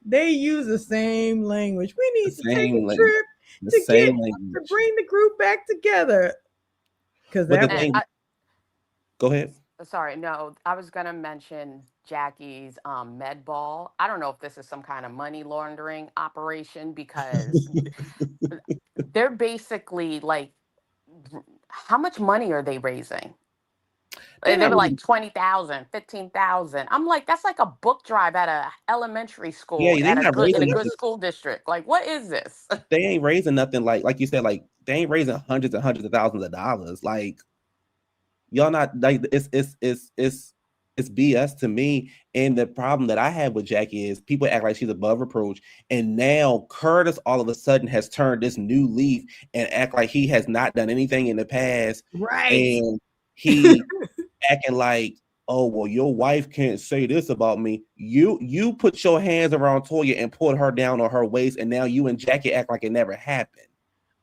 they use the same language. We need to take a trip to bring the group back together. Because go ahead. Sorry, no, I was gonna mention Jackie's med ball. I don't know if this is some kind of money laundering operation because they're basically like, how much money are they raising? They were like 20,000, 15,000. I'm like, that's like a book drive at a elementary school in a good school district. Like, what is this? They ain't raising nothing like you said, like they ain't raising hundreds and hundreds of thousands of dollars. Like, y'all not like it's BS to me. And the problem that I have with Jackie is people act like she's above reproach, and now Curtis all of a sudden has turned this new leaf and act like he has not done anything in the past, right? And he acting like, oh well, your wife can't say this about me. You put your hands around Toya and pulled her down on her waist, and now you and Jackie act like it never happened.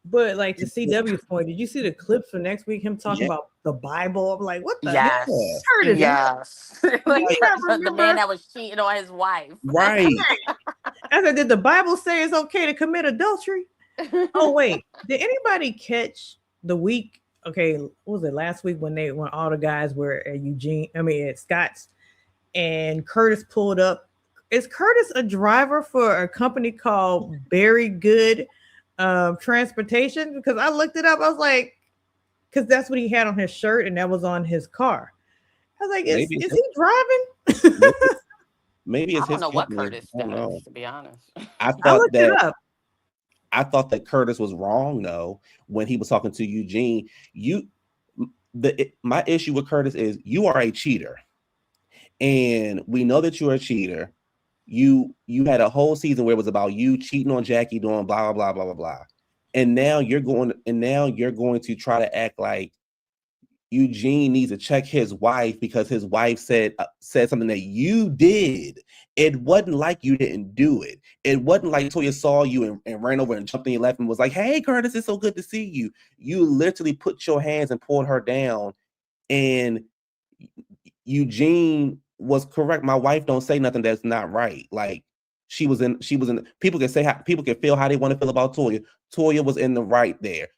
But like to CW's point, did you see the clips for next week? Him talking about the Bible. I'm like, what the hell? Yes. Like, the man that was cheating on his wife. Right. I said, did the Bible say it's okay to commit adultery? Oh wait, did anybody catch the week? Okay, what was it last week when all the guys were at at Scott's, and Curtis pulled up. Is Curtis a driver for a company called Very Good Transportation? Because I looked it up. I was like, because that's what he had on his shirt and that was on his car. I was like, is he driving? Maybe it's I don't know what Curtis does, to be honest. I thought that Curtis was wrong though when he was talking to Eugene. My issue with Curtis is you are a cheater, and we know that you're a cheater. you had a whole season where it was about you cheating on Jackie, doing blah blah blah blah blah blah, and now you're going to try to act like Eugene needs to check his wife because his wife said something that you did. It wasn't like you didn't do it. It wasn't like Toya saw you and ran over and jumped in your lap and was like, "Hey, Curtis, it's so good to see you." You literally put your hands and pulled her down, and Eugene was correct. My wife don't say nothing that's not right. Like she was in. People can say how people can feel how they want to feel about Toya. Toya was in the right there.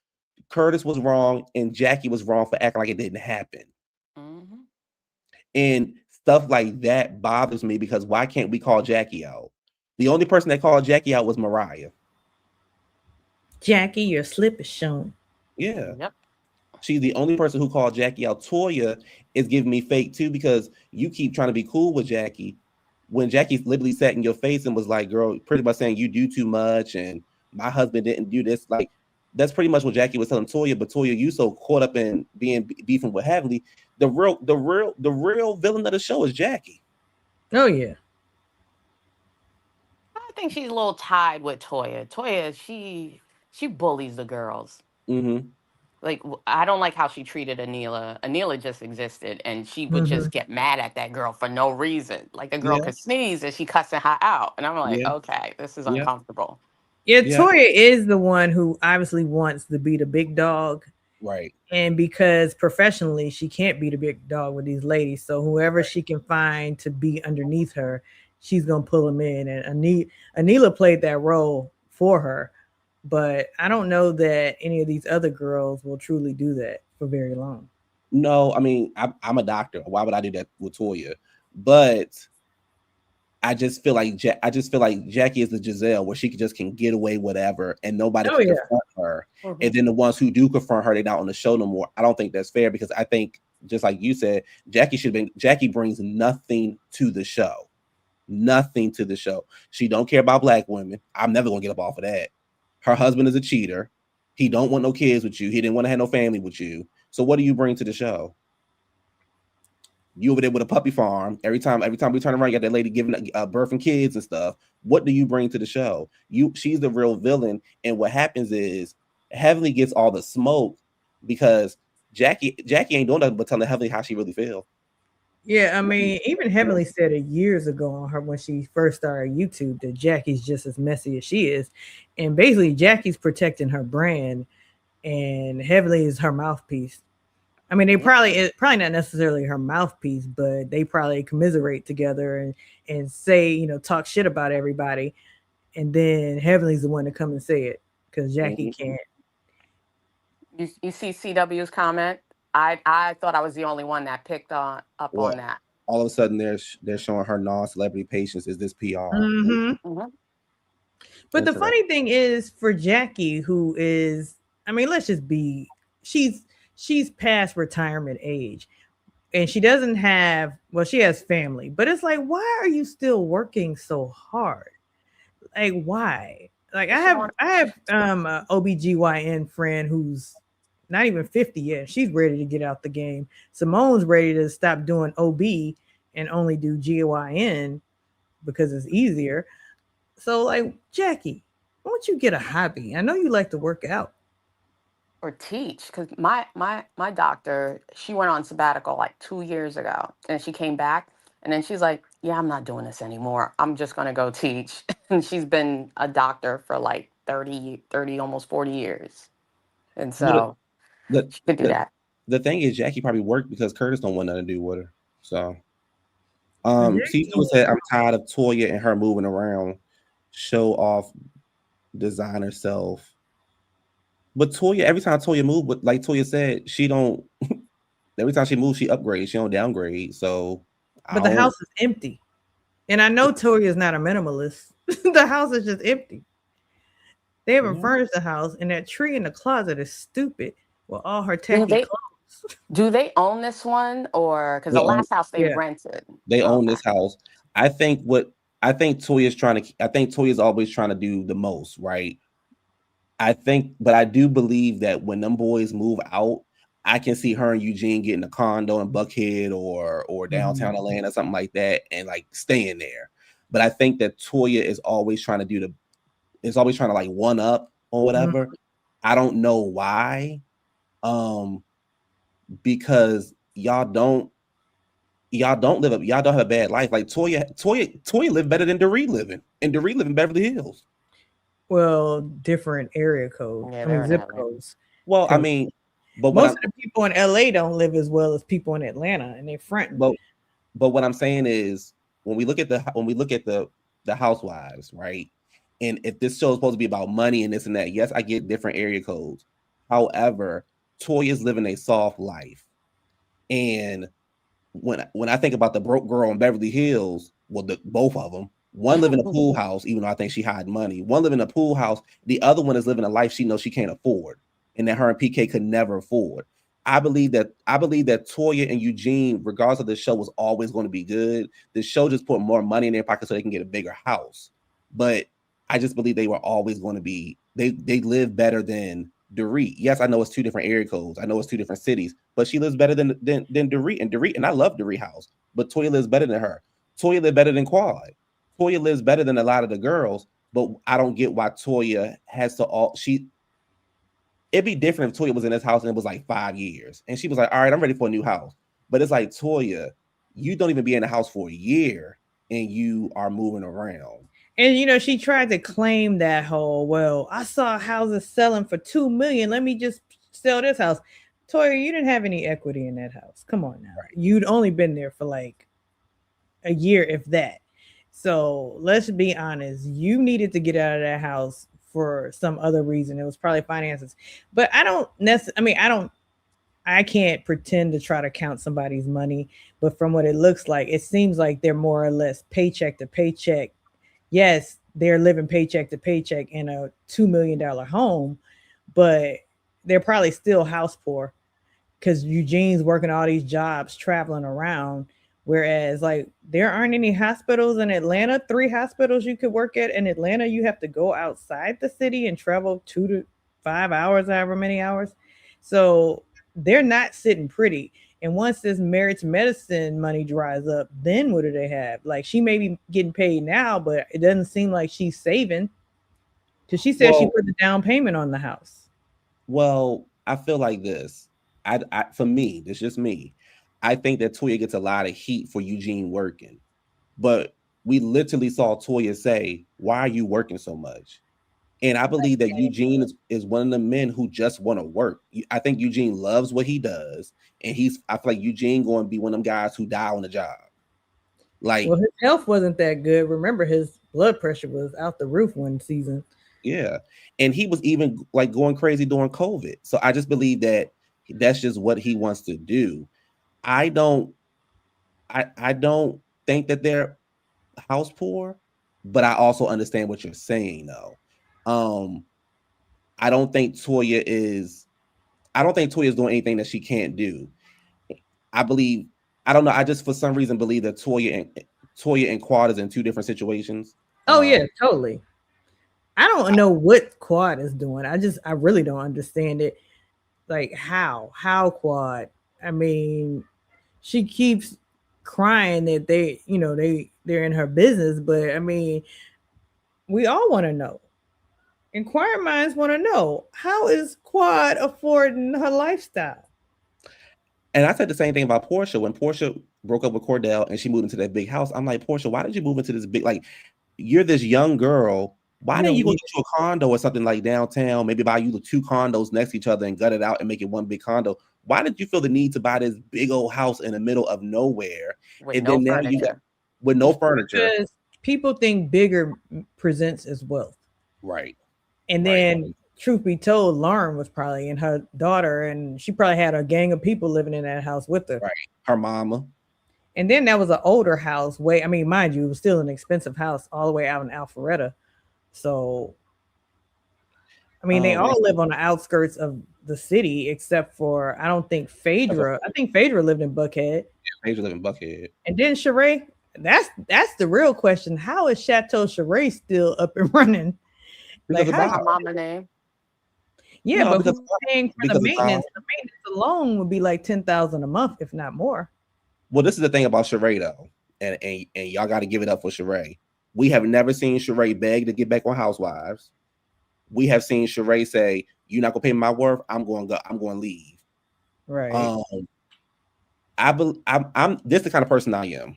Curtis was wrong and Jackie was wrong for acting like it didn't happen. Mm-hmm. And stuff like that bothers me because why can't we call Jackie out? The only person that called Jackie out was Mariah. Jackie, your slip is shown. Yeah. Yep. She's the only person who called Jackie out. Toya is giving me fake too because you keep trying to be cool with Jackie when Jackie literally sat in your face and was like, girl, pretty much saying you do too much and my husband didn't do this. Like, that's pretty much what Jackie was telling Toya, but Toya, you so caught up in beefing with Heavenly. The real villain of the show is Jackie. Oh yeah. I think she's a little tied with Toya. Toya, she bullies the girls. Mm-hmm. Like, I don't like how she treated Anila. Anila just existed, and she would just get mad at that girl for no reason. Like, the girl could sneeze, and she cussing her out. And I'm like, okay, this is uncomfortable. Yeah, Toya is the one who obviously wants to be the big dog. Right. And because professionally, she can't be the big dog with these ladies. So whoever she can find to be underneath her, she's going to pull them in. And Anila played that role for her. But I don't know that any of these other girls will truly do that for very long. No, I mean, I'm a doctor. Why would I do that with Toya? But I just feel like Jackie is the Giselle where she can get away whatever and nobody can confront her. Mm-hmm. And then the ones who do confront her, they're not on the show no more. I don't think that's fair because I think, just like you said, Jackie brings nothing to the show. Nothing to the show. She don't care about black women. I'm never gonna get up off of that. Her husband is a cheater. He don't want no kids with you. He didn't want to have no family with you. So what do you bring to the show? You over there with a puppy farm. Every time we turn around, you got that lady giving birth and kids and stuff. What do you bring to the show? She's the real villain. And what happens is Heavenly gets all the smoke because Jackie ain't doing nothing but telling Heavenly how she really feels. Yeah, I mean, even Heavenly said it years ago on her when she first started YouTube that Jackie's just as messy as she is. And basically Jackie's protecting her brand and Heavenly is her mouthpiece. I mean, it's probably not necessarily her mouthpiece, but they probably commiserate together and say, talk shit about everybody. And then Heavenly's the one to come and say it because Jackie can't. You see CW's comment? I thought I was the only one that picked up on that. All of a sudden, they're showing her non-celebrity patience. Is this PR? Mm-hmm. Mm-hmm. But the funny thing is for Jackie, who is, I mean, let's just be, she's past retirement age and she doesn't have, she has family, but it's like, why are you still working so hard? Like, why? Like I have a OBGYN friend who's not even 50 yet. She's ready to get out the game. Simone's ready to stop doing OB and only do GYN because it's easier. So like, Jackie, why don't you get a hobby? I know you like to work out. Or teach, because my doctor, she went on sabbatical like 2 years ago and she came back and then she's like, yeah, I'm not doing this anymore. I'm just going to go teach. And she's been a doctor for like 30, almost 40 years. And so she could do that. The thing is, Jackie probably worked because Curtis don't want nothing to do with her. So, she said, I'm tired of Toya and her moving around, show off, design herself. But Toya, every time Toya moved, like Toya said, she don't. Every time she moves, she upgrades. She don't downgrade. So, but the house is empty, and I know Toya is not a minimalist. The house is just empty. They haven't furnished the house, and that tree in the closet is stupid with all her tacky clothes. Do they own this one, or because the last house they rented? They own this house. I think Toya's always trying to do the most, right? But I do believe that when them boys move out, I can see her and Eugene getting a condo in Buckhead or downtown Atlanta, something like that, and like staying there. But I think that Toya is always trying to like one up or whatever. I don't know why. Because y'all don't live up, y'all don't have a bad life. Like Toya lived better than Doree living, and Doree live in Beverly Hills. Well, different area code. Yeah, I mean, they're zip not. codes. Well, I mean, but most of the people in LA don't live as well as people in Atlanta, and they're fronting. But what I'm saying is, when we look at the housewives, right? And if this show is supposed to be about money and this and that, yes, I get different area codes. However, Toya's living a soft life, and when I think about the broke girl in Beverly Hills, well, both of them, one live in a pool house, even though I think she hide money. One live in a pool house. The other one is living a life she knows she can't afford, and that her and PK could never afford. I believe that Toya and Eugene, regardless of the show, was always going to be good. The show just put more money in their pocket so they can get a bigger house. But I just believe they were always going to be, they live better than Doree. Yes, I know it's two different area codes. I know it's two different cities, but she lives better than Doree. And I love Doree house, but Toya lives better than her. Toya lives better than Quad. Toya lives better than a lot of the girls, but I don't get why Toya has to it'd be different if Toya was in this house and it was like 5 years and she was like, all right, I'm ready for a new house. But it's like, Toya, you don't even be in the house for a year and you are moving around. And she tried to claim that whole, well, I saw houses selling for $2 million. Let me just sell this house. Toya, you didn't have any equity in that house. Come on now. Right. You'd only been there for like a year, if that. So let's be honest. You needed to get out of that house for some other reason. It was probably finances. But I can't pretend to try to count somebody's money. But from what it looks like, it seems like they're more or less paycheck to paycheck. Yes, they're living paycheck to paycheck in a $2 million home, but they're probably still house poor because Eugene's working all these jobs, traveling around. Whereas, like, there aren't any hospitals in Atlanta. 3 hospitals you could work at in Atlanta. You have to go outside the city and travel 2 to 5 hours, however many hours. So they're not sitting pretty. And once this marriage medicine money dries up, then what do they have? Like, she may be getting paid now, but it doesn't seem like she's saving. Because she said she put the down payment on the house. Well, I feel like this. For me, it's just me. I think that Toya gets a lot of heat for Eugene working. But we literally saw Toya say, why are you working so much? And I believe that Eugene is one of the men who just want to work. I think Eugene loves what he does. And I feel like Eugene going to be one of them guys who die on the job. Like, well, his health wasn't that good. Remember, his blood pressure was out the roof one season. Yeah. And he was even like going crazy during COVID. So I just believe that that's just what he wants to do. I don't think that they're house poor, but I also understand what you're saying though. I don't think Toya is doing anything that she can't do. I don't know. I just for some reason believe that Toya and Quad is in 2 different situations. Oh yeah, totally. I don't know what Quad is doing. I really don't understand it. Like how Quad. I mean, she keeps crying that they're in her business, but I mean, we all want to know. Inquiring minds want to know, how is Quad affording her lifestyle? And I said the same thing about Portia. When Portia broke up with Cordell and she moved into that big house, I'm like, Portia, why did you move into this big, like, you're this young girl. Why didn't you go get you a condo or something like downtown? Maybe buy you the 2 condos next to each other and gut it out and make it one big condo. Why did you feel the need to buy this big old house in the middle of nowhere? With no furniture. With no furniture. Because people think bigger presents as wealth. Right. And then, truth be told, Lauren was probably and her daughter, and she probably had a gang of people living in that house with her. Right. Her mama. And then that was an older house. Mind you, it was still an expensive house all the way out in Alpharetta. So, I mean, they all live on the outskirts of the city, except for, I don't think Phaedra. I think Phaedra lived in Buckhead. Yeah, Phaedra lived in Buckhead. And then Sheree, that's the real question. How is Chateau Sheree still up and running? Like, how her mama name? Yeah, but who's paying for the maintenance? The maintenance alone would be like $10,000 a month, if not more. Well, this is the thing about Sheree though, and y'all got to give it up for Sheree. We have never seen Sheree beg to get back on Housewives. We have seen Sheree say, "You're not gonna pay my worth. I'm going to leave." Right. I'm this the kind of person I am.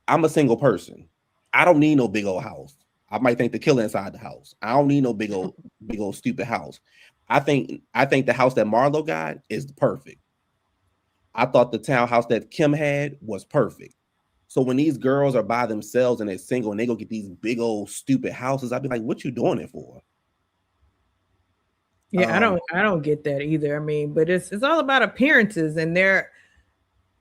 I'm a single person. I don't need no big old house. I might think the killer inside the house. I don't need no big old stupid house. I think the house that Marlo got is perfect. I thought the townhouse that Kim had was perfect. So when these girls are by themselves and they're single and they go get these big old stupid houses, I'd be like, what you doing it for? Yeah, I don't get that either. I mean, but it's all about appearances, and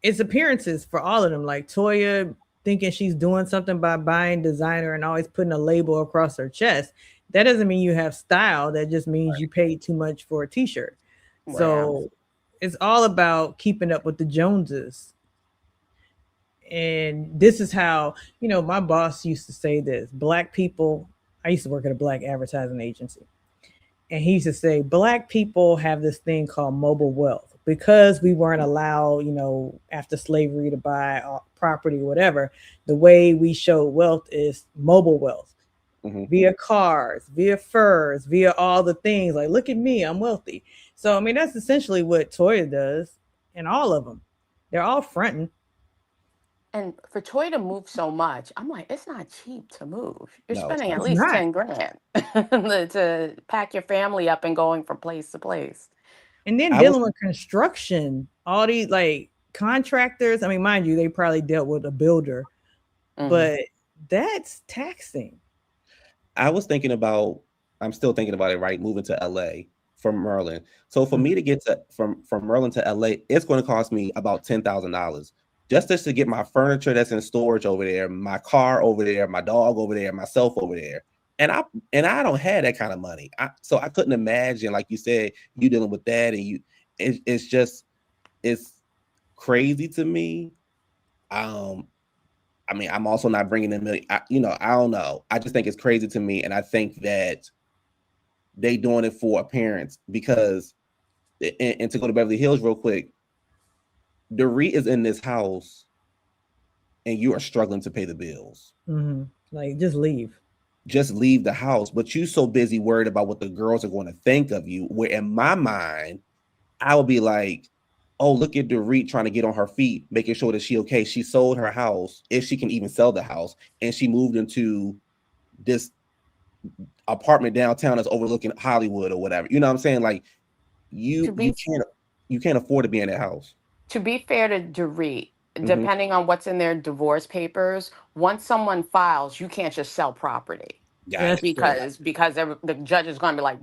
it's appearances for all of them. Like Toya thinking she's doing something by buying designer and always putting a label across her chest. That doesn't mean you have style. That just means you paid too much for a t-shirt. Right. So it's all about keeping up with the Joneses. And this is how, my boss used to say this. Black people, I used to work at a black advertising agency. And he used to say, Black people have this thing called mobile wealth. Because we weren't allowed, after slavery to buy property or whatever, the way we show wealth is mobile wealth. Mm-hmm. Via cars, via furs, via all the things. Like, look at me, I'm wealthy. So, I mean, that's essentially what Toya does. And all of them. They're all fronting. And for Toya to move so much, I'm like, it's not cheap to move. You're spending at least 10 grand to pack your family up and going from place to place. And then dealing with construction, all these like contractors. I mean, mind you, they probably dealt with a builder, but that's taxing. I'm still thinking about it, right? Moving to LA from Maryland. So for me to get from Maryland to LA, it's going to cost me about $10,000 just to get my furniture that's in storage over there, my car over there, my dog over there, myself over there. And I don't have that kind of money. So I couldn't imagine, like you said, you dealing with that, and it's crazy to me. I mean, I'm also not bringing in million. I don't know. I just think it's crazy to me, and I think that they doing it for appearance because. And to go to Beverly Hills real quick, Dorit is in this house, and you are struggling to pay the bills. Mm-hmm. Like, just leave. Just leave the house, but you so busy worried about what the girls are going to think of you, where in my mind, I would be like, oh, look at Dorit trying to get on her feet, making sure that she okay. She sold her house, if she can even sell the house, and she moved into this apartment downtown that's overlooking Hollywood or whatever. You know what I'm saying? Like, you can't afford to be in that house. To be fair to Dorit, depending on what's in their divorce papers, once someone files, you can't just sell property. Because the judge is going to be like,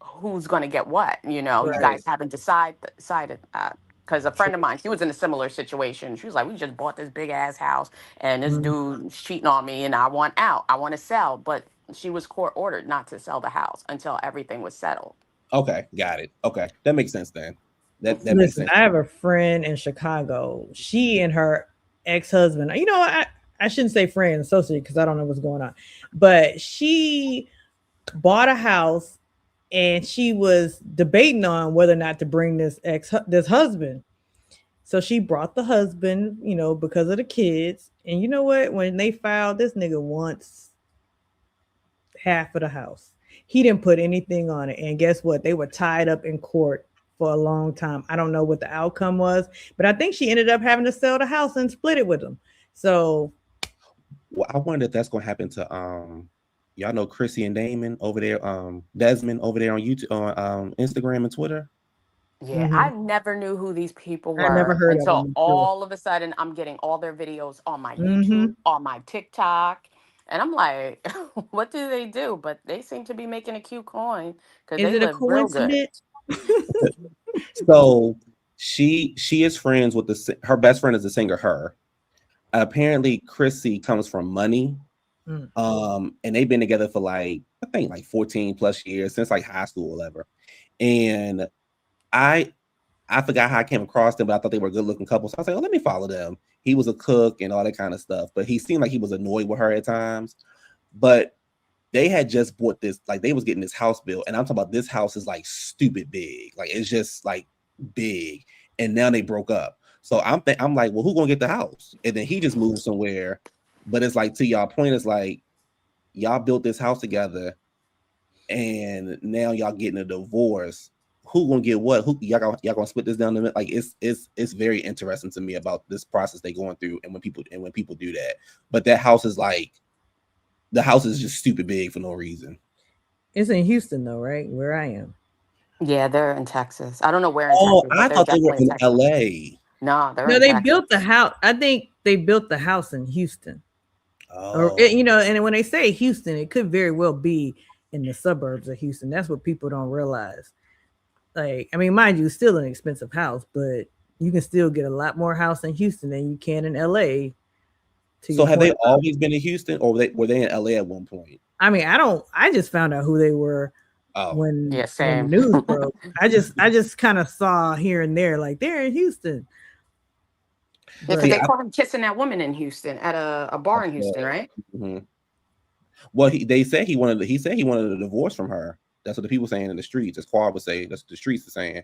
who's going to get what? You guys haven't decided that. Because a friend of mine, she was in a similar situation. She was like, we just bought this big ass house and this dude's cheating on me and I want out. I want to sell. But she was court ordered not to sell the house until everything was settled. Okay, got it. Okay, that makes sense then. That Listen, makes sense. I have a friend in Chicago. She and her ex-husband, I shouldn't say friend, associate, because I don't know what's going on. But she bought a house and she was debating on whether or not to bring this husband. So she brought the husband, because of the kids. And you know what? When they filed, this nigga wants half of the house. He didn't put anything on it. And guess what? They were tied up in court for a long time. I don't know what the outcome was, but I think she ended up having to sell the house and split it with him. So, well, I wonder if that's going to happen to y'all know Chrissy and Damon over there, Desmond over there on YouTube, on Instagram and Twitter. Yeah, I never knew who these people were. I never heard until of them. All of a sudden I'm getting all their videos on my YouTube, on my TikTok. And I'm like, what do they do? But they seem to be making a cute coin because they live real good. So she is friends with her best friend is the singer Her. Apparently Chrissy comes from money. And they've been together for I think 14 plus years, since high school or whatever. And I forgot how I came across them, but I thought they were a good looking couple. So I was like, oh, let me follow them. He was a cook and all that kind of stuff, but he seemed like he was annoyed with her at times. But they had just bought this, they was getting this house built, and I'm talking about this house is stupid big, it's just big. And now they broke up. So I'm like, well, who's gonna get the house? And then he just moved somewhere But it's like, to y'all point, it's like y'all built this house together, and now y'all getting a divorce. Who gonna get what? Who y'all gonna split this down the middle? Like it's very interesting to me about this process they going through, and when people do that. But that house is like, the house is just stupid big for no reason. It's in Houston though, right? Where I am. Yeah, they're in Texas. I don't know where in Oh, Texas, I but thought they were in Texas. LA. No, they're No, in they Texas. built the house. I think they built the house in Houston. Oh. Or and when they say Houston, it could very well be in the suburbs of Houston. That's what people don't realize. Like, I mean, mind you, it's still an expensive house, but you can still get a lot more house in Houston than you can in LA. So have they always been in Houston, or were they in LA at one point? I mean, I just found out who they were when the news broke. I just kind of saw here and there, like, they're in Houston. Yeah, because they caught him kissing that woman in Houston at a bar in Houston, right? Mm-hmm. Well, they said he wanted a divorce from her. That's what the people saying in the streets. As Quad would say, that's what the streets are saying,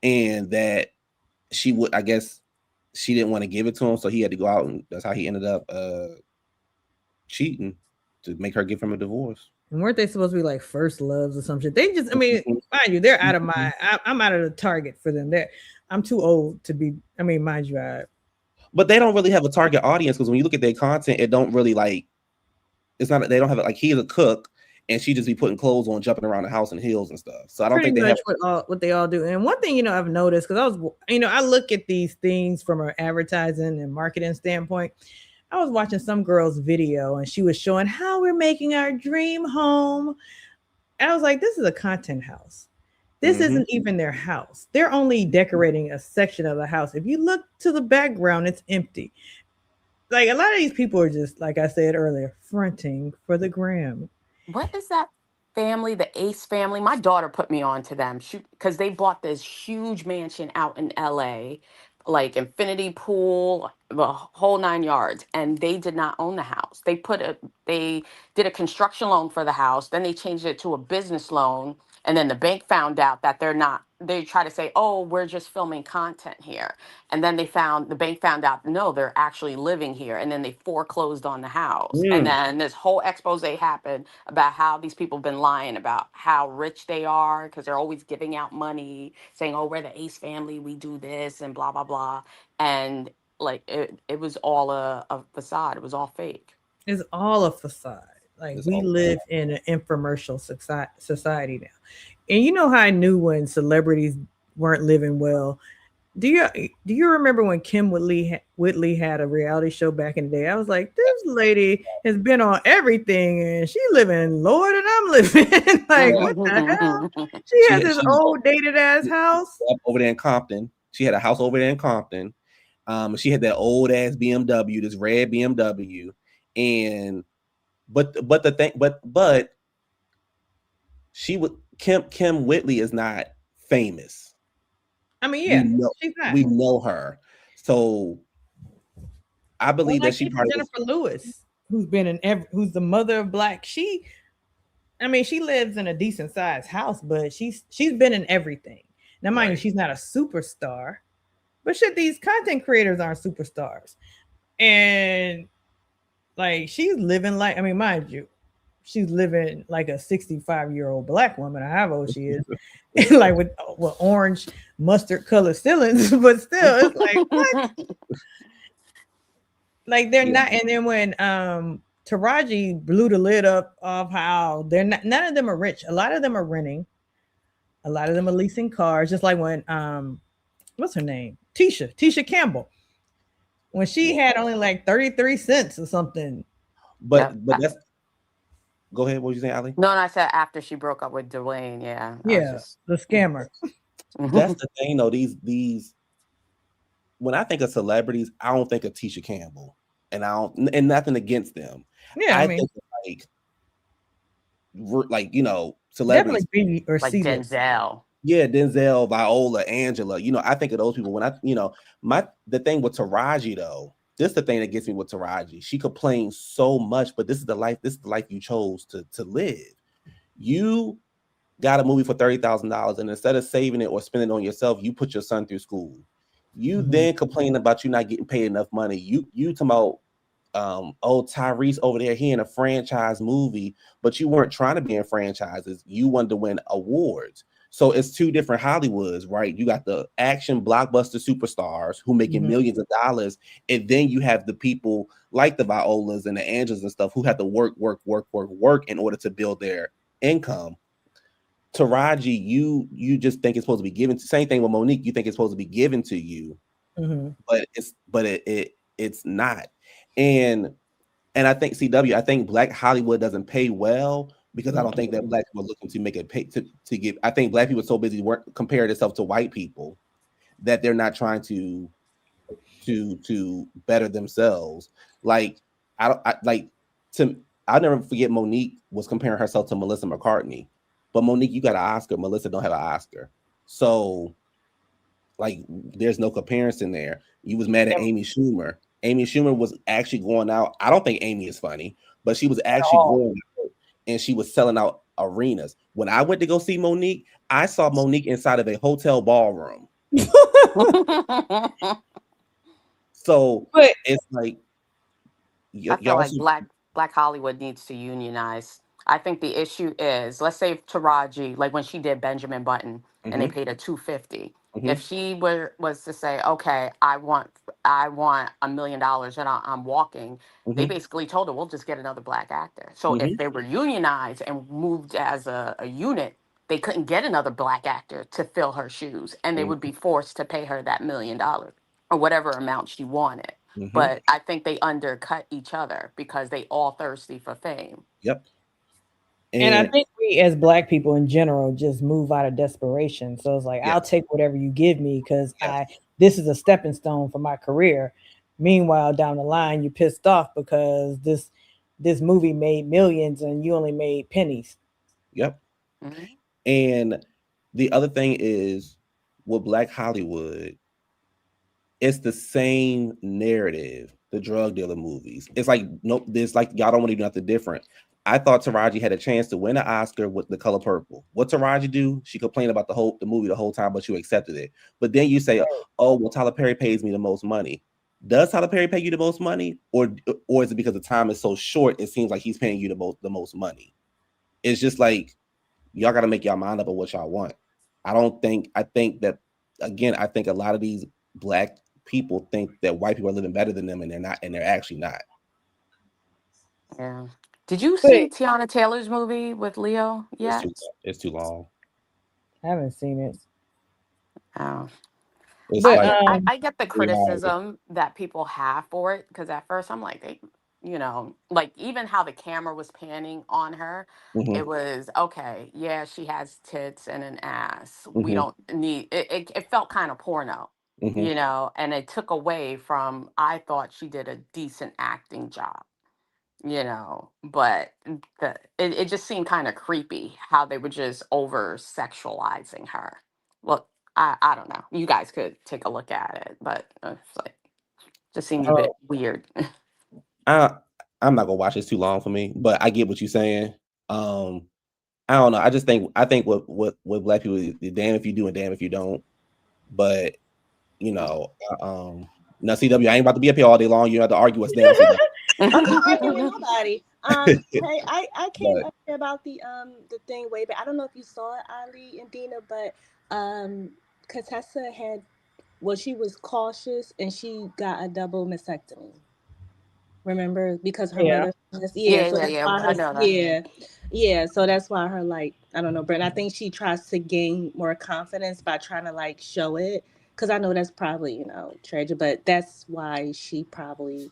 and that she would, I guess, she didn't want to give it to him, so he had to go out, and that's how he ended up cheating to make her give him a divorce. And weren't they supposed to be like first loves or some shit? They just, I mean, mind you, they're out of my. I'm out of the target for them. I'm too old to be. I mean, mind you, but they don't really have a target audience, because when you look at their content, it don't really like. It's not. They don't have it like, he's a cook, and she just be putting clothes on, jumping around the house in heels and stuff. So I don't think they have what they all do. And one thing, I've noticed, because I was, I look at these things from an advertising and marketing standpoint. I was watching some girl's video, and she was showing how we're making our dream home. And I was like, this is a content house. This isn't even their house. They're only decorating a section of the house. If you look to the background, it's empty. Like, a lot of these people are just, like I said earlier, fronting for the gram. What is that family, the Ace family? My daughter put me on to them because they bought this huge mansion out in LA, like infinity pool, the whole 9 yards, and they did not own the house. They did a construction loan for the house, then they changed it to a business loan, and then the bank found out that they try to say, oh, we're just filming content here. And then the bank found out, no, they're actually living here. And then they foreclosed on the house. And then this whole expose happened about how these people have been lying about how rich they are, because they're always giving out money, saying, oh, we're the Ace family, we do this and blah, blah, blah. And like, it was all a facade. It was all fake. It's all a facade. Like, we live in an infomercial society now. And you know how I knew when celebrities weren't living well? Do you remember when Kim Whitley had a reality show back in the day? I was like, this lady has been on everything, and she living lower than I'm living. Like, what the hell? She has this old dated ass house over there in Compton. She had a house over there in Compton. She had that old ass BMW, this red BMW, but she would. Kim Whitley is not famous. I mean, yeah, she's not. We know her, so I believe that she probably Jennifer Lewis, who's been who's the mother of Black. She lives in a decent sized house, but she's been in everything. Now, mind you, she's not a superstar, but shit, these content creators aren't superstars, and like, she's living like, I mean, mind you, she's living like a 65-year-old Black woman, or however old she is, like with orange mustard colored ceilings, but still, it's like, what? Like, they're not. And then when Taraji blew the lid up of how they're not, none of them are rich. A lot of them are renting. A lot of them are leasing cars. Just like when what's her name? Tisha Campbell. When she had only like 33 cents or something. But that's. Go ahead. What were you saying, Ali? No, and I said after she broke up with Dwayne. Yeah. The scammer. That's the thing, though. These. When I think of celebrities, I don't think of Tisha Campbell, and nothing against them. Yeah, I mean, think like celebrities, definitely or like Denzel. Yeah, Denzel, Viola, Angela. I think of those people when the thing with Taraji, though. This is the thing that gets me with Taraji. She complains so much, but this is the life you chose to live. You got a movie for $30,000, and instead of saving it or spending it on yourself, you put your son through school. You then complain about you not getting paid enough money. You talking about Tyrese over there, he in a franchise movie, but you weren't trying to be in franchises. You wanted to win awards. So it's two different Hollywoods, right? You got the action blockbuster superstars who making millions of dollars, and then you have the people like the Violas and the Angels and stuff who have to work in order to build their income. Taraji, you just think it's supposed to be given to. Same thing with Monique. You think it's supposed to be given to you, but it's not. And I think CW, I think Black Hollywood doesn't pay well because I don't think that Black people are looking to make it pay to give. I think Black people are so busy comparing themselves to white people that they're not trying to better themselves. Like I'll never forget Monique was comparing herself to Melissa McCartney. But Monique, you got an Oscar. Melissa don't have an Oscar. So, like, there's no comparison there. You was mad at Amy Schumer. Amy Schumer was actually going out. I don't think Amy is funny, but she was actually going out and she was selling out arenas. When I went to go see Monique, I saw Monique inside of a hotel ballroom. So it's like, I feel like Black Hollywood needs to unionize. I think the issue is, let's say Taraji, like when she did Benjamin Button and they paid her $250. If she was to say, okay, I want $1 million and I'm walking, they basically told her, we'll just get another Black actor. So if they were unionized and moved as a unit, they couldn't get another Black actor to fill her shoes, and they would be forced to pay her that $1 million or whatever amount she wanted. But I think they undercut each other because they all thirsty for fame. Yep. And I think we as Black people in general just move out of desperation. So it's like, I'll take whatever you give me because this is a stepping stone for my career. Meanwhile, down the line, you're pissed off because this movie made millions and you only made pennies. Yep. And the other thing is with Black Hollywood, it's the same narrative, the drug dealer movies. It's like, nope, there's like, y'all don't want to do nothing different. I thought Taraji had a chance to win an Oscar with The Color Purple. What Taraji do? She complained about the movie the whole time, but you accepted it. But then you say, oh, well, Tyler Perry pays me the most money. Does Tyler Perry pay you the most money? Or is it because the time is so short, it seems like he's paying you the most money? It's just like, y'all got to make y'all mind up of what y'all want. I think that, again, I think a lot of these Black people think that white people are living better than them, and they're not, and they're actually not. Yeah. Did you see Tiana Taylor's movie with Leo yet? It's too long. I haven't seen it. Oh. But, I get the criticism that people have for it, because at first I'm like, like even how the camera was panning on her, it was okay. Yeah, she has tits and an ass. We don't need it. It felt kind of porno, and it took away from. I thought she did a decent acting job. But it just seemed kind of creepy how they were just over sexualizing her. Well, I don't know. You guys could take a look at it, but it's like just seemed a bit weird. I'm not gonna watch it. It's too long for me, but I get what you're saying. I don't know. I think what Black people, damn if you do and damn if you don't. But now CW, I ain't about to be up here all day long. You have to argue us down. I'm not arguing with nobody. Hey, I came up here about the thing way back. I don't know if you saw it, Ali and Dina, but Contessa she was cautious and she got a double mastectomy. Remember, because her mother. I know that. Yeah. So that's why her I don't know, Brent. I think she tries to gain more confidence by trying to show it, because I know that's probably tragic, but that's why she probably.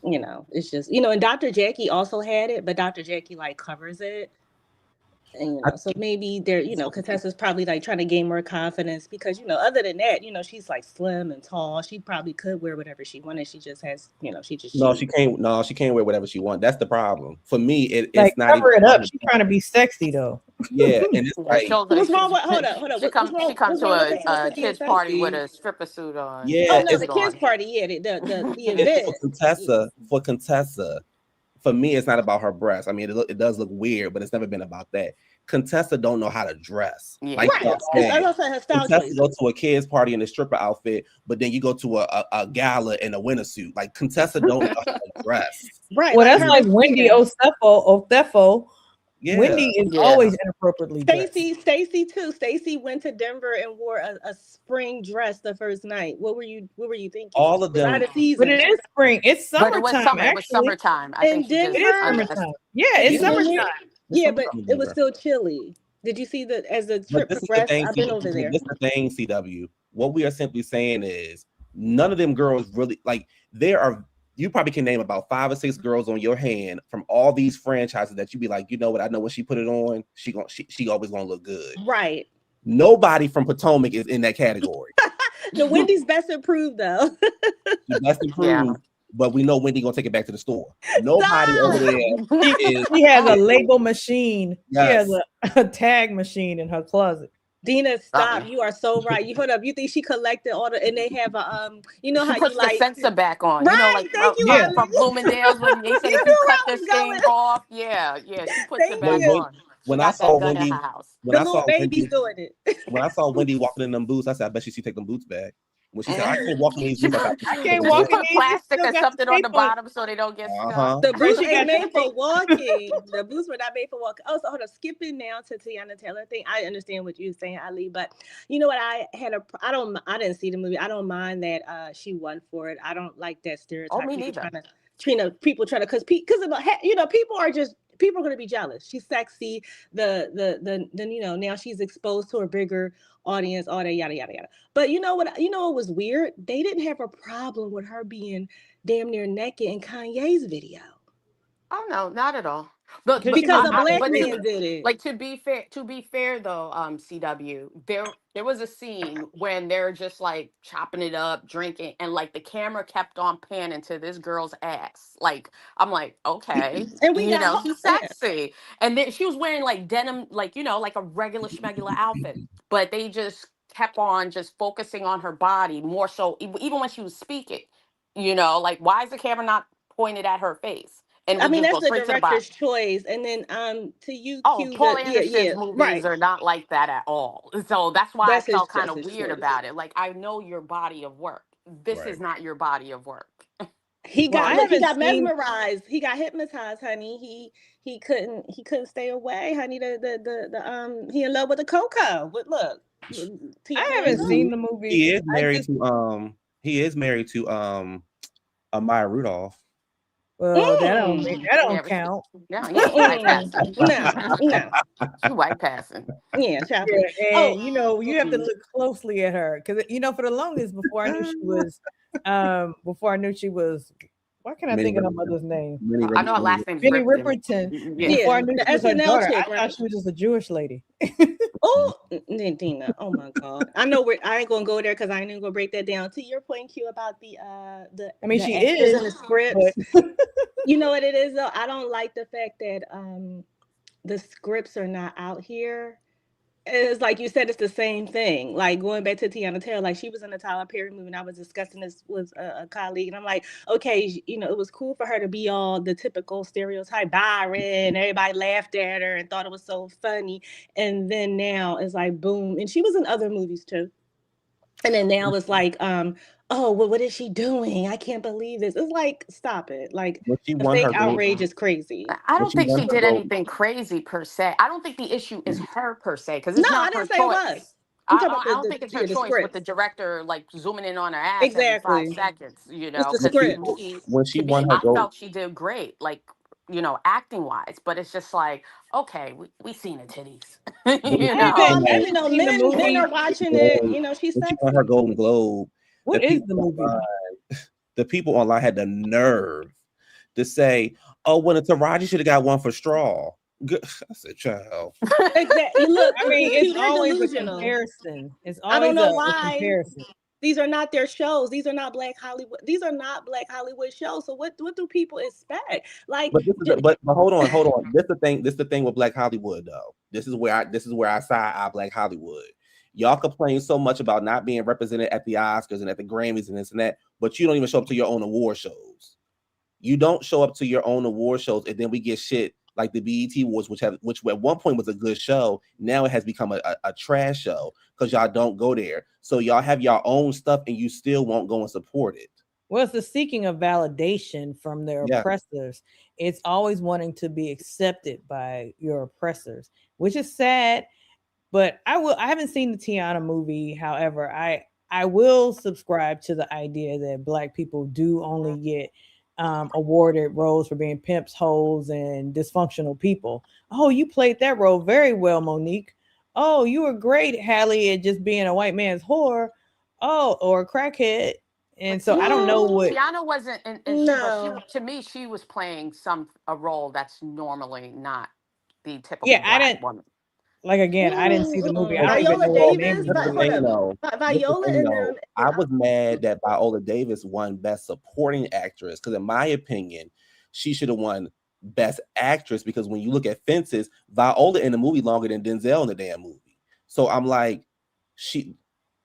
It's just, and Dr. Jackie also had it, but Dr. Jackie covers it. And, so maybe they're, Contessa's probably trying to gain more confidence because, other than that, she's slim and tall. She probably could wear whatever she wanted. She just has, she can't wear whatever she wants. That's the problem. For me, it's not cover it up. She's trying to be sexy though. Yeah. And it's what's wrong with, hold up. She comes to a kids party with a stripper suit on. Yeah. It's a kids party. Yeah. The event. For Contessa, for me, it's not about her breasts. I mean, it does look weird, but it's never been about that. Contessa don't know how to dress. Yeah. Like Right. I love her style Contessa choice. go to a kids party in a stripper outfit, but then you go to a gala in a winter suit. Like Contessa don't know how to dress. Right. Well, that's like Wendy Othefo. Yeah. Wendy is always inappropriately dressed. Stacy too. Stacy went to Denver and wore a spring dress the first night. What were you thinking? All of them. But it is spring. It's summertime. But it was summer. Actually. It was summertime. I think In Denver, she it is summertime. Yeah, it's summertime. Yeah, but it was still chilly. Did you see that as the trip progressed? I've been over there. This is the thing, CW. What we are simply saying is none of them girls really like you probably can name about 5 or 6 girls on your hand from all these franchises that you be like, you know what? I know when she put it on, she always gonna look good. Right. Nobody from Potomac is in that category. The Wendy's best improved though. Best improved, but we know Wendy gonna take it back to the store. Nobody over there. She has a label machine. Yes. She has a tag machine in her closet. Dina, stop! You are so right. You hold up. You think she collected all the, and they have a you know she how puts you like the sensor back on, right? You know, like thank you, from Bloomingdale's when they said if you cut the stain off, she puts it back on. When I saw Wendy, doing it. When I saw Wendy walking in them boots, I said, I bet she take them boots back. When she said, I can't walk in these boots, I can't walk in these. Plastic or something on the bottom so they don't get stuck. The boots ain't made for walking. The boots were not made for walking. Oh, so hold on. Skipping now to Tiana Taylor thing. I understand what you're saying, Ali, but you know what? I didn't see the movie. I don't mind that she won for it. I don't like that stereotype. Oh, me neither. People trying to because people are going to be jealous. She's sexy. The now she's exposed to a bigger audience, all that yada yada yada. But you know what was weird? They didn't have a problem with her being damn near naked in Kanye's video. Oh no, not at all. But because a black man did it. Like to be fair though, CW, there was a scene when they're just like chopping it up, drinking, and like the camera kept on panning to this girl's ass. Like I'm like, okay, and he's sexy, and then she was wearing like denim, like like a regular schmegular outfit, but they just kept on just focusing on her body more so, even when she was speaking. Like why is the camera not pointed at her face? And I mean, that's the director's choice. And then to you, Paul Anderson's movies are not like that at all. So that's why I felt kind of weird about it. Like, I know your body of work. This is not your body of work. He got mesmerized. He got hypnotized, honey. He couldn't stay away, honey. He in love with the cocoa. But look, I haven't seen the movie. He is married to Maya Rudolph. Well, that don't count. No. She white passing. Yeah, and you have to look closely at her because for the longest before I knew she was. Why can't I think of her mother's name? I know her last name is Minnie Riperton. Before I knew she was her daughter, I thought she was just a Jewish lady. Oh, Dina! Oh my God! I know I ain't gonna go there because I ain't gonna break that down. To your point, Q, about the. I mean, she is in the scripts. You know what it is though? I don't like the fact that the scripts are not out here. It's like you said, it's the same thing. Like going back to Tiana Taylor, like she was in the Tyler Perry movie, and I was discussing this with a colleague, and I'm like, okay, it was cool for her to be all the typical stereotype Byron. Everybody laughed at her and thought it was so funny, and then now it's like boom, and she was in other movies too. And then now it's like, oh, well, what is she doing? I can't believe this. It's like, stop it. Like, the fake outrage is crazy. I don't think she did anything crazy per se. I don't think the issue is her per se, because it's not her choice. It was. I don't think it's her choice with the director like zooming in on her ass every 5 seconds. It's the script. When she won her gold, I felt she did great. Like, acting wise, but it's just like, okay, we seen the titties. Men are watching it. She's sexy. She won her Golden Globe. What is the movie? The people online had the nerve to say, "Oh, when a Taraji should have got one for Straw." Good. I said, "Child." Exactly. Look, I mean, it's always a comparison. It's always I don't know a comparison. These are not their shows. These are not Black Hollywood. These are not Black Hollywood shows. So what do people expect? Like, but hold on. This the thing with Black Hollywood though. This is where I side eye Black Hollywood. Y'all complain so much about not being represented at the Oscars and at the Grammys and this and that, but you don't even show up to your own award shows. You don't show up to your own award shows, and then we get shit like the BET Awards, which at one point was a good show. Now it has become a trash show because y'all don't go there. So y'all have your own stuff and you still won't go and support it. Well, it's the seeking of validation from their oppressors. It's always wanting to be accepted by your oppressors, which is sad. But I haven't seen the Tiana movie. However, I will subscribe to the idea that Black people do only get awarded roles for being pimps, hoes, and dysfunctional people. Oh, you played that role very well, Monique. Oh, you were great, Hallie, at just being a white man's whore. Oh, or a crackhead. And so I don't know what Tiana wasn't, to me, she was playing a role that's normally not the typical Black woman. Like again, I didn't see the movie. I don't even know Viola what the name of the movie. Viola and them. I was mad that Viola Davis won Best Supporting Actress because, in my opinion, she should have won Best Actress because when you look at Fences, Viola in the movie longer than Denzel in the damn movie. So I'm like,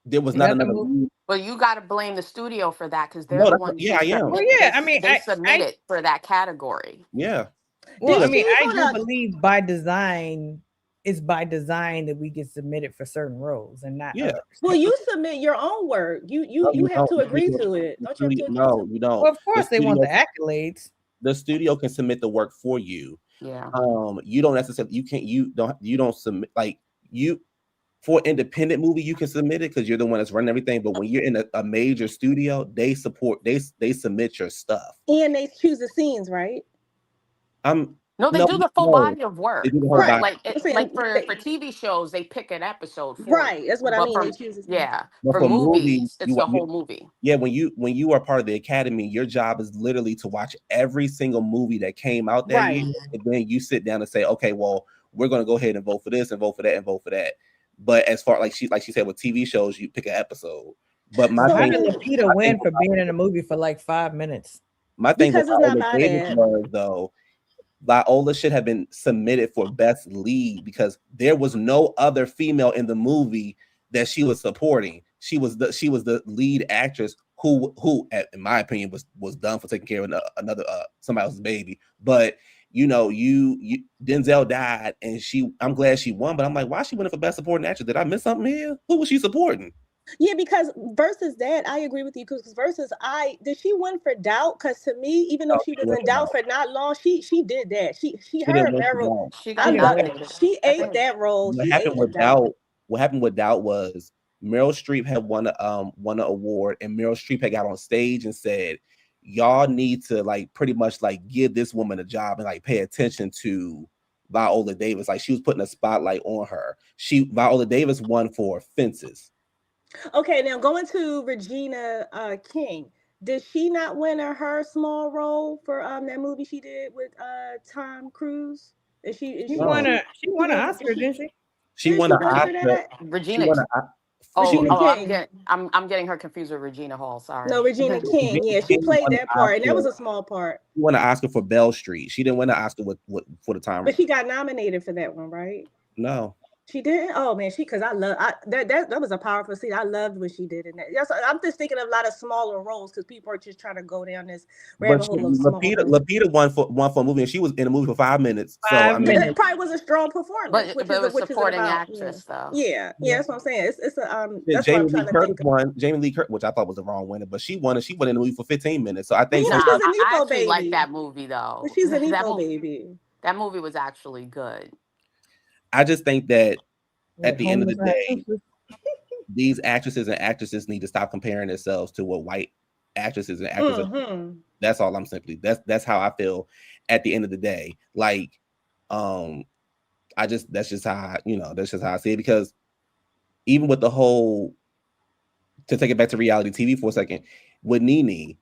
there was not another movie. Well, you got to blame the studio for that because they're the ones. Yeah, I am. Well, yeah, I mean, they submitted for that category. Yeah. Well, I mean, I do believe by design. It's by design that we get submitted for certain roles and not others. Well, you submit your own work. You have to agree to it. Don't you have to agree to it? You don't. Well, of course they want the accolades. The studio can submit the work for you. Yeah. You don't necessarily you don't submit for independent movie, you can submit it because you're the one that's running everything. But when you're in a major studio, they submit your stuff. And they choose the scenes, right? No, they do the full body of work. Right. Like for TV shows, they pick an episode. Right. That's what I mean. For movies, it's the whole movie. Yeah, when you are part of the Academy, your job is literally to watch every single movie that came out that year, and then you sit down and say, okay, well, we're going to go ahead and vote for this and vote for that and vote for that. But as far like she said with TV shows, you pick an episode. But how did Lupita win for being in a movie for like 5 minutes? My thing with Viola Davis was though, Viola should have been submitted for Best Lead because there was no other female in the movie that she was supporting. She was the lead actress who in my opinion was done for taking care of another somebody else's baby. But you Denzel died and I'm glad she won, but I'm like, why is she winning for Best Supporting Actress? Did I miss something here? Who was she supporting? Yeah, because versus that, I agree with you. Because versus did she win for Doubt? Because to me, even though she was in Doubt for not long, she did that. She ate that role. What happened with Doubt? What happened with Doubt was Meryl Streep had won an award, and Meryl Streep had got on stage and said, y'all need to like pretty much like give this woman a job and like pay attention to Viola Davis. Like she was putting a spotlight on her. Viola Davis won for Fences. Okay, now going to Regina King. Did she not win her small role for that movie she did with Tom Cruise? She won an Oscar, didn't she? She won an Oscar. Regina. I'm getting her confused with Regina Hall. Sorry. No, Regina King. Yeah, she played that part, and that was a small part. She won an Oscar for Bell Street. She didn't win an Oscar for the time. But she got nominated for that one, right? No. She did. Oh man, because that was a powerful scene. I loved what she did in that. I'm just thinking of a lot of smaller roles because people are just trying to go down this rabbit hole. Lupita won for a movie, and she was in a movie for 5 minutes. It probably was a strong performance. But it was supporting actress though. Yeah, that's what I'm saying. It's that's Jamie Lee Curtis won. Jamie Lee Curtis, which I thought was the wrong winner, but she won, and she won in the movie for 15 minutes. So I think I actually like that movie though. But she's an Epo baby. That movie was actually good. I just think that at the end of the day, these actresses and actresses need to stop comparing themselves to what white actresses and actors are. That's all I'm simply. That's how I feel at the end of the day. Like, that's just how I see it. Because even with the whole, to take it back to reality TV for a second, with Nene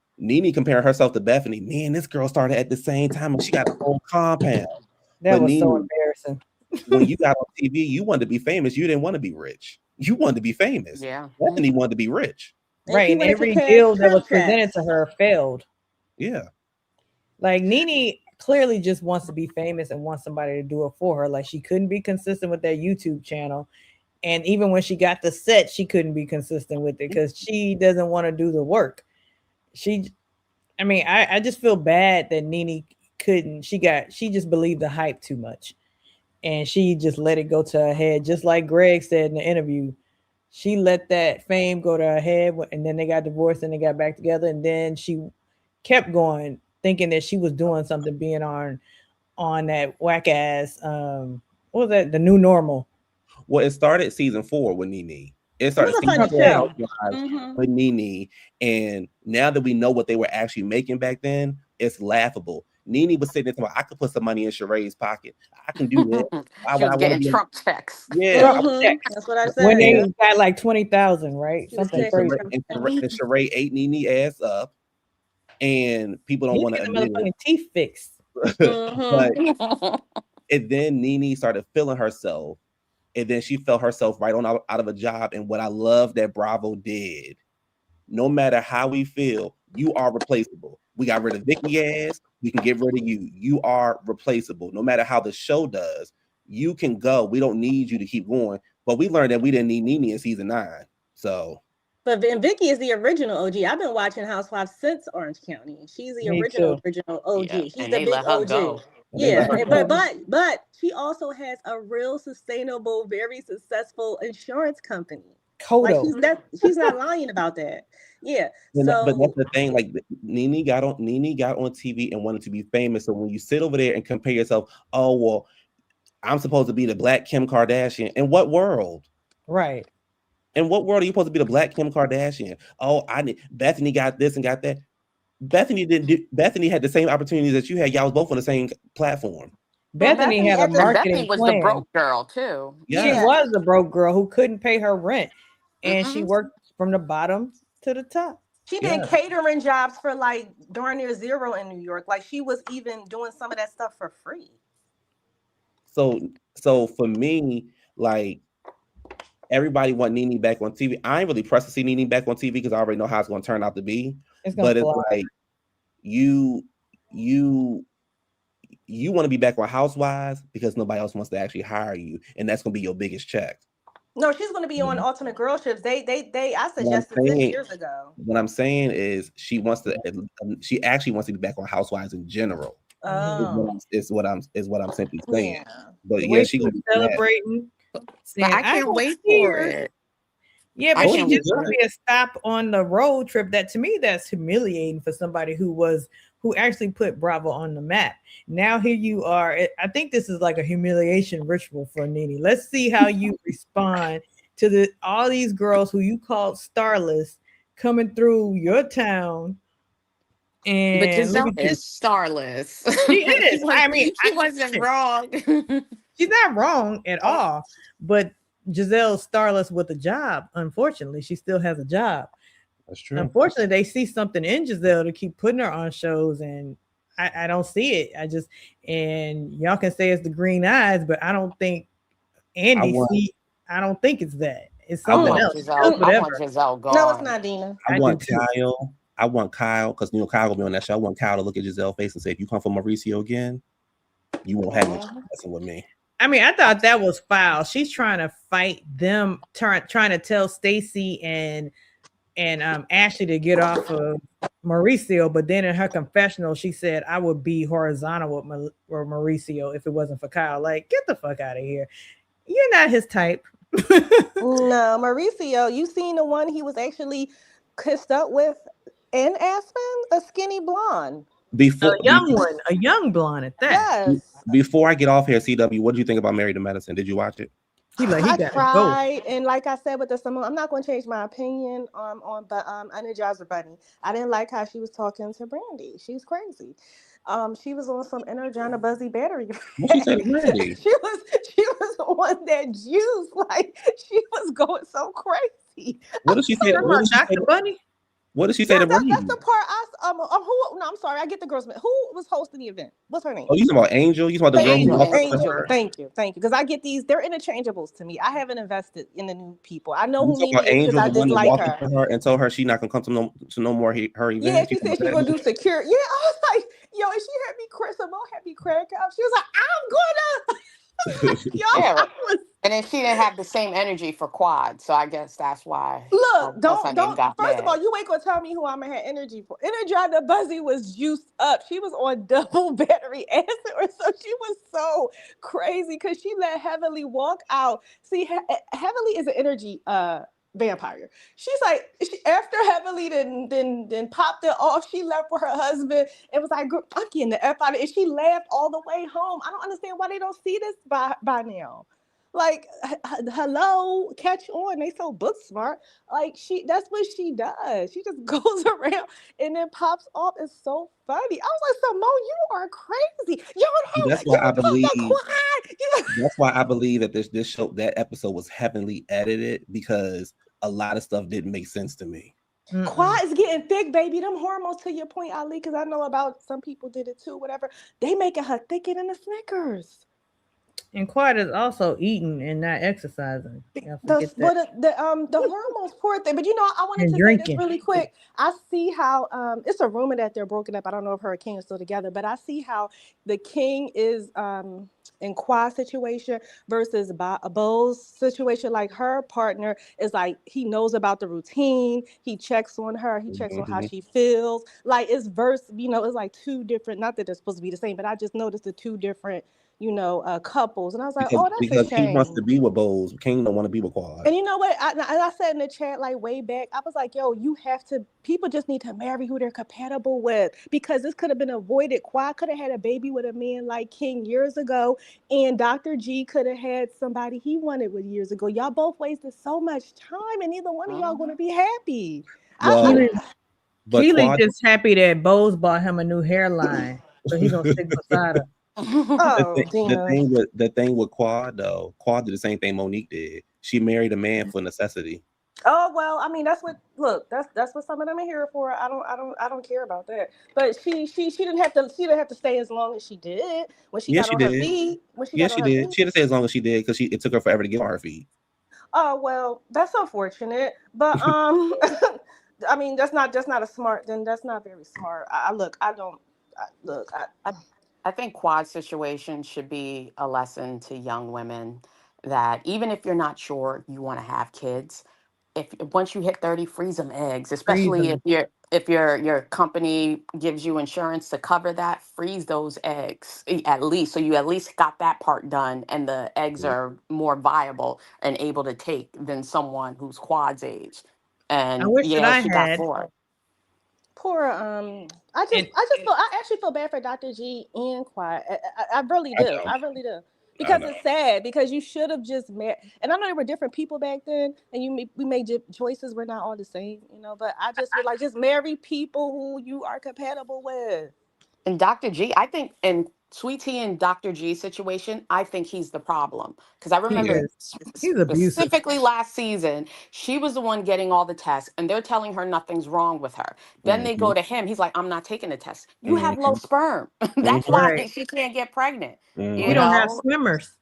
comparing herself to Bethany, man, this girl started at the same time and she got the whole compound. That was so embarrassing. When you got on TV, you wanted to be famous. You didn't want to be rich. You wanted to be famous. Yeah. Bethany wanted to be rich. Right. And every deal that was presented to her failed. Yeah. Like Nene clearly just wants to be famous and wants somebody to do it for her. Like she couldn't be consistent with that YouTube channel. And even when she got the set, she couldn't be consistent with it because she doesn't want to do the work. I just feel bad that Nene couldn't. She just believed the hype too much, and she just let it go to her head. Just like Greg said in the interview, she let that fame go to her head, and then they got divorced and they got back together, and then she kept going, thinking that she was doing something, being on that whack ass what was that, the new normal. Well, it started season 4 with Nene. It was started a funny season 4 show. with Nene, and now that we know what they were actually making back then, it's laughable. Nene was sitting there, I could put some money in Sheree's pocket. I can do that. She was getting Trump checks. Yeah, that's what I said. When they got like 20,000, right? She was Something getting crazy. and Sheree ate Nene ass up, and people don't want to admit it. Teeth fixed. But and then Nene started feeling herself, and then she felt herself right on out of a job. And what I love that Bravo did, no matter how we feel, you are replaceable. We got rid of Vicky ass, we can get rid of you. You are replaceable. No matter how the show does, you can go. We don't need you to keep going. But we learned that we didn't need Nene in season 9. So but Vicky is the original OG. I've been watching Housewives since Orange County. She's the original OG. Yeah, She's the big OG. Yeah, but she also has a real sustainable, very successful insurance company. Kodo. Like she's not lying about that. Yeah. So, but that's the thing. Like Nene got on TV and wanted to be famous. So when you sit over there and compare yourself, oh well, I'm supposed to be the Black Kim Kardashian. In what world? Right. In what world are you supposed to be the Black Kim Kardashian? Oh, Bethany got this and got that. Bethany had the same opportunities that you had. Y'all was both on the same platform. Bethany had a marketing Bethany was plan. the broke girl too. Yeah. She was the broke girl who couldn't pay her rent, and she worked from the bottom to the top. She did catering jobs for like darn near zero in New York. Like she was even doing some of that stuff for free. So for me, like everybody want Nene back on TV. I ain't really pressed to see Nene back on TV because I already know how it's going to turn out to be. But it's like you want to be back on Housewives because nobody else wants to actually hire you, and that's going to be your biggest check. No, she's going to be on Ultimate Girlships. I suggested this years ago. What I'm saying is she actually wants to be back on Housewives in general. Oh, is what I'm simply saying. Yeah. But yeah, she's celebrating. I can't wait for it. Yeah, but she just want to be a stop on the road trip. That to me, that's humiliating for somebody who actually put Bravo on the map. Now here you are. I think this is like a humiliation ritual for Nene. Let's see how you respond to all these girls who you called starless coming through your town. And but Giselle is starless. She is. I mean, she wasn't wrong. She's not wrong at all. But Giselle's starless with a job. Unfortunately, she still has a job. That's true. Unfortunately, they see something in Giselle to keep putting her on shows, and I don't see it. And y'all can say it's the green eyes, but I don't think I don't think it's that. It's something else. I want Giselle gone. No, it's not, Dina. I want Kyle, because Kyle will be on that show. I want Kyle to look at Giselle's face and say, if you come for Mauricio again, you won't have no messing with me. I mean, I thought that was foul. She's trying to fight them, trying to tell Stacey and Ashley to get off of Mauricio, but then in her confessional, she said, I would be horizontal with Mauricio if it wasn't for Kyle. Like, get the fuck out of here. You're not his type. No, Mauricio, you seen the one he was actually kissed up with in Aspen? A skinny blonde. A young blonde at that. Yes. Before I get off here, CW, what did you think about Married to Medicine? Did you watch it? I tried, and like I said with the Simone, I'm not going to change my opinion but Energizer Bunny. I didn't like how she was talking to Brandi. She's crazy. She was on some Energizer Buzzy battery. What she said to Brandi? She was on that juice. Like she was going so crazy. What did she say? Dr. Bunny? What did she say to Brandi? That's the part I'm sorry, I get the girl's name. Who was hosting the event? What's her name? Oh, you talking about Angel? You talking about the girl who Angel. Thank you. Because I get these, they're interchangeables to me. I haven't invested in the new people. I know who Nene is because I dislike her. And told her she's not gonna come to no more her event. Yeah, she said she's gonna do security. Yeah, I was like, yo, and she had me Simone had me crack up. She was like, I'm gonna And then she didn't have the same energy for Quad, so I guess that's why Look, what's her name don't. got First of all, mad. you ain't gonna tell me who I'm gonna have energy for. Energy on the Buzzy was juiced up. She was on double battery acid, or so. She was so crazy because she let Heavenly walk out. See, Heavenly is an energy vampire. She's like, after Heavenly then popped it off, she left with her husband and was like, I'm getting the F out of it. And she laughed all the way home. I don't understand why they don't see this by now. Like, hello, catch on. They so book smart. Like, that's what she does. She just goes around and then pops off. It's so funny. I was like, Simone, you are crazy. That's why You I pulled the believe. quad. That's why I believe that this show, that episode was heavily edited, because a lot of stuff didn't make sense to me. Quad is getting thick, baby. Them hormones, to your point, Ali, because I know about some people did it too, whatever. They making her thicker than the Snickers. And Quad is also eating and not exercising. The hormones, poor thing. But I wanted And to say this drinking. really quick. I see how it's a rumor that they're broken up. I don't know if her and King are still together, but I see how the King is in Quad's situation versus Bo's situation. Like, her partner is like, he knows about the routine. He checks on her. He checks on how she feels. Like, it's it's like two different. Not that they're supposed to be the same, but I just noticed the two different couples, and I was like, oh, that's a Because he wants shame. to be with Bose, King don't want to be with Quad. And you know what? I said in the chat, like, way back, I was like, yo, people just need to marry who they're compatible with, because this could have been avoided. Quad could have had a baby with a man like King years ago, and Dr. G could have had somebody he wanted with years ago. Y'all both wasted so much time, and neither one of y'all going to be happy. Well, but Keely's Quad, just happy that Bose bought him a new hairline, so he's gonna stick beside her. Oh, Dina. the thing with Quad, though, Quad did the same thing Monique did. She married a man for necessity. Oh, well, I mean, that's what some of them are here for. I don't care about that. But she didn't have to stay as long as she did when she Yeah, got she on her did. feet. Yeah, she did. She had to stay as long as she did, because it took her forever to get on her feet. Oh, well, that's unfortunate. But I mean, that's not a smart. Then that's not very smart. I think Quad's situation should be a lesson to young women that even if you're not sure you want to have kids, if once you hit 30, freeze them eggs, Freeze especially them. if your company gives you insurance to cover that, freeze those eggs at least, so you at least got that part done, and the eggs are more viable and able to take than someone who's Quad's age. I And wish that yeah, I she got had. four. Poor I actually feel bad for Dr. G and Quiet. I really I do. know. I really do. I Because know. it's sad, because you should have just met. And I know there were different people back then, and we made choices. We're not all the same, but I just feel like, just marry people who you are compatible with. And Dr. G, I think in Sweet Tea and Dr. G situation, I think he's the problem. Because I He remember is. He's abusive. specifically last season, she was the one getting all the tests, and they're telling her nothing's wrong with her. Then they go to him. He's like, I'm not taking the test. You have low sperm. That's why Right. she can't get pregnant. You You don't have know? swimmers.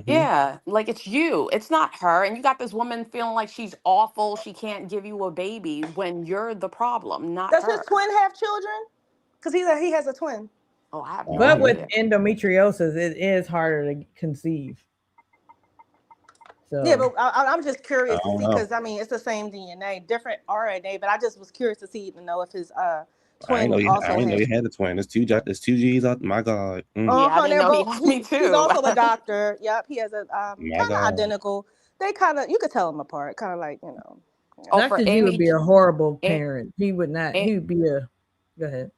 Yeah, like it's you. It's not her. And you got this woman feeling like she's awful. She can't give you a baby when you're the problem, not Does his her. twin have children? Because he has a twin. Oh, I have I no don't But know. with idea. endometriosis, it is harder to conceive. So Yeah, but I'm just I curious to don't see, know. because I mean, it's the same DNA, different RNA, but I just was curious to know if his I twin I also ain't know has. you had a twin. There's two G's out. My God. Yeah, I They're didn't know he both. had me He's too. also a doctor. Yep, he has a My kind of God. identical. They kind of, you could tell them apart, kind of like Oh, for Dr. G would Amy, be a horrible A- parent. He would not. A- He would be a. Go ahead.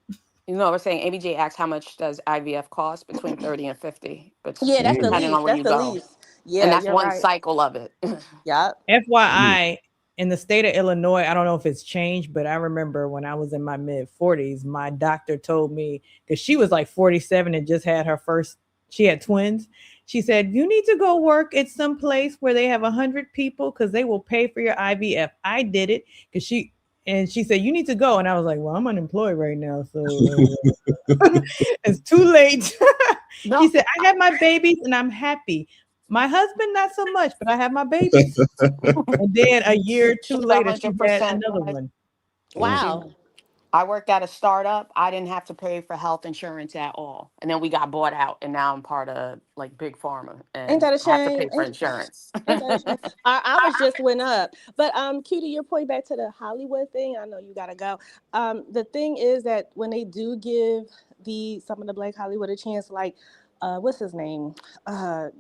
we're saying ABJ asks how much does IVF cost? Between 30 and 50, but Yeah, that's the depending on least. where That's you the go. least. And Yeah, that's you're one right. cycle of it. Yep. FYI, in the state of Illinois, I don't know if it's changed, but I remember when I was in my mid 40s, my doctor told me, because she was like 47 and just had she had twins. She said, you need to go work at some place where they have 100 people because they will pay for your IVF. I did it because she said, you need to go. And I was like, well, I'm unemployed right now. So it's too late. She said, I have my babies and I'm happy. My husband, not so much, but I have my babies. And then a year or two She's later, she had 100% another right. one. Wow. I worked at a startup. I didn't have to pay for health insurance at all. And then we got bought out, and now I'm part of like big pharma Ain't and that a I have to shame? pay for insurance. Ain't that a shame? Ours just went up. But Cutie, your point back to the Hollywood thing. I know you gotta go. The thing is that when they do give some of the Black Hollywood a chance, like what's his name?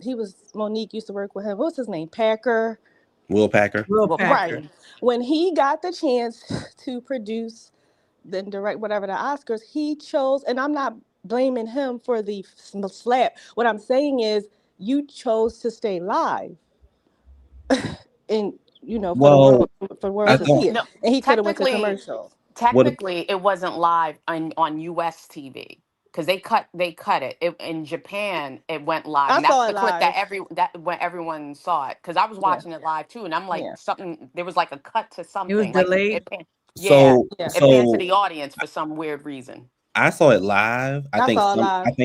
He was Monique used to work with him. What's his name? Packer. Will Packer. Will Well, Packer. Right. When he got the chance to produce then direct whatever the Oscars, he chose, and I'm not blaming him for the slap. What I'm saying is, you chose to stay live, and for the Well, world I to thought see it, no, and he could have went to technically, commercial. what technically, it wasn't live on US TV because they cut it. In Japan, it went live, I and that's saw it the clip that live. when everyone saw it. Because I was Yeah, watching it live too, and I'm like, yeah, something. There was like a cut to It was something, like delayed. yeah, so yeah. it panned to so the audience for some weird reason. I saw it live. I saw it I live.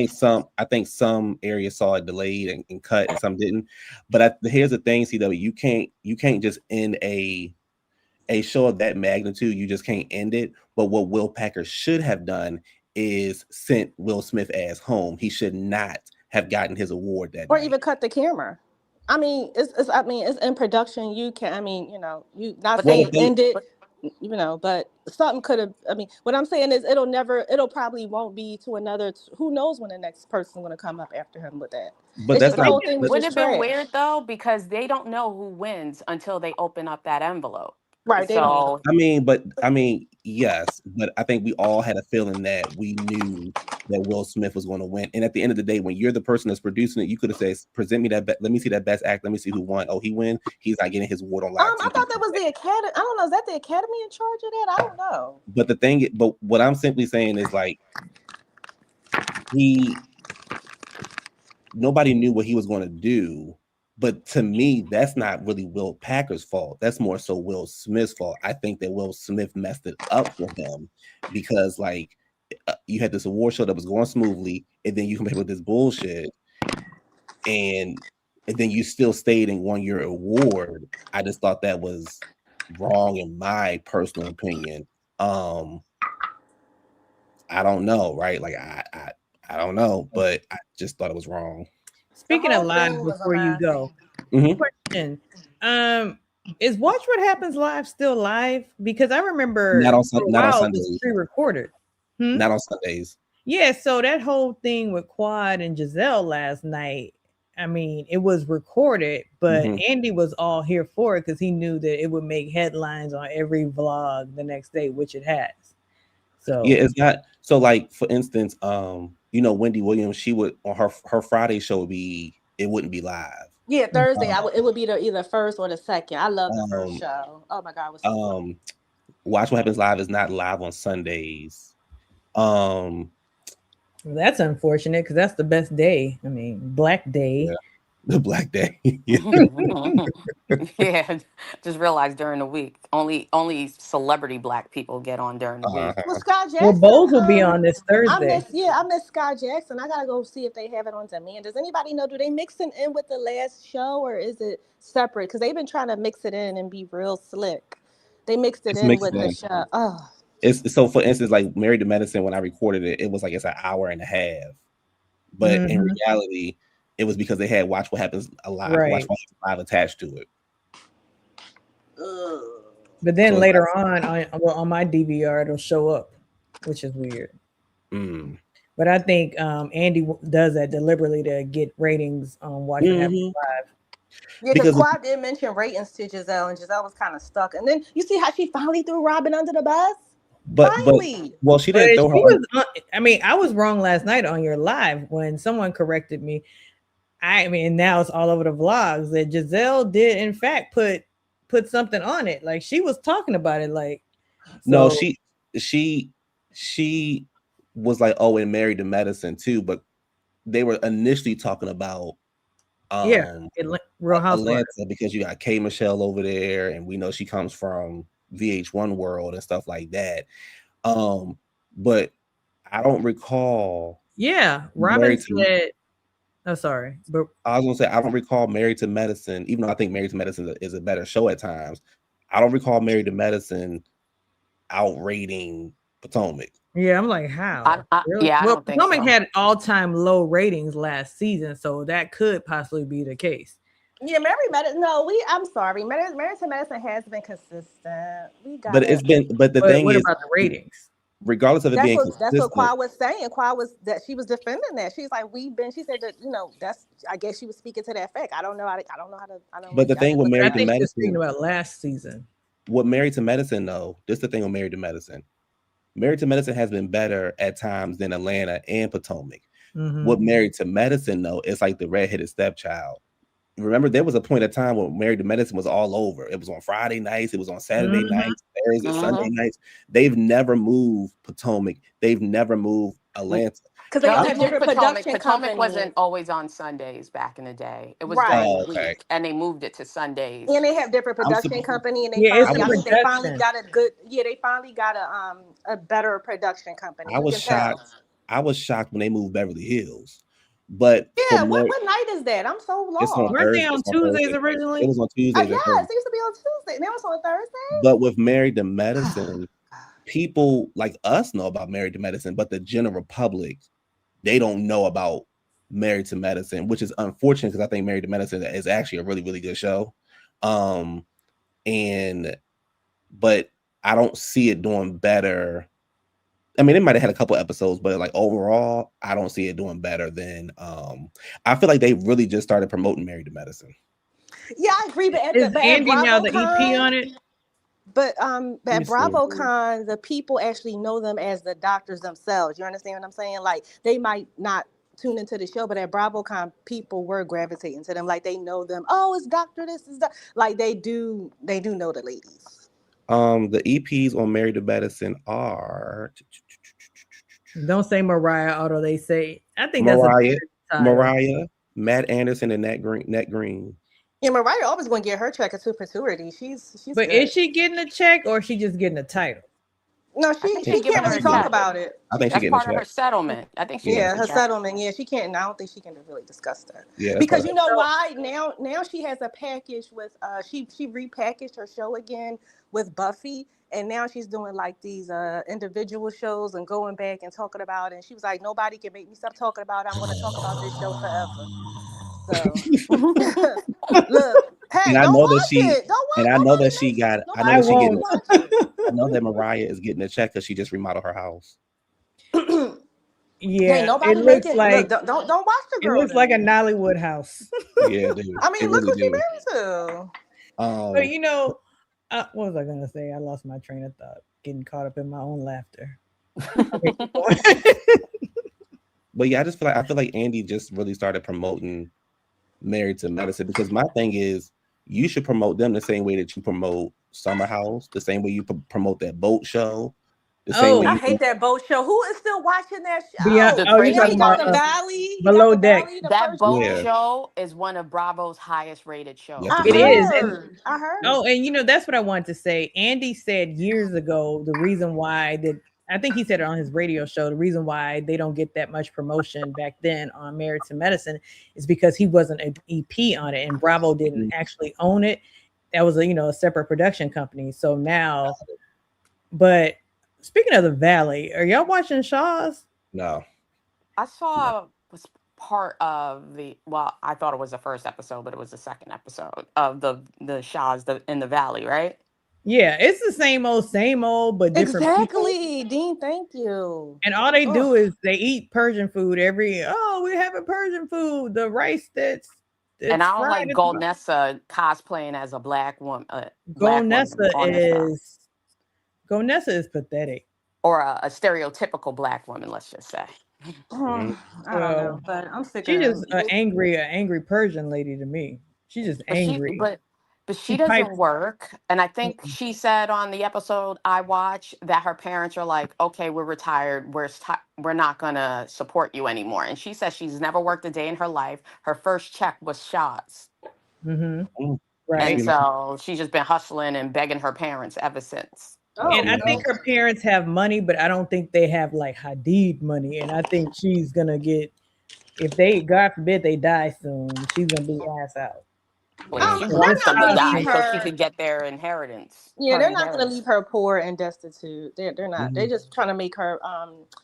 think some areas saw it delayed and cut and some didn't. But here's the thing, CW, you can't just end a show of that magnitude. You just can't end it. But what Will Packer should have done is sent Will Smith ass home. He should not have gotten his award that Or night. even cut the camera. I mean, it's in production. You can, you not But Well, saying if end they it, but something could have. I mean, what I'm saying is, it'll probably won't be to another. Who knows when the next person's going to come up after him with that? but It's that's just the not whole thing was wouldn't just it have been trash. weird though? Because they don't know who wins until they open up that envelope. Right? They don't know. So I mean, yes, but I think we all had a feeling that we knew that Will Smith was going to win. And at the end of the day, when you're the person that's producing it, you could have said, "Present me that. Let me see that best act. Let me see who won. Oh, he win. He's not getting his award on live I TV." thought that was the academy. I don't know. Is that the academy in charge of that? I don't know. But what I'm simply saying is like nobody knew what he was going to do. But to me, that's not really Will Packer's fault. That's more so Will Smith's fault. I think that Will Smith messed it up for him because, like, you had this award show that was going smoothly, and then you come here with this bullshit, and then you still stayed and won your award. I just thought that was wrong, in my personal opinion. I don't know, right? Like, I don't know, but I just thought it was wrong. The Speaking of whole live, thing was a before you mess. go, Mhm. question: is Watch What Happens Live still live? Because I remember for a Not on while it was Sundays. pre-recorded. Not on Sundays. Yeah, so that whole thing with Quad and Giselle last night, I mean, it was recorded, but Mhm. Andy was all here for it because he knew that it would make headlines on every vlog the next day, which it has. So Yeah, it's not so. Like, for instance, Wendy Williams, she would on her Friday show it wouldn't be live. Yeah, Thursday. Um, It would be the either first or the second. I love the first um, show. Oh my god, it was so funny. Watch What Happens Live is not live on Sundays. well, that's unfortunate because that's the best day. I mean, Black Day. Yeah, the Black Day. yeah, just realized during the week, only celebrity Black people get on during the week. Well, Uh-huh. Scott Well, Jackson. Bose will be on this Thursday. I miss Scott Jackson. I gotta go see if they have it on demand. Does anybody know? Do they mix it in with the last show, or is it separate? Because they've been trying to mix it in and be real slick. They mixed it It's in mixed with the in. show. Oh, It's so, for instance, like Married to Medicine, when I recorded it, it was like it's an hour and a half. But in reality, it was because they had Watch What Happens Live, Right. Watch What Happens Live attached to it. But then So later on my DVR, it'll show up, which is weird. But I think Andy does that deliberately to get ratings on Watch What Happens Live. yeah, because Quad did mention ratings to Giselle, and Giselle was kind of stuck. And then you see how she finally threw Robin under the bus. Finally. Well, she didn't throw her. I was wrong last night on your live when someone corrected me. I mean, now it's all over the vlogs that Giselle did in fact put something on it. Like she was talking about it. Like no, she was like, oh, and Married to Medicine too, but they were initially talking about Real Housewives, Atlanta, because you got K Michelle over there, and we know she comes from VH1 world and stuff like that. But I don't recall. Yeah, Robin said. Oh, sorry, but I was gonna say I don't recall Married to Medicine, even though I think Married to Medicine is a better show at times. I don't recall Married to Medicine outrating Potomac. Yeah, I'm like, how? Really? Yeah, I Well, don't think Potomac so. had all-time low ratings last season, so that could possibly be the case. Yeah, I'm sorry. Married to Medicine has been consistent. We got But it. it's been, but the thing What is, about the ratings? regardless of it being That's what consistent, Qua was saying. Qua was that she was defending that. She's like, she said that, that's, I guess she was speaking to that fact. I don't know how to, I don't know but if the y'all thing can with look it I Married up. to think you're speaking Medicine, about last season. what Married to Medicine, though, this is the thing with Married to Medicine. Married to Medicine has been better at times than Atlanta and Potomac. What Married to Medicine, though, is like the redheaded stepchild. Remember, there was a point of time when Married to Medicine was all over. It was on Friday nights, it was on Saturday nights, Thursday, Sunday nights. They've never moved Potomac. They've never moved Atlanta. Because they all have moved different production Potomac companies. wasn't always on Sundays back in the day. It was Right. during the week, and they moved it to Sundays. And they have different production company, and it's I think they finally production. got a good. Yeah, they finally got a better production company. I You was can tell. shocked. I was shocked when they moved Beverly Hills. But Yeah, what night is that? I'm so it's on lost. Weren't they Thursday. on It's on Tuesdays Thursday. originally? It was on Tuesdays. Yes, it used to be on Tuesday. Now it's on Thursday. But with Married to Medicine, people like us know about Married to Medicine, but the general public, they don't know about Married to Medicine, which is unfortunate because I think Married to Medicine is actually a really, really good show. But I don't see it doing better. I mean, it might have had a couple episodes, but like overall, I don't see it doing better than I feel like they really just started promoting Married to Medicine. Yeah, I agree. But is Andy now the EP on it? But at BravoCon, the people actually know them as the doctors themselves. You understand what I'm saying? Like they might not tune into the show, but at BravoCon, people were gravitating to them. Like they know them. Oh, it's Doctor This is like they do know the ladies. The EPs on Married to Medicine are Don't say Mariah, although they say I think Mariah, that's Matt Anderson, and Nat Green. Yeah, Mariah always going to get her check of perpetuity. She's but good. is she getting a check or is she just getting a title? No, she can't really talk about it. I think that's part of her settlement. I think her settlement. Yeah, she can't. I don't think she can really discuss that. Yeah, because you know why? Now she has a package with she repackaged her show again with Buffy, and now she's doing like these individual shows and going back and talking about it. And she was like, nobody can make me stop talking about it. I'm going to talk about this show forever. So look. Hey, and I know that I know that Mariah is getting a check because she just remodeled her house. Yeah, nobody making like don't watch the girl. It looks like a Nollywood house. Yeah, dude. I mean, look who she married to. But you know, what was I gonna say? I lost my train of thought, getting caught up in my own laughter. But yeah, I feel like Andy just really started promoting Married to Medicine because my thing is you should promote them the same way that you promote Summer House, the same way you promote that boat show. I hate that boat show. Who is still watching that show? You talking about the Valley? Below Deck. That boat show is one of Bravo's highest rated shows. It is. I heard. Oh, and you know, that's what I wanted to say. Andy said years ago the reason why I think he said it on his radio show. The reason why they don't get that much promotion back then on Married to Medicine is because he wasn't an EP on it, and Bravo didn't actually own it. That was a separate production company. So now, but speaking of the Valley, are y'all watching Shaw's? No, I saw was part of I thought it was the first episode, but it was the second episode of the Shaw's in the Valley, right? Yeah, it's the same old, but different. Exactly, people. Dean. Thank you. And all they do is they eat Persian food we're having Persian food. The rice that's and I don't like Golnessa cosplaying as a black woman. Golnessa is pathetic, or a stereotypical black woman. Let's just say. I don't know, but I'm sick. She's just an angry Persian lady to me. She's just angry. But she doesn't work. And I think she said on the episode I watched that her parents are like, okay, we're retired. We're not going to support you anymore. And she says she's never worked a day in her life. Her first check was Shaw's. Mm-hmm. Right. And so she's just been hustling and begging her parents ever since. And I think her parents have money, but I don't think they have like Hadid money. And I think she's going to get, if they, God forbid they die soon, she's going to be ass out. Well, she They're wants not them to gonna die leave so she her. could get their inheritance. Yeah, Her they're not gonna inheritance. leave her poor and destitute. They're not. They're just trying to make her.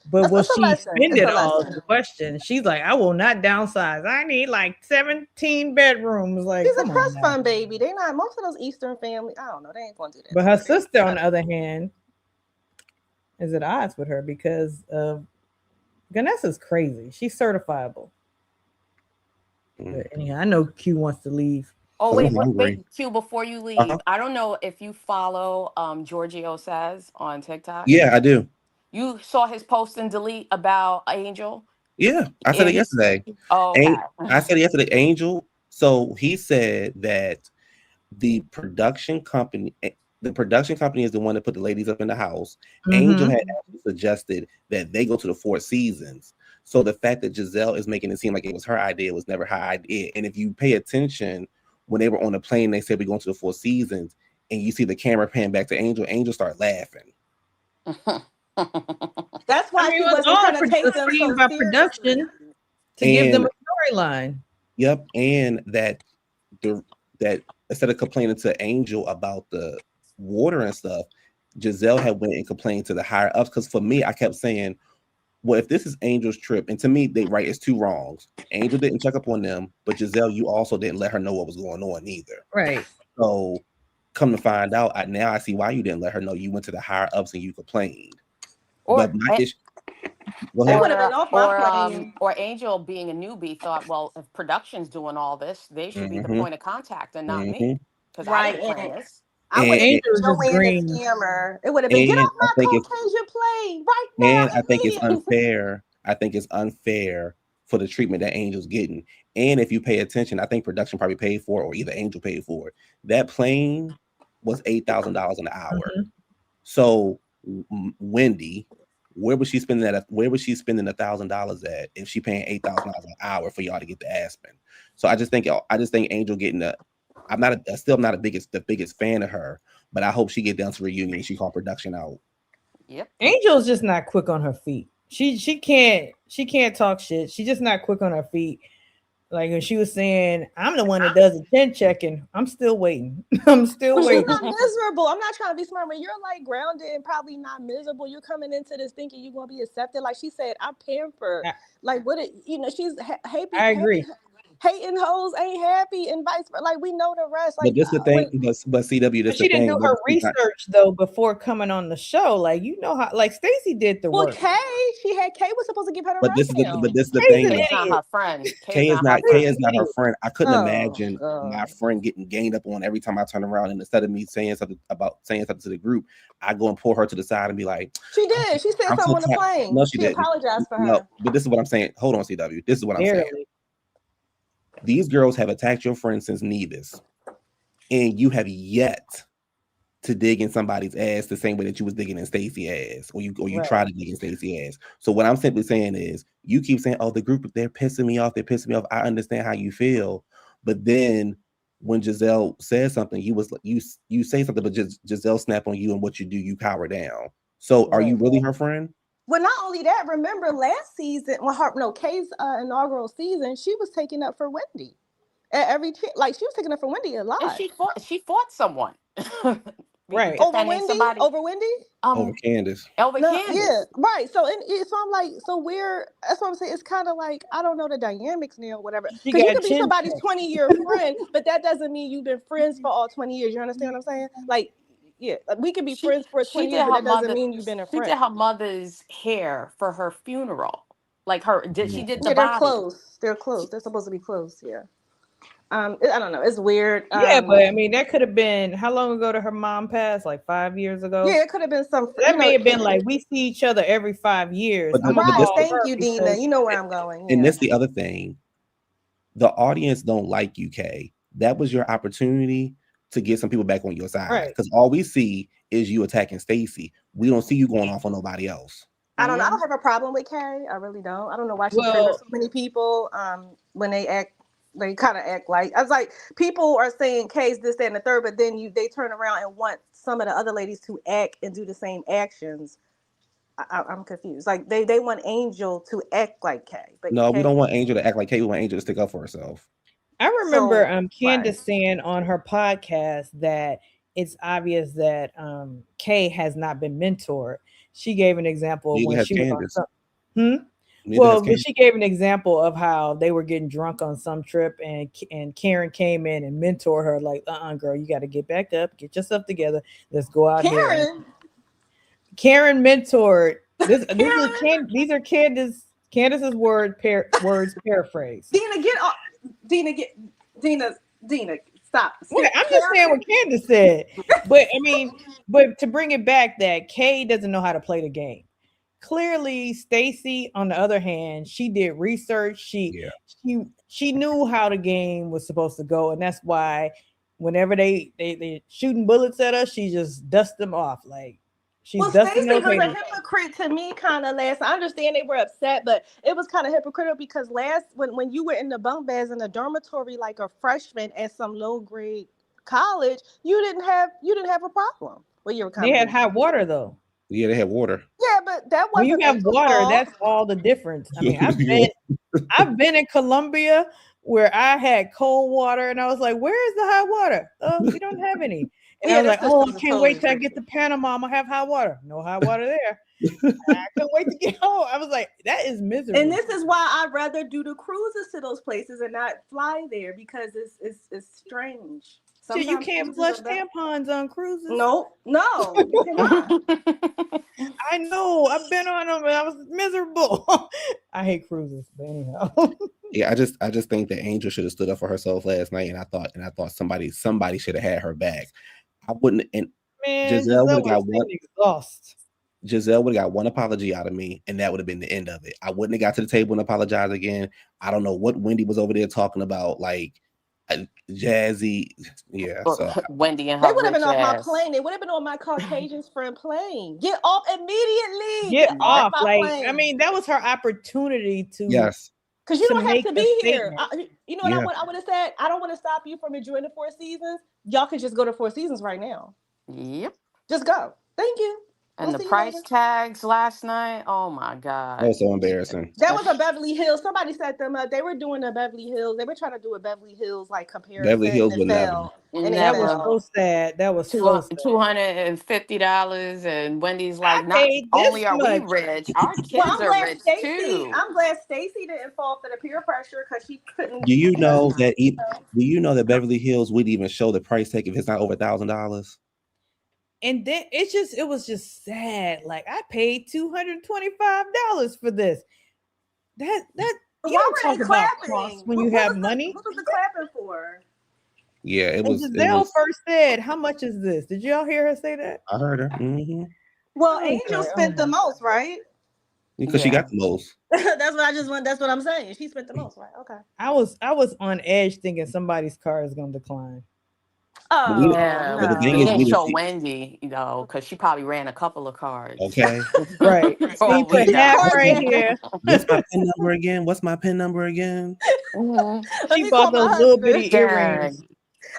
But will It's a she lesson. spend It's it a all? Is lesson. the question. She's like, I will not downsize. I need like 17 bedrooms. Like, She's a come on trust now. fund baby. They not most of those Eastern family. I don't know. They ain't gonna do that. But her sister, on the other hand, is at odds with her because of Vanessa's crazy. She's certifiable. But anyhow, I know Q wants to leave. Oh, wait, Q, before you leave, I don't know if you follow Giorgio Says on TikTok. Yeah, I do. You saw his post and delete about Angel? Yeah, I said it yesterday. Oh, okay. I said it yesterday, Angel. So he said that the production company is the one that put the ladies up in the house. Angel had actually suggested that they go to the Four Seasons. So the fact that Giselle is making it seem like it was her idea was never her idea. And if you pay attention, when they were on the plane, they said we're going to the Four Seasons, and you see the camera pan back to Angel. Angel started laughing. That's why he wasn't trying to take them so by seriously. production to give them a storyline. Yep, and that instead of complaining to Angel about the water and stuff, Giselle had went and complained to the higher ups. Because for me, I kept saying, well, if this is Angel's trip, and to me, it's two wrongs. Angel didn't check up on them, but Giselle, you also didn't let her know what was going on either. Right. So come to find out, now I see why you didn't let her know. You went to the higher ups and you complained. But my issue. Or Angel, being a newbie, thought, well, if production's doing all this, they should be the point of contact and not me, because I didn't plan this. I would have Joanne the scammer. It would have been, get off my Caucasian plane right now. And I think it's unfair. I think it's unfair for the treatment that Angel's getting. And if you pay attention, I think production probably paid for it, or either Angel paid for it. That plane was $8,000 an hour. So Wendy, where was she spending that? Where was she spending $1,000 at if she paying $8,000 an hour for y'all to get to Aspen? So I just think Angel getting the. I'm still not the biggest fan of her, but I hope she get down to reunion and she call production out. Yep. Angel's just not quick on her feet. She can't talk shit. She's just not quick on her feet. Like when she was saying, I'm the one that does the 10 checking. I'm still waiting. I'm still waiting. You're not miserable. I'm not trying to be smart, but you're like grounded and probably not miserable. You're coming into this thinking you're gonna be accepted. Like she said, I'm pampered. Like she's happy. I agree. Hating hoes ain't happy and vice versa. Like we know the rest. Like but this the thing, but CW, this she didn't do her research though before coming on the show. Like you know how, like Stacey did the work. Kay was supposed to give her the But this is the thing. Kay's not her friend. Kay is not her friend. I couldn't imagine my friend getting ganged up on every time I turn around, and instead of me saying something to the group, I go and pull her to the side and be like, she did. She said something on the plane. No, she didn't. Apologized for her. No, but this is what I'm saying. Hold on, CW. This is what I'm saying. These girls have attacked your friend since Nevis, and you have yet to dig in somebody's ass the same way that you was digging in Stacey's ass, or you try to dig in Stacey's ass. So what I'm simply saying is, you keep saying, "Oh, the group, they're pissing me off. They're pissing me off." I understand how you feel, but then when Giselle says something, you say something, but Giselle snap on you, and what you do, you cower down. So are you really her friend? Well, not only that, remember last season, Kay's inaugural season, she was taking up for Wendy at every like she was taking up for Wendy a lot. And she fought someone. Right. Over Wendy? Over Wendy? Over Candace. Over Candace. Yeah, right. So I'm like, that's what I'm saying. It's kind of like, I don't know the dynamics now, whatever. Because you could be somebody's 20-year friend, but that doesn't mean you've been friends for all 20 years. You understand what I'm saying? Like, yeah, we could be friends for 20 years, but that doesn't mean you've been a friend. She did her mother's hair for her funeral. Like she did the they're body. close. They're close. They're supposed to be close, yeah. I don't know. It's weird. Yeah, but I mean, that could have been, how long ago did her mom pass? Like 5 years ago? Yeah, it could have been some. That may have been like, we see each other every 5 years. Thank you, Dina. You know where I'm going. And that's the other thing. The audience don't like you, Kay. That was your opportunity to get some people back on your side. Because all we see is you attacking Stacey. We don't see you going off on nobody else. I don't know. I don't have a problem with Kay. I really don't. I don't know why she triggers so many people when they kind of act like, I was like, people are saying Kay's this, that, and the third, but then they turn around and want some of the other ladies to act and do the same actions. I'm confused. Like they want Angel to act like Kay. But no, we don't want Angel to act like Kay. We want Angel to stick up for herself. I remember Candace right. saying on her podcast that it's obvious that Kay has not been mentored. She gave an example of Neither when has she was on Candace. some. Neither has Well, but Candace. she gave an example of how they were getting drunk on some trip, and Karen came in and mentored her, like, girl, you got to get back up, get yourself together. Let's go out here. And Karen mentored this. These are Candace's words paraphrased. Dina, get off. Dina, stop. Wait, I'm just saying what Candace said. But I mean, but to bring it back, that Kay doesn't know how to play the game. Clearly, Stacy, on the other hand, she did research. She knew how the game was supposed to go, and that's why whenever they shooting bullets at us, she just dusts them off. Like she's dusting Stacey those was a haters. hypocrite to me, kind of last. I understand they were upset, but it was kind of hypocritical because when you were in the bunk beds in the dormitory like a freshman at some low grade college, you didn't have a problem with your They had accommodation. hot water though. Yeah, they had water. Yeah, but that When you wasn't have Angel's water, fault. that's all the difference. I mean, I've been in Colombia where I had cold water, and I was like, "Where is the hot water? Oh, we don't have any." And I was like, "Oh, I can't wait till I get to Panama. I'm gonna have hot water. No hot water there." I couldn't wait to get home. I was like, "That is miserable." And this is why I'd rather do the cruises to those places and not fly there because it's strange. So you can't flush tampons on cruises? No, you cannot. I know. I've been on them and I was miserable. I hate cruises, but anyhow. Yeah, I just think that Angel should have stood up for herself last night, and I thought somebody should have had her back. I wouldn't. And Man, Giselle would have got one. Exhaust. Giselle would have got one apology out of me, and that would have been the end of it. I wouldn't have got to the table and apologized again. I don't know what Wendy was over there talking about, like Jazzy. Yeah, so Wendy and her they would have been on my ass. plane. They would have been on my Caucasian's friend plane. Get off immediately. Get off. My like plane. I mean, that was her opportunity to. Yes. Because you don't have to be here. You know what Yeah. I would have said? I don't want to stop you from enjoying the Four Seasons. Y'all can just go to Four Seasons right now. Yep. Just go. Thank you. And the price tags last night. Oh my God. That was so embarrassing. That was a Beverly Hills. Somebody set them up. They were doing a Beverly Hills. They were trying to do a Beverly Hills like comparison. Beverly Hills would never. That was so sad. That was so sad. $250, and Wendy's like, not only are we rich, our kids are rich too. I'm glad Stacy didn't fall for the peer pressure because she couldn't. Do you know that Beverly Hills wouldn't even show the price tag if it's not over $1,000? And then it was just sad. Like I paid $225 for this. That you don't talk about costs when you have money. What was the clapping for? Yeah, it was. Giselle first said, "How much is this?" Did y'all hear her say that? I heard her. Mm-hmm. Well, Angel spent the most, right? Because she got the most. That's what I'm saying. She spent the most, right? Okay. I was on edge thinking somebody's car is gonna decline. Oh, yeah. But the thing We is, didn't show Wendy, because she probably ran a couple of cards. Okay. Right. We put half right here. What's my PIN number again? What's my PIN number again? Mm-hmm. She bought those little bitty earrings.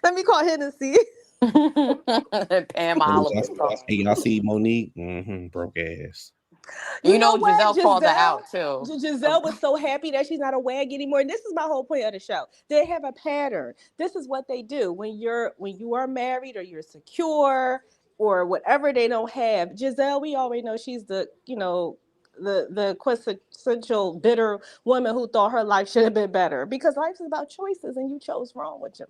Let me call Hennessy. Pam Oliver. Hey, y'all see Monique? Mm-hmm, broke ass. You know Giselle called her out too. Giselle was so happy that she's not a wag anymore. And this is my whole point of the show. They have a pattern. This is what they do when you are married or you're secure or whatever they don't have. Giselle, we already know she's the quintessential bitter woman who thought her life should have been better because life is about choices and you chose wrong with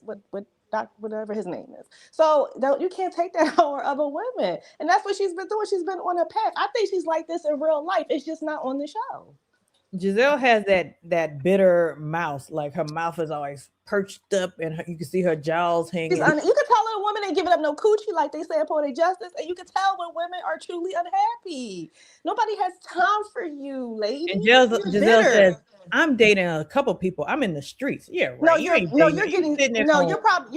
whatever his name is. So you can't take that out of a woman. And that's what she's been doing. She's been on a path. I think she's like this in real life. It's just not on the show. Giselle has that bitter mouth. Like her mouth is always perched up and you can see her jaws hanging. You can tell a woman ain't giving up no coochie like they say in Poetic Justice. And you can tell when women are truly unhappy. Nobody has time for you, lady. And Giselle says, I'm dating a couple people. I'm in the streets. Yeah, right. You're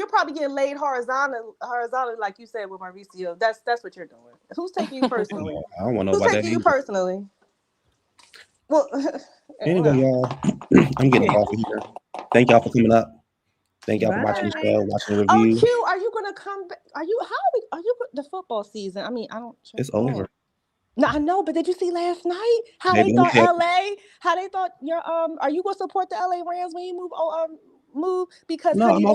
probably getting laid horizontally, like you said with Mauricio. That's what you're doing. Who's taking you personally? I don't want to know Who's about taking that you personally? Well, anyway, y'all, I'm getting off of here. Thank y'all for coming up. Thank y'all for watching the show, watching the review. Oh, Q, are you gonna come back? Are you the football season? I mean, I don't. It's over. No, I know, but did you see last night how they thought LA? How they thought your Are you gonna support the LA Rams when you move move because No, honey,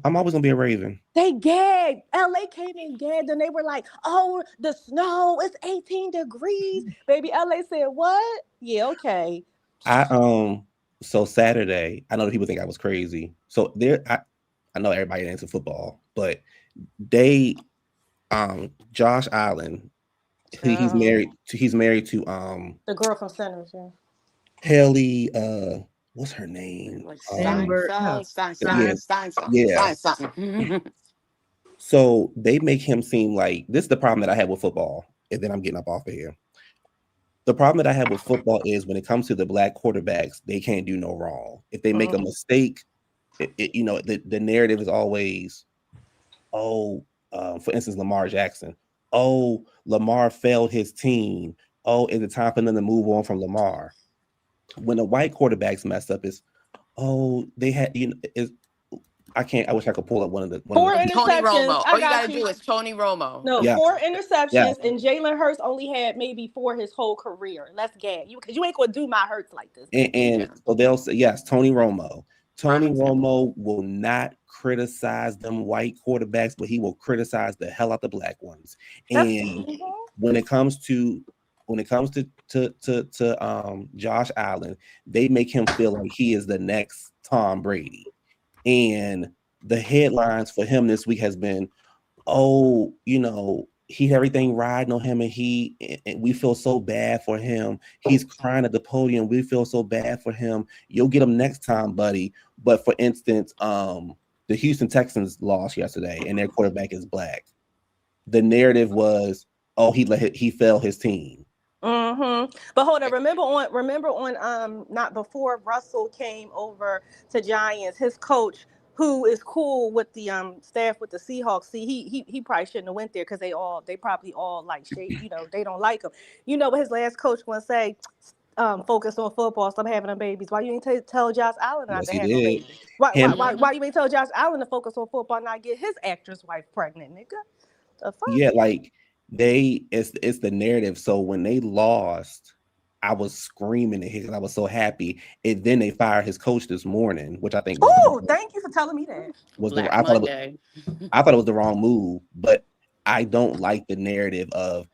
I'm always gonna be a Raven. they gagged. LA came and gagged, and they were like, "Oh, the snow, it's 18 degrees." Baby, LA said, "What? Yeah, okay." So Saturday, I know that people think I was crazy. So I know everybody into football, but they Josh Allen, he's married to The girl from Centers, yeah. Haley, what's her name? Like Stein. So they make him seem like this is the problem that I have with football, and then I'm getting up off of here. The problem that I have with football is when it comes to the black quarterbacks, they can't do no wrong. If they make a mistake, the narrative is always, for instance, Lamar Jackson. Oh, Lamar failed his team. Oh, is it time for them to move on from Lamar? When the white quarterbacks mess up, they had I wish I could pull up one of the interceptions. Tony Romo. All you got gotta do is Tony Romo. No, Yeah. 4 interceptions, Yeah. and Jalen Hurts only had maybe 4 his whole career. Let's get you because you ain't gonna do my Hurts like this. And so they'll say, yes, Tony Romo. Tony Romo will not criticize them white quarterbacks, but he will criticize the hell out the black ones. And when it comes to Josh Allen, they make him feel like he is the next Tom Brady. And the headlines for him this week has been, he had everything riding on him, and we feel so bad for him. He's crying at the podium. We feel so bad for him. You'll get him next time, buddy. But for instance, the Houston Texans lost yesterday, and their quarterback is black. The narrative was, he failed his team. But hold on, remember on not before Russell came over to Giants, his coach, who is cool with the staff with the Seahawks. See, he probably shouldn't have went there because they probably all like shade, they don't like him. You know what his last coach gonna say? Focus on football, stop having them babies. Why you ain't tell Josh Allen not to have no babies? Why you ain't tell Josh Allen to focus on football, not get his actress wife pregnant, nigga? The fuck? Yeah, like it's the narrative. So when they lost, I was screaming at him because I was so happy. And then they fired his coach this morning, which I think thank you for telling me that. I thought it was the wrong move, but I don't like the narrative of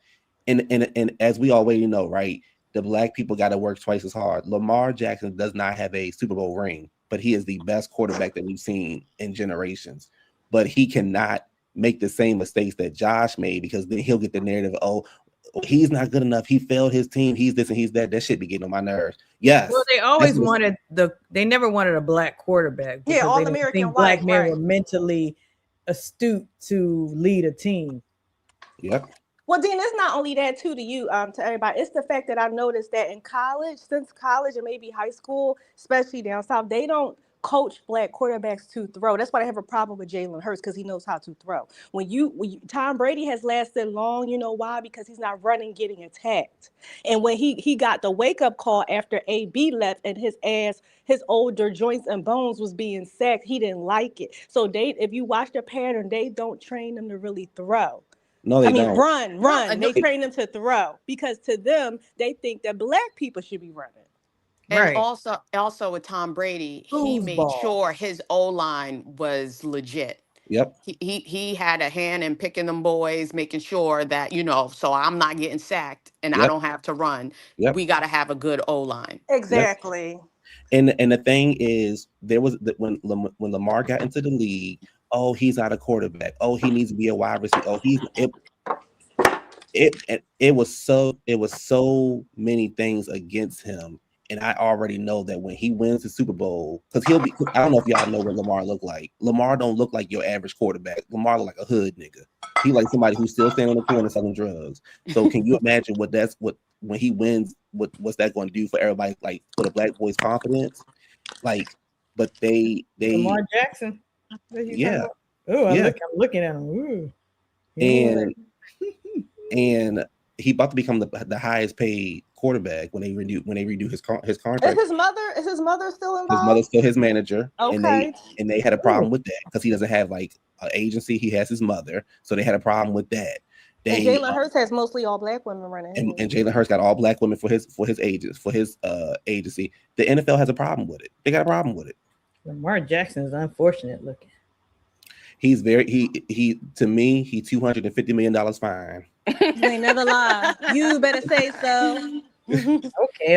and as we already know, right? The black people got to work twice as hard. Lamar Jackson does not have a Super Bowl ring, but he is the best quarterback that we've seen in generations. But he cannot make the same mistakes that Josh made, because then he'll get the narrative, he's not good enough. He failed his team. He's this and he's that. That shit be getting on my nerves. Yes. Well, they never wanted a black quarterback. Yeah, all American white. Black men were mentally astute to lead a team. Yep. Well, Dean, it's not only that too to you, to everybody. It's the fact that I noticed that in since college and maybe high school, especially down south, they don't coach black quarterbacks to throw. That's why I have a problem with Jalen Hurts, because he knows how to throw. When Tom Brady has lasted long, you know why? Because he's not running, getting attacked. And when he got the wake up call after AB left and his older joints and bones was being sacked, he didn't like it. So if you watch the pattern, they don't train them to really throw. No, they don't. Run. They train them to throw, because to them, they think that black people should be running. And also with Tom Brady, he made sure his O-line was legit. Yep. He had a hand in picking them boys, making sure that, so I'm not getting sacked and I don't have to run. Yep. We got to have a good O-line. Exactly. Yep. And the thing is, there was when Lamar got into the league, he's not a quarterback. He needs to be a wide receiver. It was so many things against him. And I already know that when he wins the Super Bowl, because I don't know if y'all know what Lamar look like. Lamar don't look like your average quarterback. Lamar look like a hood nigga. He like somebody who's still standing on the corner selling drugs. So can you imagine when he wins, what's that going to do for everybody, like for the black boys' confidence? Like, but they Lamar Jackson. Yeah. I'm looking at him. Ooh. And he about to become the highest paid quarterback when they redo his contract. Is his mother still involved? His mother's still his manager. Okay. And they had a problem with that because he doesn't have like an agency. He has his mother, so they had a problem with that. And Jalen Hurts has mostly all black women running. And Jalen Hurts got all black women for his agency. The NFL has a problem with it. They got a problem with it. Lamar Jackson is unfortunate looking. He's very he to me, he $250 million fine. You ain't never lie. You better say so.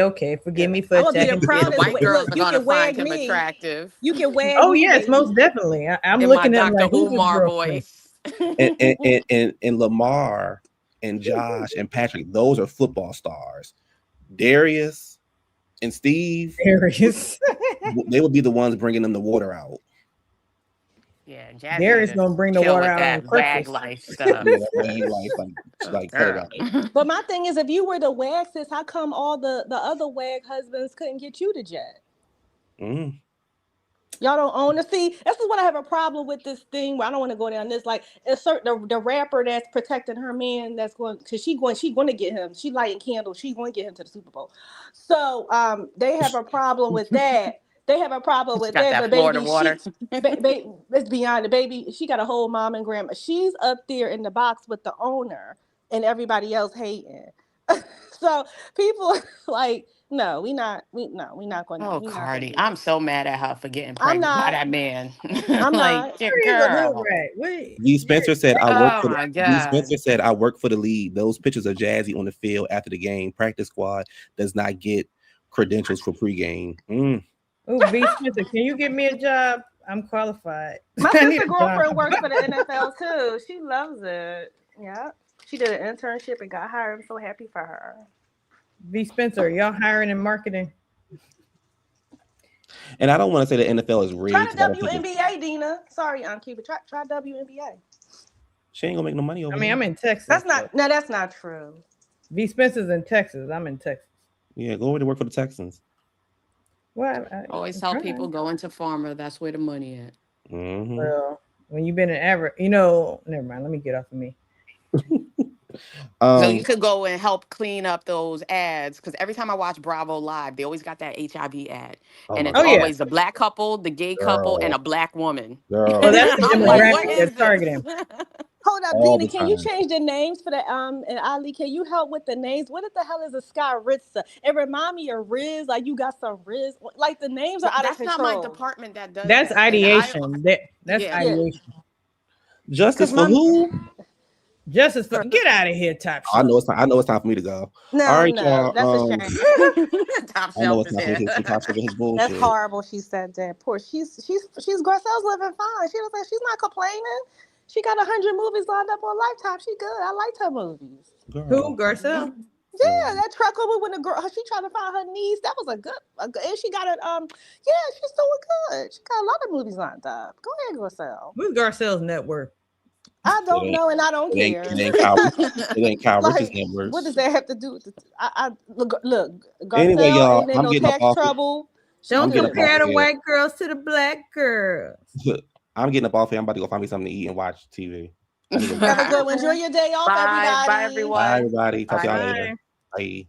Okay. Forgive me for I'm gonna be the attacking. Yeah, the proudest. white girls Look, are you gonna can wag find him me. attractive. You can wag Oh me. yes, baby. most definitely. I'm In looking my at him Dr. like who's his Umar girlfriend? voice. And Lamar and Josh and Patrick, those are football stars. Darius and Steve, Darius. they would be the ones bringing them the water out. Yeah, Jazzy Darius to gonna bring the chill water with out on that wag purpose. life stuff. Yeah, that wag life, like cut it Girl. out. But my thing is, if you were the wag sis, how come all the other wag husbands couldn't get you to jet? Mm. Y'all don't own the see. This is what I have a problem with this thing. Where I don't want to go down this. Like, it's certain the rapper that's protecting her man. That's going because she going to get him. She lighting candles. She's going to get him to the Super Bowl. So they have a problem with that. They have a problem She with got that. that But Florida baby, water. let's be honest, baby. She got a whole mom and grandma. She's up there in the box with the owner, and everybody else hating. So people like. No, we not going to. Oh, We not going to Cardi. do I'm this. so mad at her for getting I'm pregnant by not. that man. I'm Like, not. yeah, He is a hood girl. rat. Wait, V. Spencer said, "I work Oh for." my V. Spencer God. said, "I work for the league. Those pictures of Jazzy on the field after the game. Practice squad does not get credentials for pregame." oh, B. Spencer, can you get me a job? I'm qualified. My I need sister a job. girlfriend works for the NFL too. She loves it. Yeah. She did an internship and got hired. I'm so happy for her. V. Spencer, y'all hiring and marketing? And I don't want to say the NFL is Try rigged the because I don't think WNBA, Dina. Sorry, Aunt Cuba. Try WNBA. she ain't gonna make no money over I mean, there. I'm in Texas. That's not true. V. Spencer's in Texas. I'm in Texas. Yeah, go over to work for the Texans. Well, Always tell people go into pharma. That's where the money at. Mm-hmm. Well, when you've been an average, never mind. Let me get off of me. So you could go and help clean up those ads because every time I watch Bravo Live, they always got that HIV ad, and it's God. always the black couple, the gay couple, and a black woman. Girl. Well, that's the I'm like, what demographic is that's this? targeting. Hold up, All Dina. the Can you time. change the names for the and Ali? Can you help with the names? What the hell is a Sky Ritza? It remind me of Riz. Like you got some Riz. Like the names are out of That's not my control. department that does That's that. And ideation. That's yeah. ideation. Justice for my- who? Justice for get out of here, top I shelf. know it's time for me to go. No, All right, no, y'all. that's a shame. Top I know shelf it's is time for here. Top Shelf and his bullshit. That's horrible. She said that. Poor. She's Garcelle's living fine. She was like she's not complaining. She got 100 movies lined up on Lifetime. She good. I liked her movies. Girl. Who, Garcelle? Yeah, that truck over when the girl she tried to find her niece. That was a good. And she got it. Yeah, she's doing good. She got a lot of movies lined up. Go ahead, Garcelle. Who's Garcelle's net worth? I don't know, and I don't care. It ain't Kyle Richards net worth. What does that have to do with look? Garcelle Anyway, y'all, ain't in I'm no getting up tax off trouble. Don't getting up compare off the here. white girls to the black girls. I'm getting up off here. I'm about to go find me something to eat and watch TV. Have a good one. Enjoy your day off, everybody. Bye, everyone. Bye, everybody. Talk to y'all Bye. later. Bye.